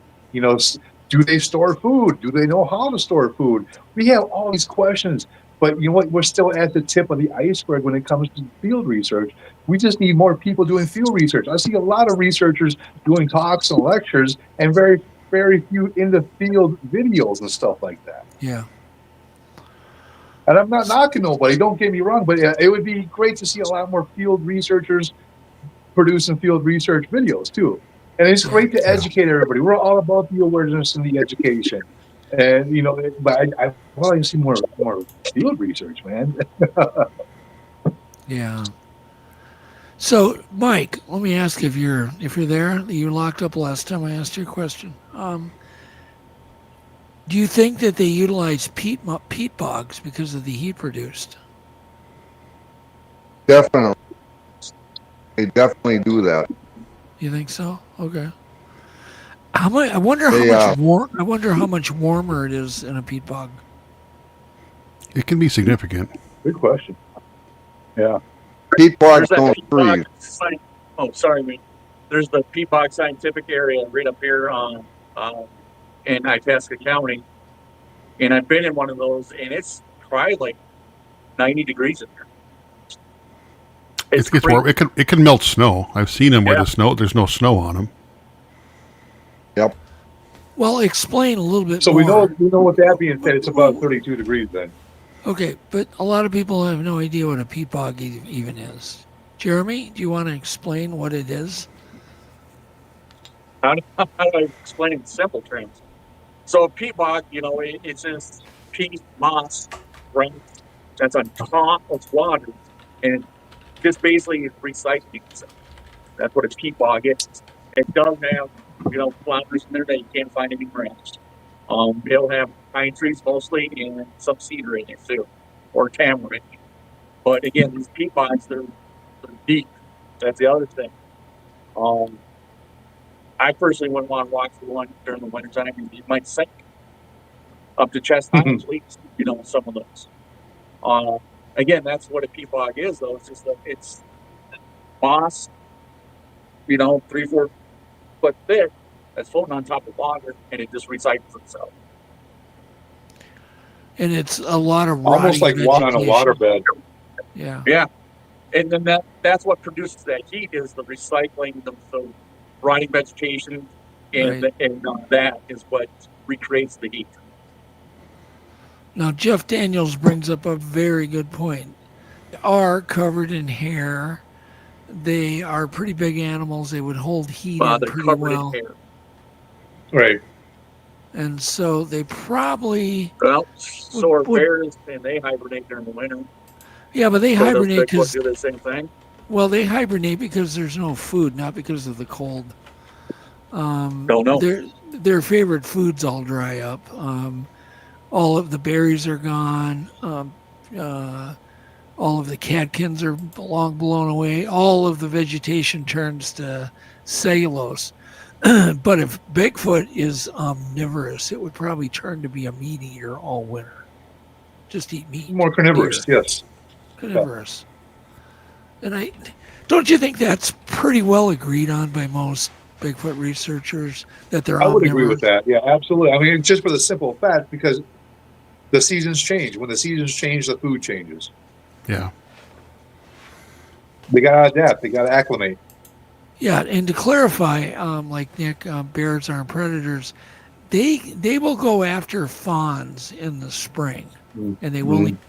do they store food? Do they know how to store food? We have all these questions. But you know what? We're still at the tip of the iceberg when it comes to field research. We just need more people doing field research. I see a lot of researchers doing talks and lectures and very, very few in the field videos and stuff like that. Yeah. And I'm not knocking nobody. Don't get me wrong. But it would be great to see a lot more field researchers producing field research videos, too. And it's great to educate everybody. We're all about the awareness and the education. And but I want to see more field research, man. Yeah. So, Mike, let me ask if you're there. You locked up last time I asked you a question. Do you think that they utilize peat bogs because of the heat produced? Definitely. They definitely do that. You think so? Okay. I wonder how much warmer it is in a peat bog. It can be significant. Good question. Yeah. Peat bogs don't freeze. There's the peat bog scientific area right up here in Itasca County, and I've been in one of those, and it's probably like 90 degrees in there. It gets warm. It can melt snow. I've seen them where there's no snow on them. Yep. Well, explain a little bit so more. So we know what that being said, it's about 32 degrees then. Okay, but a lot of people have no idea what a peat bog even is. Jeremy, do you want to explain what it is? How do I explain it in simple terms? So a peat bog, it's just peat moss, right? That's on top of water, and just basically recycling itself. That's what a peat bog is. It does have, flowers in there that you can't find anywhere else. It'll have pine trees mostly and some cedar in it too, or tamarind. But again, these peat bogs, they're deep. That's the other thing. I personally wouldn't want to walk through one during the wintertime. You might sink up to chest high, at least, some of those. Again, that's what a peat bog is, though. It's just it's moss, 3-4 foot thick that's floating on top of water, and it just recycles itself. And it's a lot of Almost like rotting water on a vegetation. waterbed. Yeah. Yeah. And then that's what produces that heat is the recycling, the rotting vegetation, and, Right. that is what recreates the heat. Now, Jeff Daniels brings up a very good point. They are covered in hair. They are pretty big animals. They would hold heat in They're pretty covered well. in hair. Right. And so they probably... Well, so are would- bears, and they hibernate during the winter. Yeah, but they So does hibernate Bigfoot because... do the same thing? Well, they hibernate because there's no food, not because of the cold. Don't know. Their favorite foods all dry up. All of the berries are gone. All of the catkins are long blown away. All of the vegetation turns to cellulose. But if Bigfoot is omnivorous, it would probably turn to be a meat eater all winter. Just eat meat. More carnivorous, deer. yes. Carnivorous. And don't you think that's pretty well agreed on by most Bigfoot researchers that they're I would agree omnivorous? with that. Yeah, absolutely. I mean, just for the simple fact, because the seasons change. When the seasons change, the food changes. Yeah. They got to adapt. They got to acclimate. Yeah, and to clarify, like Nick, bears aren't predators. They will go after fawns in the spring, and they will eat in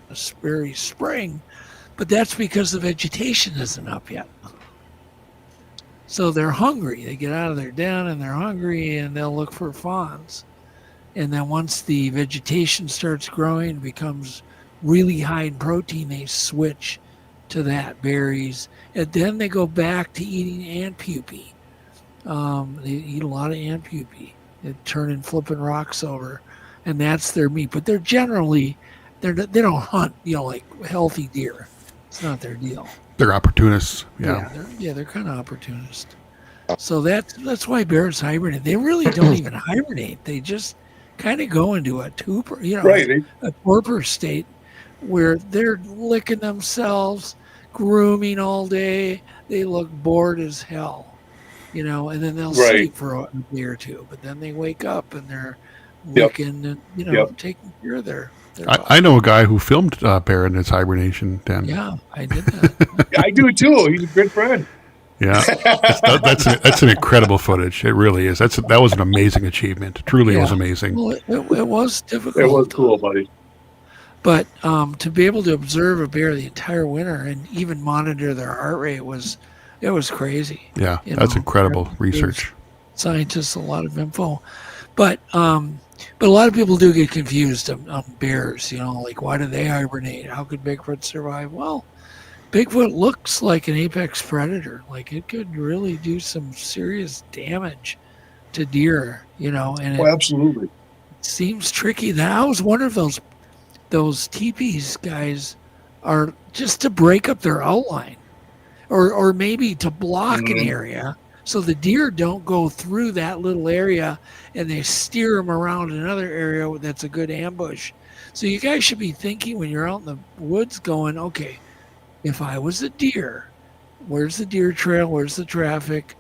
the very spring, but that's because the vegetation isn't up yet. So they're hungry. They get out of their den and they're hungry, and they'll look for fawns. And then once the vegetation starts growing and becomes really high in protein, they switch to that, berries. And then they go back to eating ant pupae. They eat a lot of ant pupae. They turn and flipping rocks over. And that's their meat. But they're generally, they don't hunt, like healthy deer. It's not their deal. They're opportunists. Yeah. They're kind of opportunist. So that's why bears hibernate. They really don't even hibernate. They just kind of go into a torpor, a torpor state where they're licking themselves, grooming all day. They look bored as hell, and then they'll sleep for a day or two. But then they wake up and they're licking and taking care of their I know a guy who filmed bear in his hibernation den. Yeah, I did that. I do too. He's a good friend. Yeah, that's an incredible footage. It really is. That was an amazing achievement. Truly, it was amazing. Well, it was difficult. It was cool, buddy. But to be able to observe a bear the entire winter and even monitor their heart rate was crazy. Yeah, that's incredible research. Scientists, a lot of info, but a lot of people do get confused on bears. Like why do they hibernate? How could Bigfoot survive? Well, Bigfoot looks like an apex predator. Like it could really do some serious damage to deer. And absolutely. It seems tricky. Now I was wondering if those teepees guys are just to break up their outline, or maybe to block an area so the deer don't go through that little area and they steer them around another area that's a good ambush. So you guys should be thinking when you're out in the woods going, okay, if I was a deer, where's the deer trail? Where's the traffic?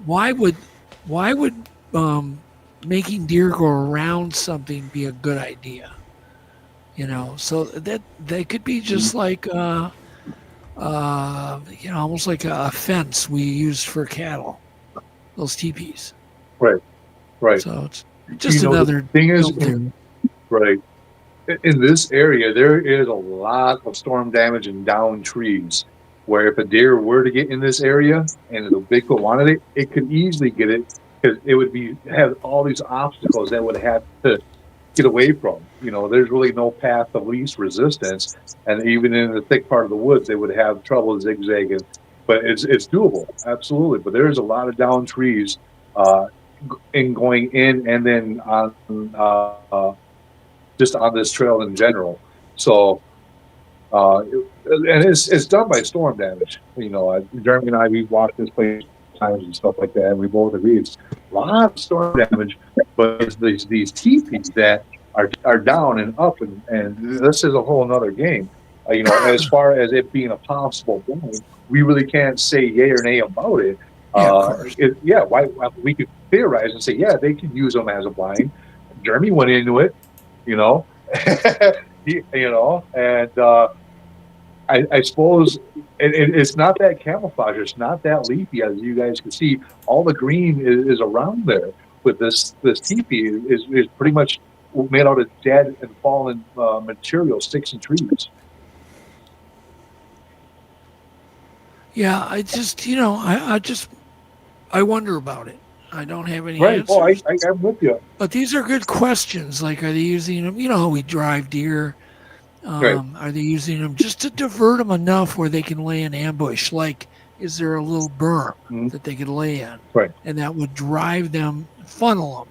Why would making deer go around something be a good idea? So that they could be just like almost like a fence we use for cattle, those teepees. Right. So it's just another thing is, right. In this area, there is a lot of storm damage and downed trees. Where if a deer were to get in this area and the Bigfoot wanted it, it could easily get it because it would have all these obstacles that would have to get away from. There's really no path of least resistance, and even in the thick part of the woods, they would have trouble zigzagging. But it's doable, absolutely. But there's a lot of downed trees in going in, and then on just on this trail in general. So, and it's done by storm damage. Jeremy and I, we've walked this place times and stuff like that, and we both agree it's a lot of storm damage. But it's these teepees that are down and up, and this is a whole nother game. As far as it being a possible thing, we really can't say yay or nay about it. Why we could theorize and say, yeah, they could use them as a blind. Jeremy went into it, you know, I suppose it's not that camouflage. It's not that leafy, as you guys can see. All the green is around there. With this teepee is pretty much made out of dead and fallen material, sticks and trees. Yeah, I just, I wonder about it. I don't have any Right. answers. Oh, I'm with you. But these are good questions. Like, are they using them? You know how we drive deer. Right. Are they using them just to divert them enough where they can lay in ambush? Like, is there a little berm that they could lay in? Right. And that would drive them, funnel them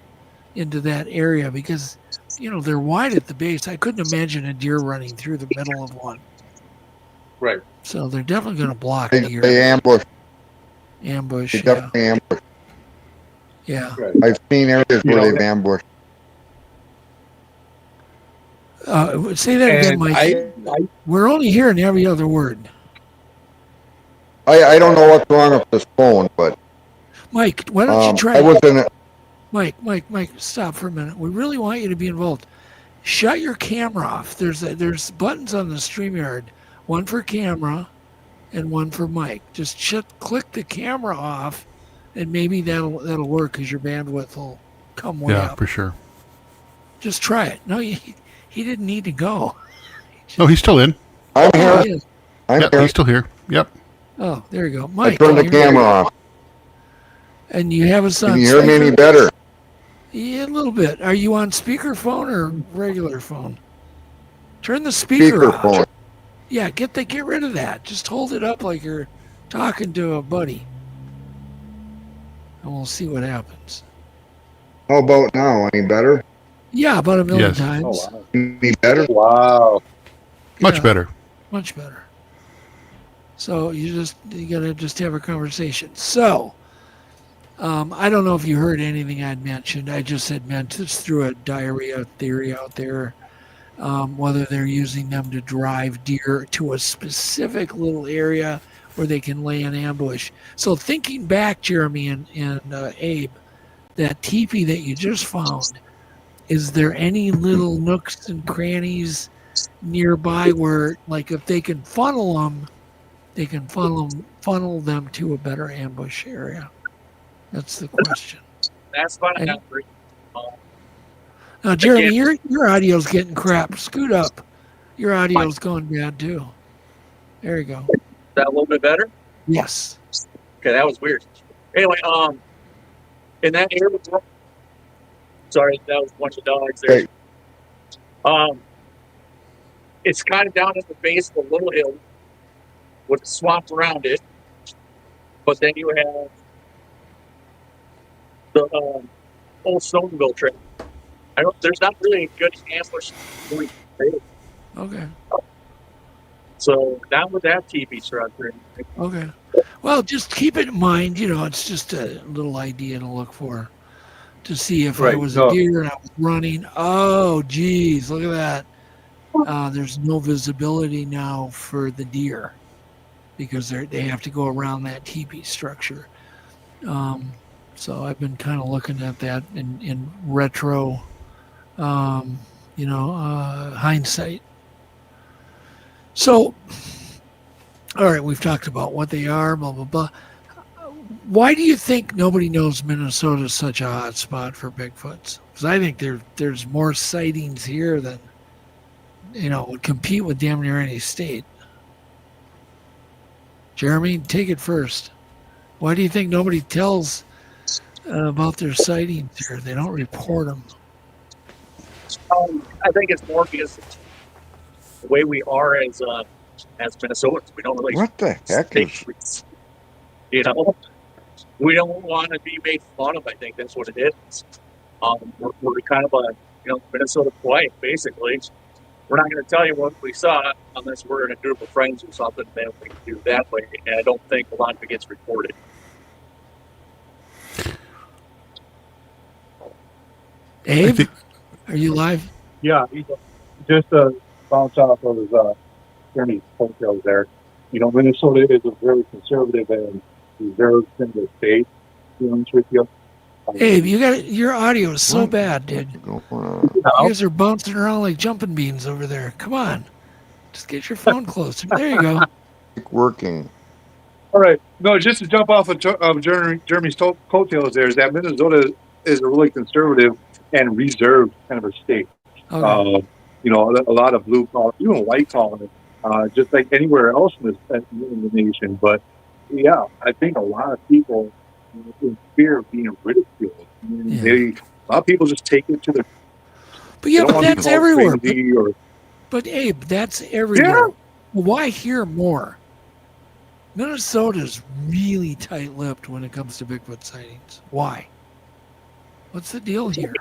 into that area because, they're wide at the base. I couldn't imagine a deer running through the middle of one. Right. So they're definitely going to block deer. They ambush. Ambush. They definitely ambush. Yeah. Right. I've seen areas where they've ambushed. Say that again, Mike. We're only hearing every other word. I don't know what's wrong with this phone, but Mike, why don't you try? I was in it. Mike, stop for a minute. We really want you to be involved. Shut your camera off. There's buttons on the StreamYard, one for camera and one for mic. Just click the camera off, and maybe that'll work because your bandwidth will come way up. Yeah, for sure. Just try it. No, he didn't need to go. No, he's still in. I'm here. He is. I'm here. He's still here. Yep. Oh, there you go, I Mike. turned the camera off. And you have us on. Can you hear me any better? Yeah, a little bit. Are you on speakerphone or regular phone? Turn the speaker off. Speakerphone. Yeah, get rid of that. Just hold it up like you're talking to a buddy, and we'll see what happens. How about now? Any better? Yeah, about a million Yes. times. Oh, wow. Any better? Wow. Much Yeah. better. Much better. So you gotta just have a conversation. So I don't know if you heard anything I'd mentioned. I just threw a diarrhea theory out there, whether they're using them to drive deer to a specific little area where they can lay in ambush. So thinking back, Jeremy and Abe, that teepee that you just found, is there any little nooks and crannies nearby where, like, if they can funnel them, they can funnel them to a better ambush area? That's the question. That's fine. And- Now, Jeremy, your audio's getting crap. Scoot up. Your audio's going bad too. There you go. Is that a little bit better? Yes. Okay, that was weird. Anyway, in that area, sorry, that was a bunch of dogs there. Hey. It's kind of down at the base of a little hill with a swamp around it, but then you have the old Stoneville Trail. There's not really a good ambush point there. Okay. So down with that teepee structure. Okay. Well, just keep it in mind. It's just a little idea to look for, to see if I Right, was no. a deer and I was running. Oh, geez, look at that. There's no visibility now for the deer because they have to go around that teepee structure. So I've been kind of looking at that in retro, hindsight. So, all right, we've talked about what they are, blah, blah, blah. Why do you think nobody knows Minnesota is such a hot spot for Bigfoots? Because I think there's more sightings here than, would compete with damn near any state. Jeremy, take it first. Why do you think nobody tells about their sightings here? They don't report them. I think it's more because the way we are as Minnesotans, we don't really. What the heck is? We don't want to be made fun of. I think that's what it is. We're kind of a Minnesota quiet, basically. We're not going to tell you what we saw unless we're in a group of friends or something. Then we can do that way, and I don't think a lot of it gets reported. Abe, are you live? Yeah, just to bounce off of Jeremy's point there. Minnesota is a very conservative and reserved kind of state, to be honest with you. Abe, your audio is so bad, dude. Go You guys are bouncing around like jumping beans over there. Come on. Just get your phone closer. There you go. working. All right. No, just to jump off of Jeremy's coattails there, is that Minnesota is a really conservative and reserved kind of a state. Okay. You know, a lot of blue collar, even white collar, just like anywhere else in the nation. But yeah, I think a lot of people in fear of being ridiculed. I mean, a lot of people just take it to the. But yeah, but that's everywhere. Or, but Abe, that's everywhere. Yeah. Why here more? Minnesota's really tight-lipped when it comes to Bigfoot sightings. Why? What's the deal here?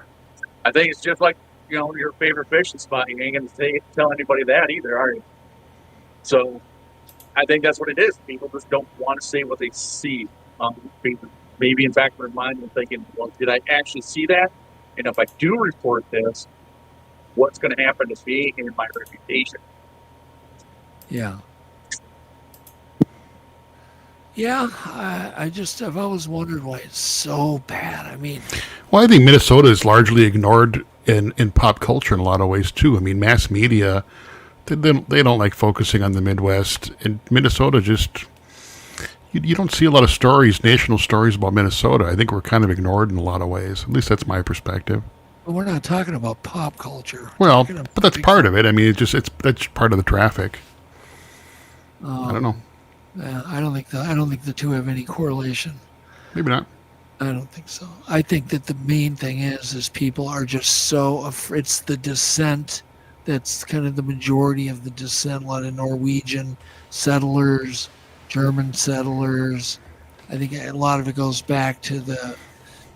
I think it's just like, you know, your favorite fishing spot. You ain't going to tell anybody that either, are you? So I think that's what it is. People just don't want to say what they see. Maybe in fact, their mind and thinking, well, did I actually see that? And if I do report this, what's going to happen to me and my reputation? Yeah. Yeah, I've always wondered why it's so bad. I mean, well, I think Minnesota is largely ignored in pop culture in a lot of ways too. I mean, mass media, they don't like focusing on the Midwest. And Minnesota just, you don't see a lot of stories, national stories about Minnesota. I think we're kind of ignored in a lot of ways. At least that's my perspective. But we're not talking about pop culture. Well, but that's part of it. I mean, that's part of the traffic. I don't know. I don't think the two have any correlation. Maybe not. I don't think so. I think that the main thing is people are just so afraid. It's the descent that's kind of the majority of the descent. A lot of Norwegian settlers, German settlers. I think a lot of it goes back to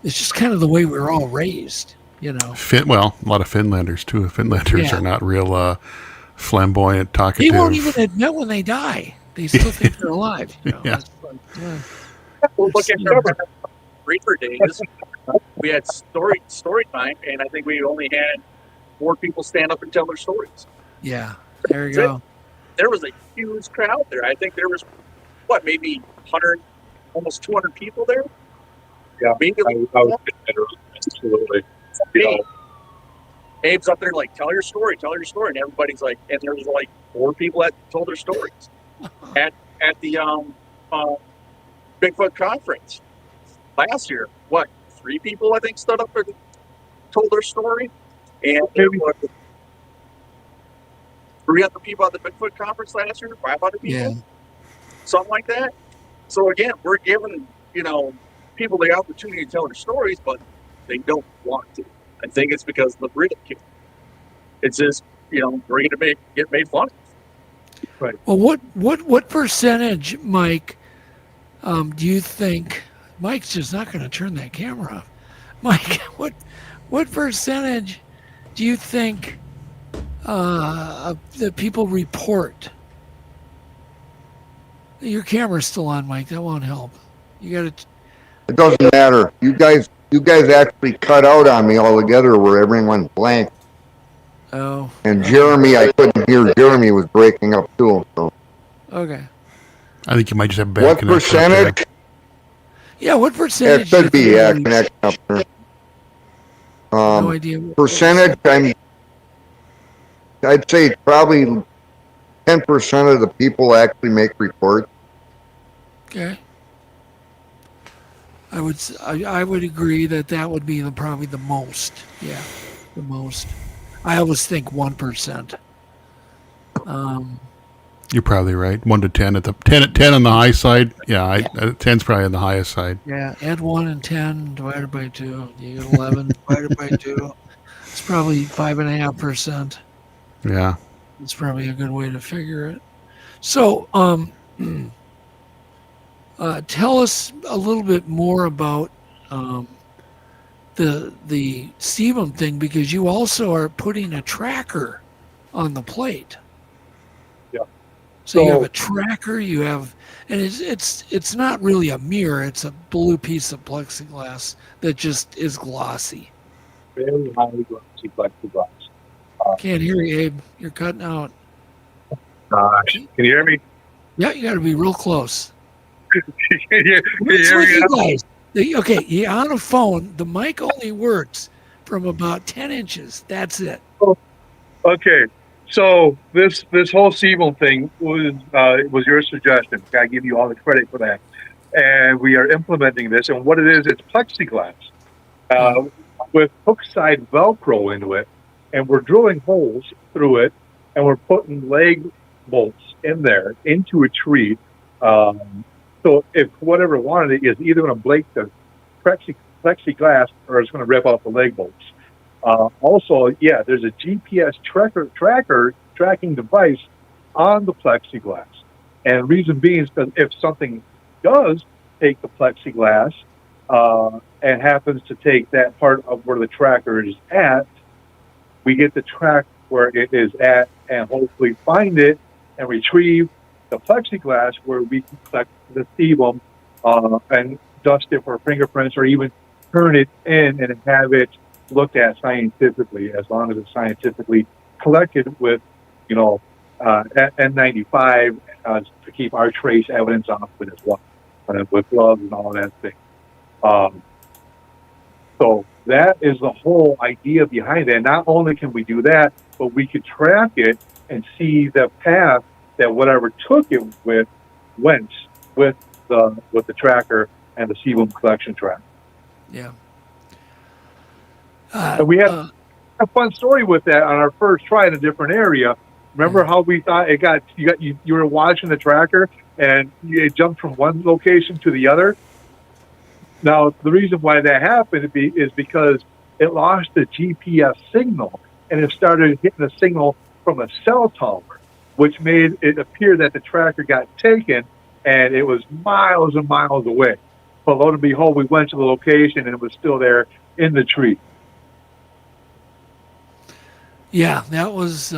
it's just kind of the way we were all raised, you know. Well, a lot of Finlanders too. Finlanders are not real flamboyant, talkative. They won't even admit when they die. They still think they're alive. You know? Yeah. Well, look at Reaper days. We had story time, and I think we only had 4 people stand up and tell their stories. Yeah, there you go. There was a huge crowd there. I think there was, maybe 100, almost 200 people there? Yeah, maybe I was absolutely. You know, Abe's up there like, tell your story, and everybody's like, and there was like 4 people that told their stories at the Bigfoot conference last year. 3 people I think stood up and told their story, and there was 300 people at the Bigfoot conference last year, 500 people, something like that. So again, we're giving people the opportunity to tell their stories, but they don't want to. I think it's because of the ridicule. It's just, we're going to get made fun of. Right. Well, what percentage, Mike, do you think? Mike's just not going to turn that camera off. Mike, what percentage do you think that people report? Your camera's still on, Mike. That won't help. You got to. It doesn't matter. You guys actually cut out on me altogether where everyone went blank. Oh. And Jeremy, I couldn't hear. Jeremy was breaking up too. So. Okay. I think you might just have bad what connection. Percentage? Yeah, what percentage? It could be, connection up there. No idea. Percentage, I'd say probably 10% of the people actually make reports. Okay. I would agree that would be probably the most. Yeah, the most. I always think 1%. You're probably right. 1 to 10 at the 10 on the high side. Yeah, 10's probably on the highest side. Yeah, add 1 and 10 divided by 2. You get 11 divided by 2. It's probably 5.5%. Yeah, it's probably a good way to figure it. So, tell us a little bit more about the sebum thing, because you also are putting a tracker on the plate. Yeah. So you have a tracker. You have, and it's not really a mirror. It's a blue piece of plexiglass that just is glossy. Very highly glossy plexiglass. Can't hear you, Abe. You're cutting out. Can you hear me? Yeah, you got to be real close. What's with you guys? Okay, you're on a phone. The mic only works from about 10 inches. That's it. Okay, so this whole Sebum thing was your suggestion. I give you all the credit for that, and we are implementing this. And what it is, it's plexiglass with hook side Velcro into it, and we're drilling holes through it, and we're putting leg bolts in there into a tree. So if whatever wanted it is either going to break the plexiglass or it's going to rip out the leg bolts. Also, yeah, there's a GPS tracking device on the plexiglass. And reason being is because if something does take the plexiglass and happens to take that part of where the tracker is at, we get to track where it is at and hopefully find it and retrieve the plexiglass where we can collect the sebum and dust it for fingerprints or even turn it in and have it looked at scientifically, as long as it's scientifically collected with, N95 to keep our trace evidence off of it as well, with gloves and all that thing. So that is the whole idea behind it. Not only can we do that, but we could track it and see the path that whatever took it went with the tracker and the sebum collection track. Yeah. And we had a fun story with that on our first try in a different area. Remember how we thought you were watching the tracker and it jumped from one location to the other? Now, the reason why that happened is because it lost the GPS signal and it started hitting the signal from a cell tower, which made it appear that the tracker got taken and it was miles and miles away. But lo and behold, we went to the location and it was still there in the tree. Yeah, that was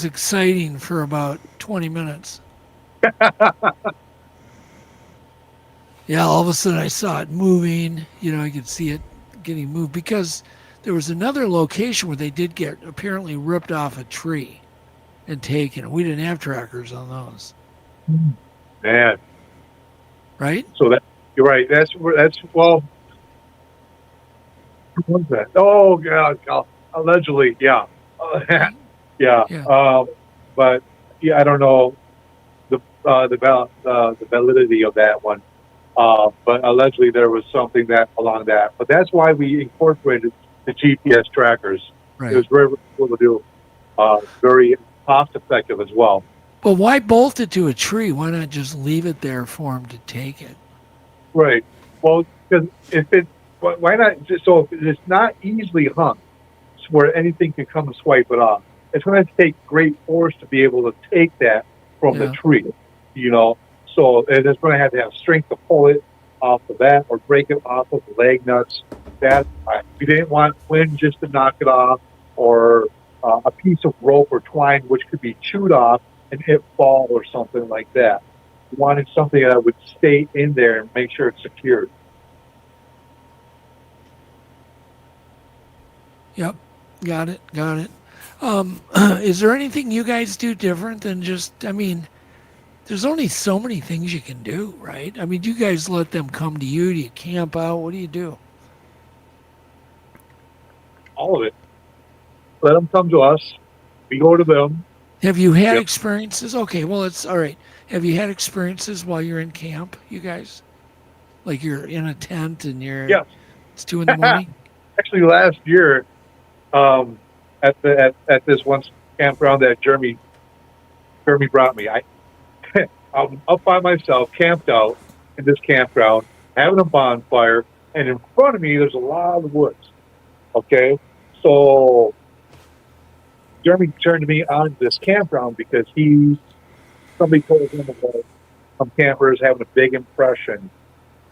exciting for about 20 minutes. Yeah, all of a sudden I saw it moving. I could see it getting moved because there was another location where they did get apparently ripped off a tree and taken. We didn't have trackers on those. Man. Right? So you're right. What was that? Oh, God. Allegedly, yeah. Yeah. But yeah, I don't know the validity of that one. But allegedly there was something along that. But that's why we incorporated the GPS trackers. Right. It was very cool to do. Very cost effective as well. But why bolt it to a tree? Why not just leave it there for him to take it? Right. Well, because why not? So it's not easily hung, where anything can come and swipe it off. It's going to take great force to be able to take that from the tree, So it's going to have strength to pull it off of that or break it off of the leg nuts. We didn't want wind just to knock it off, or a piece of rope or twine which could be chewed off and it fall or something like that. We wanted something that would stay in there and make sure it's secured. Yep. Got it. Is there anything you guys do different than there's only so many things you can do, right? Do you guys let them come to you? Do you camp out? What do you do? All of it. Let them come to us. We go to them. Have you had experiences? Okay, well, it's all right. Have you had experiences while you're in camp, you guys? Like you're in a tent and it's 2 a.m. Actually, last year, at this one campground that Jeremy brought me, I'm up by myself, camped out in this campground, having a bonfire, and in front of me there's a lot of woods. Okay, so Jeremy turned me on this campground because somebody told him about some campers having a big impression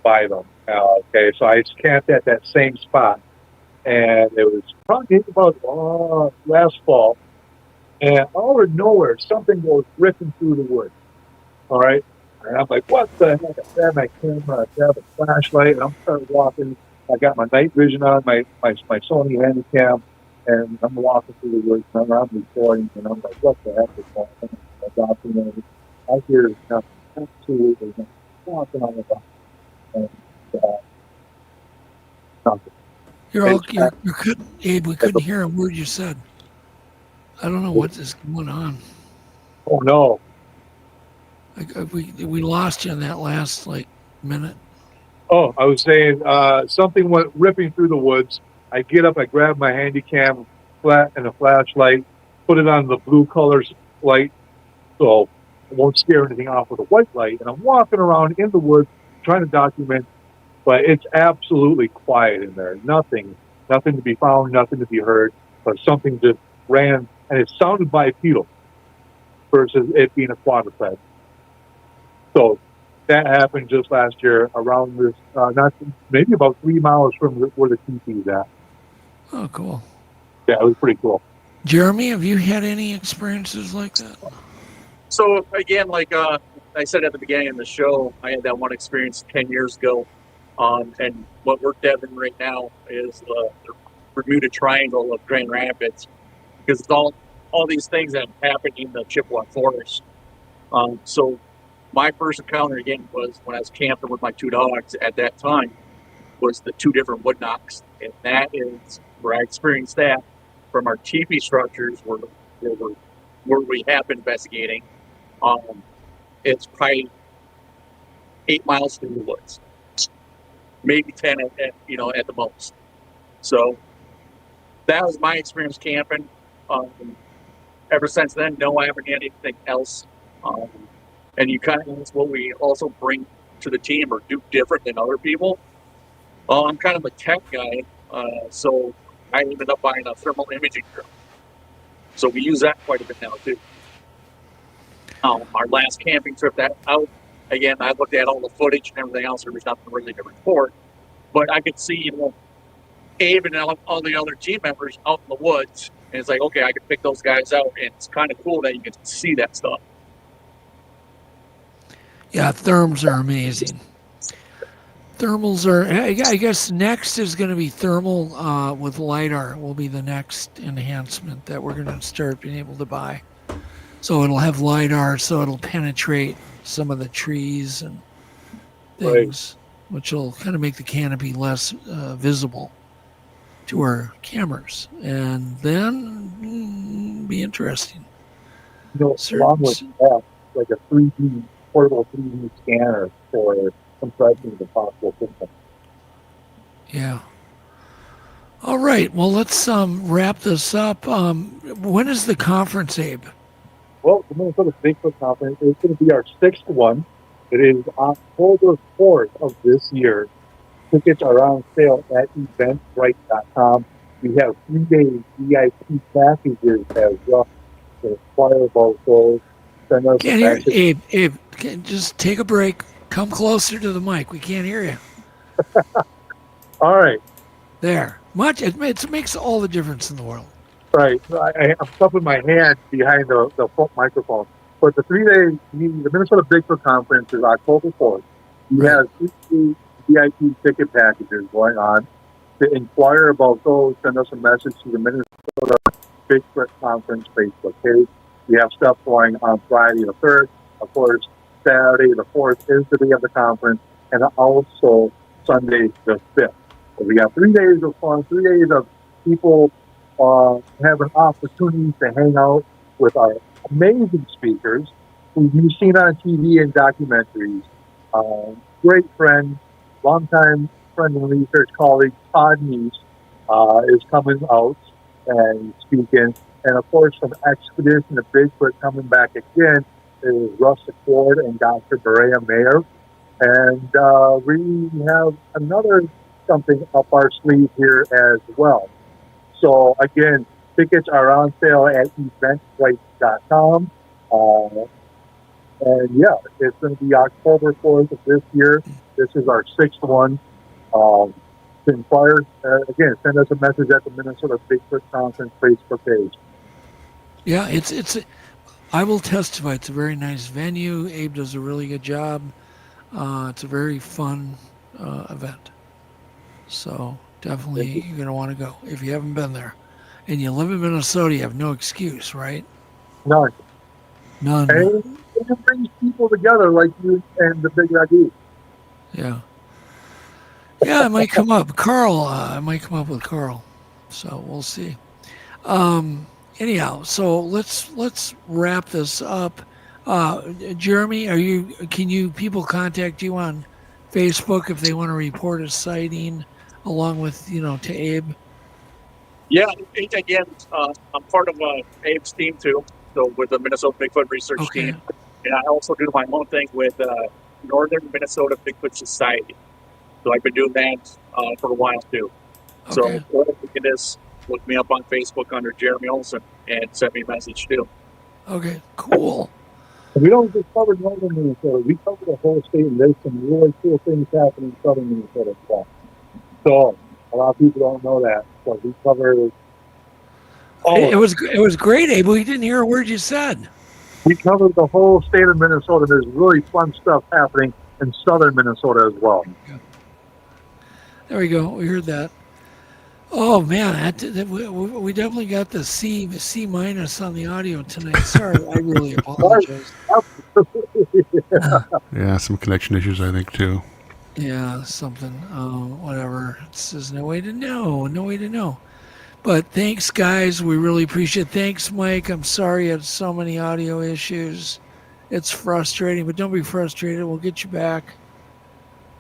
by them. Okay, so I camped at that same spot. And it was probably about last fall. And out of nowhere, something goes ripping through the woods. All right? And I'm like, what the heck? I grab my camera, I grab a flashlight, and I'm starting walking. I got my night vision on, my Sony Handycam, and I'm walking through the woods, and I'm recording, and I'm like, what the heck is going on? I hear nothing. Absolutely nothing. walking on the ground. And, nothing. You couldn't, Abe, we couldn't hear a word you said. I don't know what is going on. Oh no. We lost you in that last minute. Oh, I was saying something went ripping through the woods. I get up, I grab my handy cam flat and a flashlight, put it on the blue colors light so it won't scare anything off with a white light. And I'm walking around in the woods trying to document, but it's absolutely quiet in there. Nothing to be found, nothing to be heard, but something just ran, and it sounded bipedal versus it being a quadruped. So that happened just last year around this, maybe about 3 miles from where the Tepee is at. Oh, cool. Yeah, it was pretty cool. Jeremy, have you had any experiences like that? So again, like I said at the beginning of the show, I had that one experience 10 years ago. And what we're deving right now is the Bermuda Triangle of Grand Rapids, because it's all these things that happen in the Chippewa Forest. So my first encounter again was when I was camping with my 2 dogs at that time, was the 2 different wood knocks. And that is where I experienced that from our teepee structures where we have been investigating. It's probably 8 miles through the woods, maybe 10 at the most. So that was my experience camping. Ever since then, no, I haven't had anything else. And you kind of, that's what we also bring to the team or do different than other people. I'm kind of a tech guy, so I ended up buying a thermal imaging drone. So we use that quite a bit now too. Our last camping trip again, I looked at all the footage and everything else. There was nothing really to report, but I could see, Abe and all the other team members out in the woods, and it's like, okay, I could pick those guys out, and it's kind of cool that you can see that stuff. Yeah, therms are amazing. Thermals are, I guess next is going to be thermal with LiDAR will be the next enhancement that we're going to start being able to buy. So it'll have LiDAR, so it'll penetrate some of the trees and things, which will kind of make the canopy less visible to our cameras. And then be interesting. Along with that, like a 3D, portable 3D scanner for compression of the possible symptoms. Yeah. All right. Well, let's wrap this up. When is the conference, Abe? Well, the Minnesota Bigfoot Conference is going to be our 6th one. It is October 4th of this year. Tickets are on sale at eventbrite.com. We have 3-day VIP packages as well. To inquire about those. Can't hear you, Abe. Just take a break. Come closer to the mic. We can't hear you. All right. There. It makes all the difference in the world. Right. I'm stuffing my hand behind the phone microphone. But the 3-day, the Minnesota Bigfoot Conference is October 4th. We have 3 VIP ticket packages going on. To inquire about those, send us a message to the Minnesota Bigfoot Conference Facebook page. We have stuff going on Friday the 3rd. Of course, Saturday the 4th is the day of the conference, and also Sunday the 5th. So we got 3 days of fun, 3 days of people have an opportunity to hang out with our amazing speakers who you've seen on TV and documentaries. Great friend, longtime friend and research colleague, Todd Neese, is coming out and speaking. And of course, from Expedition of Bigfoot coming back again is Russ Accord and Dr. Berea Mayer. And we have another something up our sleeve here as well. So again, tickets are on sale at eventbrite.com. And yeah, it's going to be October 4th of this year. This is our 6th one. To inquire, again, send us a message at the Minnesota Bigfoot Conference Facebook page. Yeah, I will testify. It's a very nice venue. Abe does a really good job. It's a very fun event. So definitely you're going to want to go if you haven't been there. And you live in Minnesota, you have no excuse, right? None. None. it brings people together like you and the Big Ragu. Yeah. Yeah, I might come up. Carl, I might come up with Carl. So we'll see. Anyhow, so let's wrap this up. Jeremy, can people contact you on Facebook if they want to report a sighting along with, to Abe? Yeah, again, I'm part of Abe's team too, so with the Minnesota Bigfoot Research Team. And I also do my own thing with Northern Minnesota Bigfoot Society. So I've been doing that for a while too. Okay. So or you can just look me up on Facebook under Jeremy Olson and send me a message too. Okay, cool. We don't just cover northern Minnesota. We cover the whole state, and there's some really cool things happening in southern Minnesota as well. So a lot of people don't know that. So we cover all It was great, Abe. We didn't hear a word you said. We cover the whole state of Minnesota. There's really fun stuff happening in southern Minnesota as well. There we go. We heard that. Oh man, we definitely got the C minus on the audio tonight. Sorry, I really apologize. Yeah, some connection issues, I think, too. Yeah, something. Whatever. There's no way to know. No way to know. But thanks, guys. We really appreciate it. Thanks, Mike. I'm sorry you had so many audio issues. It's frustrating, but don't be frustrated. We'll get you back.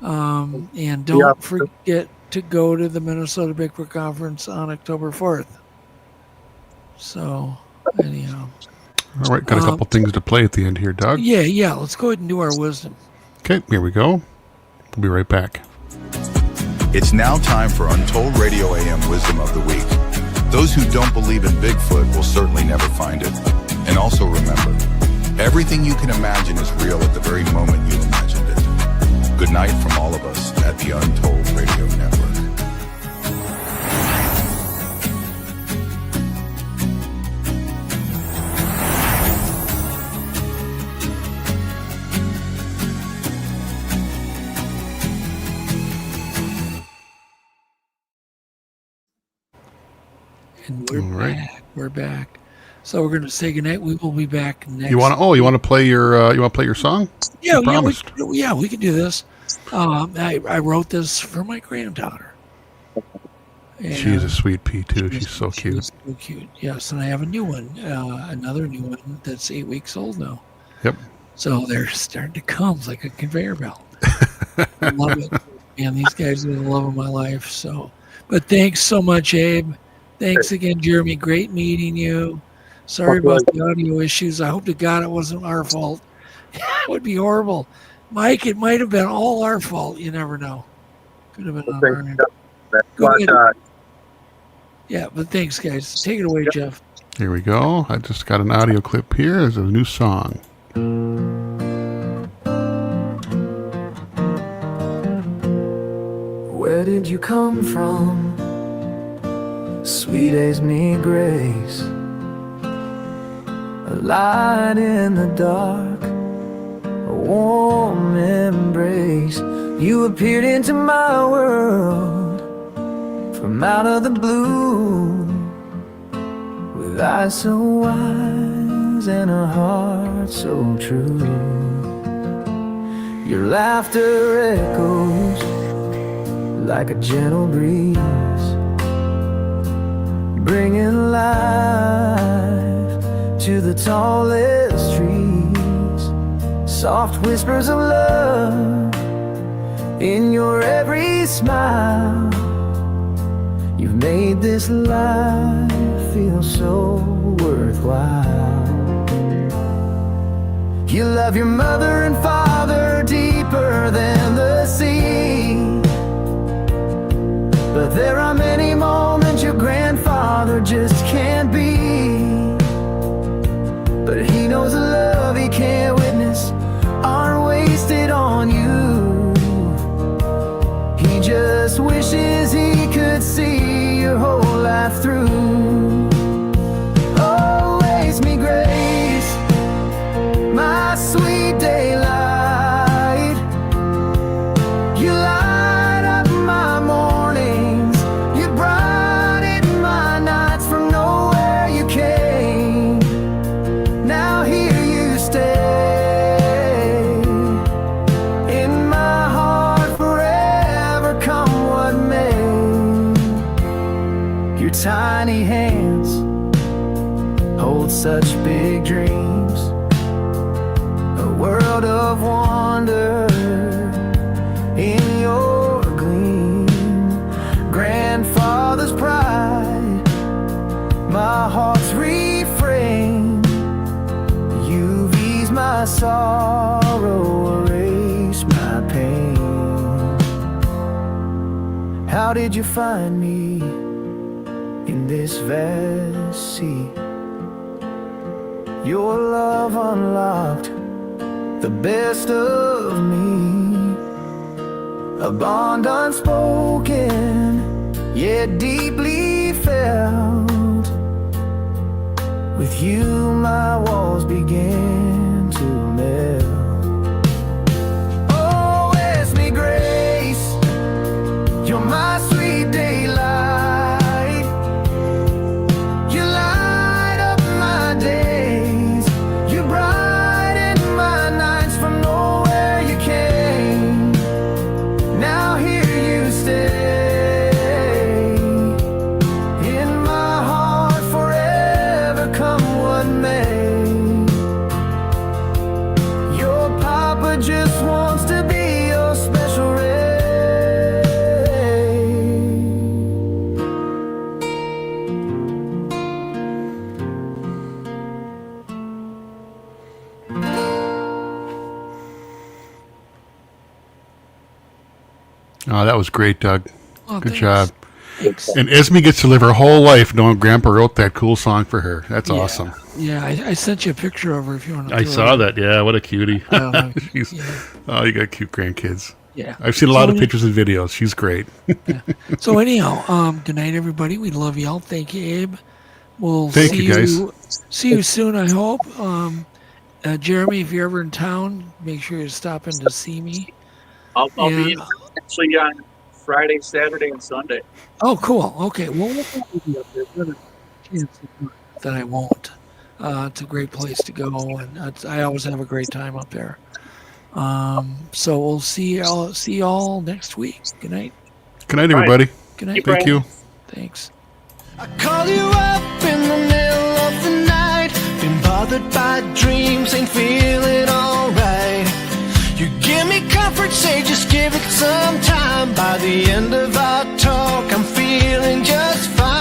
And don't forget to go to the Minnesota Bigfoot Conference on October 4th. So, anyhow. All right, got a couple things to play at the end here, Doug. Yeah. Let's go ahead and do our wisdom. Okay, here we go. We'll be right back. It's now time for Untold Radio AM Wisdom of the Week. Those who don't believe in Bigfoot will certainly never find it. And also remember, everything you can imagine is real at the very moment you imagined it. Good night from all of us at the Untold Radio Network. And we're back. So we're going to say goodnight. We will be back next. You want to play your song? Yeah, you promised. We can do this. I wrote this for my granddaughter. And she's a sweet pea too. She's so cute. She's so cute. Yes, and I have a new one, another new one that's 8 weeks old now. Yep. So they're starting to come like a conveyor belt. I love it. Man, these guys are the love of my life. So, but thanks so much, Abe. Thanks again, Jeremy. Great meeting you. Sorry about the audio issues. I hope to God it wasn't our fault. It would be horrible. Mike, it might have been all our fault. You never know. Could have been on our end. Go ahead. Yeah, but thanks, guys. Take it away, Jeff. Here we go. I just got an audio clip here. There's a new song. Where did you come from? Sweet as me grace, a light in the dark, a warm embrace. You appeared into my world from out of the blue, with eyes so wise and a heart so true. Your laughter echoes like a gentle breeze, bringing life to the tallest trees. Soft whispers of love in your every smile. You've made this life feel so worthwhile. You love your mother and father deeper than the sea, but there are many moments your grandfather just can't be. But he knows the love he can't witness aren't wasted on you. He just wishes he could see your whole life through. Oh, raise me grace, my sweet daylight. You light up my mornings, you brighten my nights. From nowhere you came, now here you stay. Your tiny hands hold such big dreams, a world of wonder in your gleam. Grandfather's pride, my heart's refrain. You've eased my sorrow, erased my pain. How did you find me in this vast sea? Your love unlocked the best of me, a bond unspoken yet deeply felt. With you my walls began to melt. Oh, Esme Grace, you're my sweet daylight. You light up my days, you brighten my nights. From nowhere you came, now here you stay in my heart forever, come what may. Your papa just wants to be your special ray. Oh, that was great, Doug. Oh, Good thanks. job. Thanks. And Esme gets to live her whole life knowing Grandpa wrote that cool song for her. That's Yeah. awesome. Yeah, I sent you a picture of her if you want to. I saw that. Yeah, what a cutie. She's, Yeah. Oh, you got cute grandkids. Yeah. I've seen a lot of So- pictures and videos. She's great. So anyhow, good night, everybody. We love y'all. Thank you, Abe. We'll Thank see you, guys. See you soon, I hope. Jeremy, if you're ever in town, make sure you stop in to see me. I'll Yeah. be actually on Friday, Saturday, and Sunday. Oh, cool. Okay. Well, we'll probably be up there. There's a chance that I won't. It's a great place to go, and I always have a great time up there. So we'll see y'all next week. Good night. Good night, everybody. Good night. Thank you. Thanks. I call you up in the middle of the night, been bothered by dreams, ain't feeling alright. You give me comfort, say just give it some time. By the end of our talk, I'm feeling just fine.